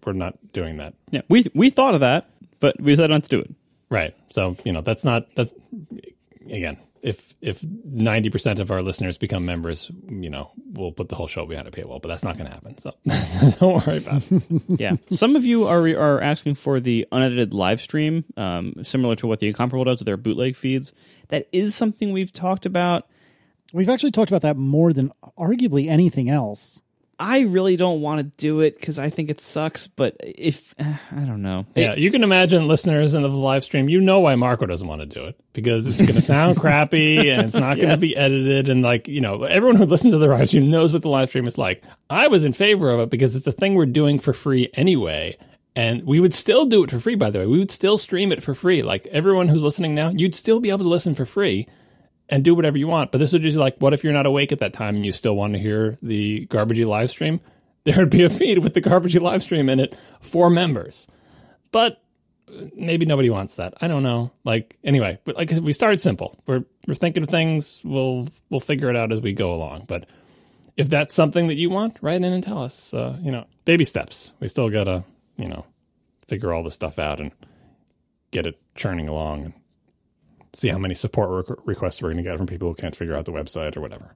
we're not doing that. Yeah, we thought of that, but we decided not to do it. Right. So, that's not that. Again, if 90% of our listeners become members, we'll put the whole show behind a paywall, but that's not going to happen. So don't worry about it. Yeah. Some of you are asking for the unedited live stream, similar to what the Incomparable does with their bootleg feeds. That is something we've talked about. We've actually talked about that more than arguably anything else. I really don't want to do it because I think it sucks, but I don't know. Yeah, you can imagine listeners in the live stream, why Marco doesn't want to do it, because it's going to sound crappy and it's not going to be edited. And like, everyone who listens to the live stream knows what the live stream is like. I was in favor of it because it's a thing we're doing for free anyway. And we would still do it for free, by the way. We would still stream it for free. Like everyone who's listening now, you'd still be able to listen for free and do whatever you want. But this would just like, what if you're not awake at that time and you still want to hear the Garbagey live stream? There would be a feed with the Garbagey live stream in it for members. But maybe nobody wants that. I don't know. Like, anyway, but like we started simple. We're thinking of things. We'll figure it out as we go along. But if that's something that you want, write in and tell us. Baby steps. We still gotta, figure all this stuff out and get it churning along and see how many support requests we're going to get from people who can't figure out the website or whatever.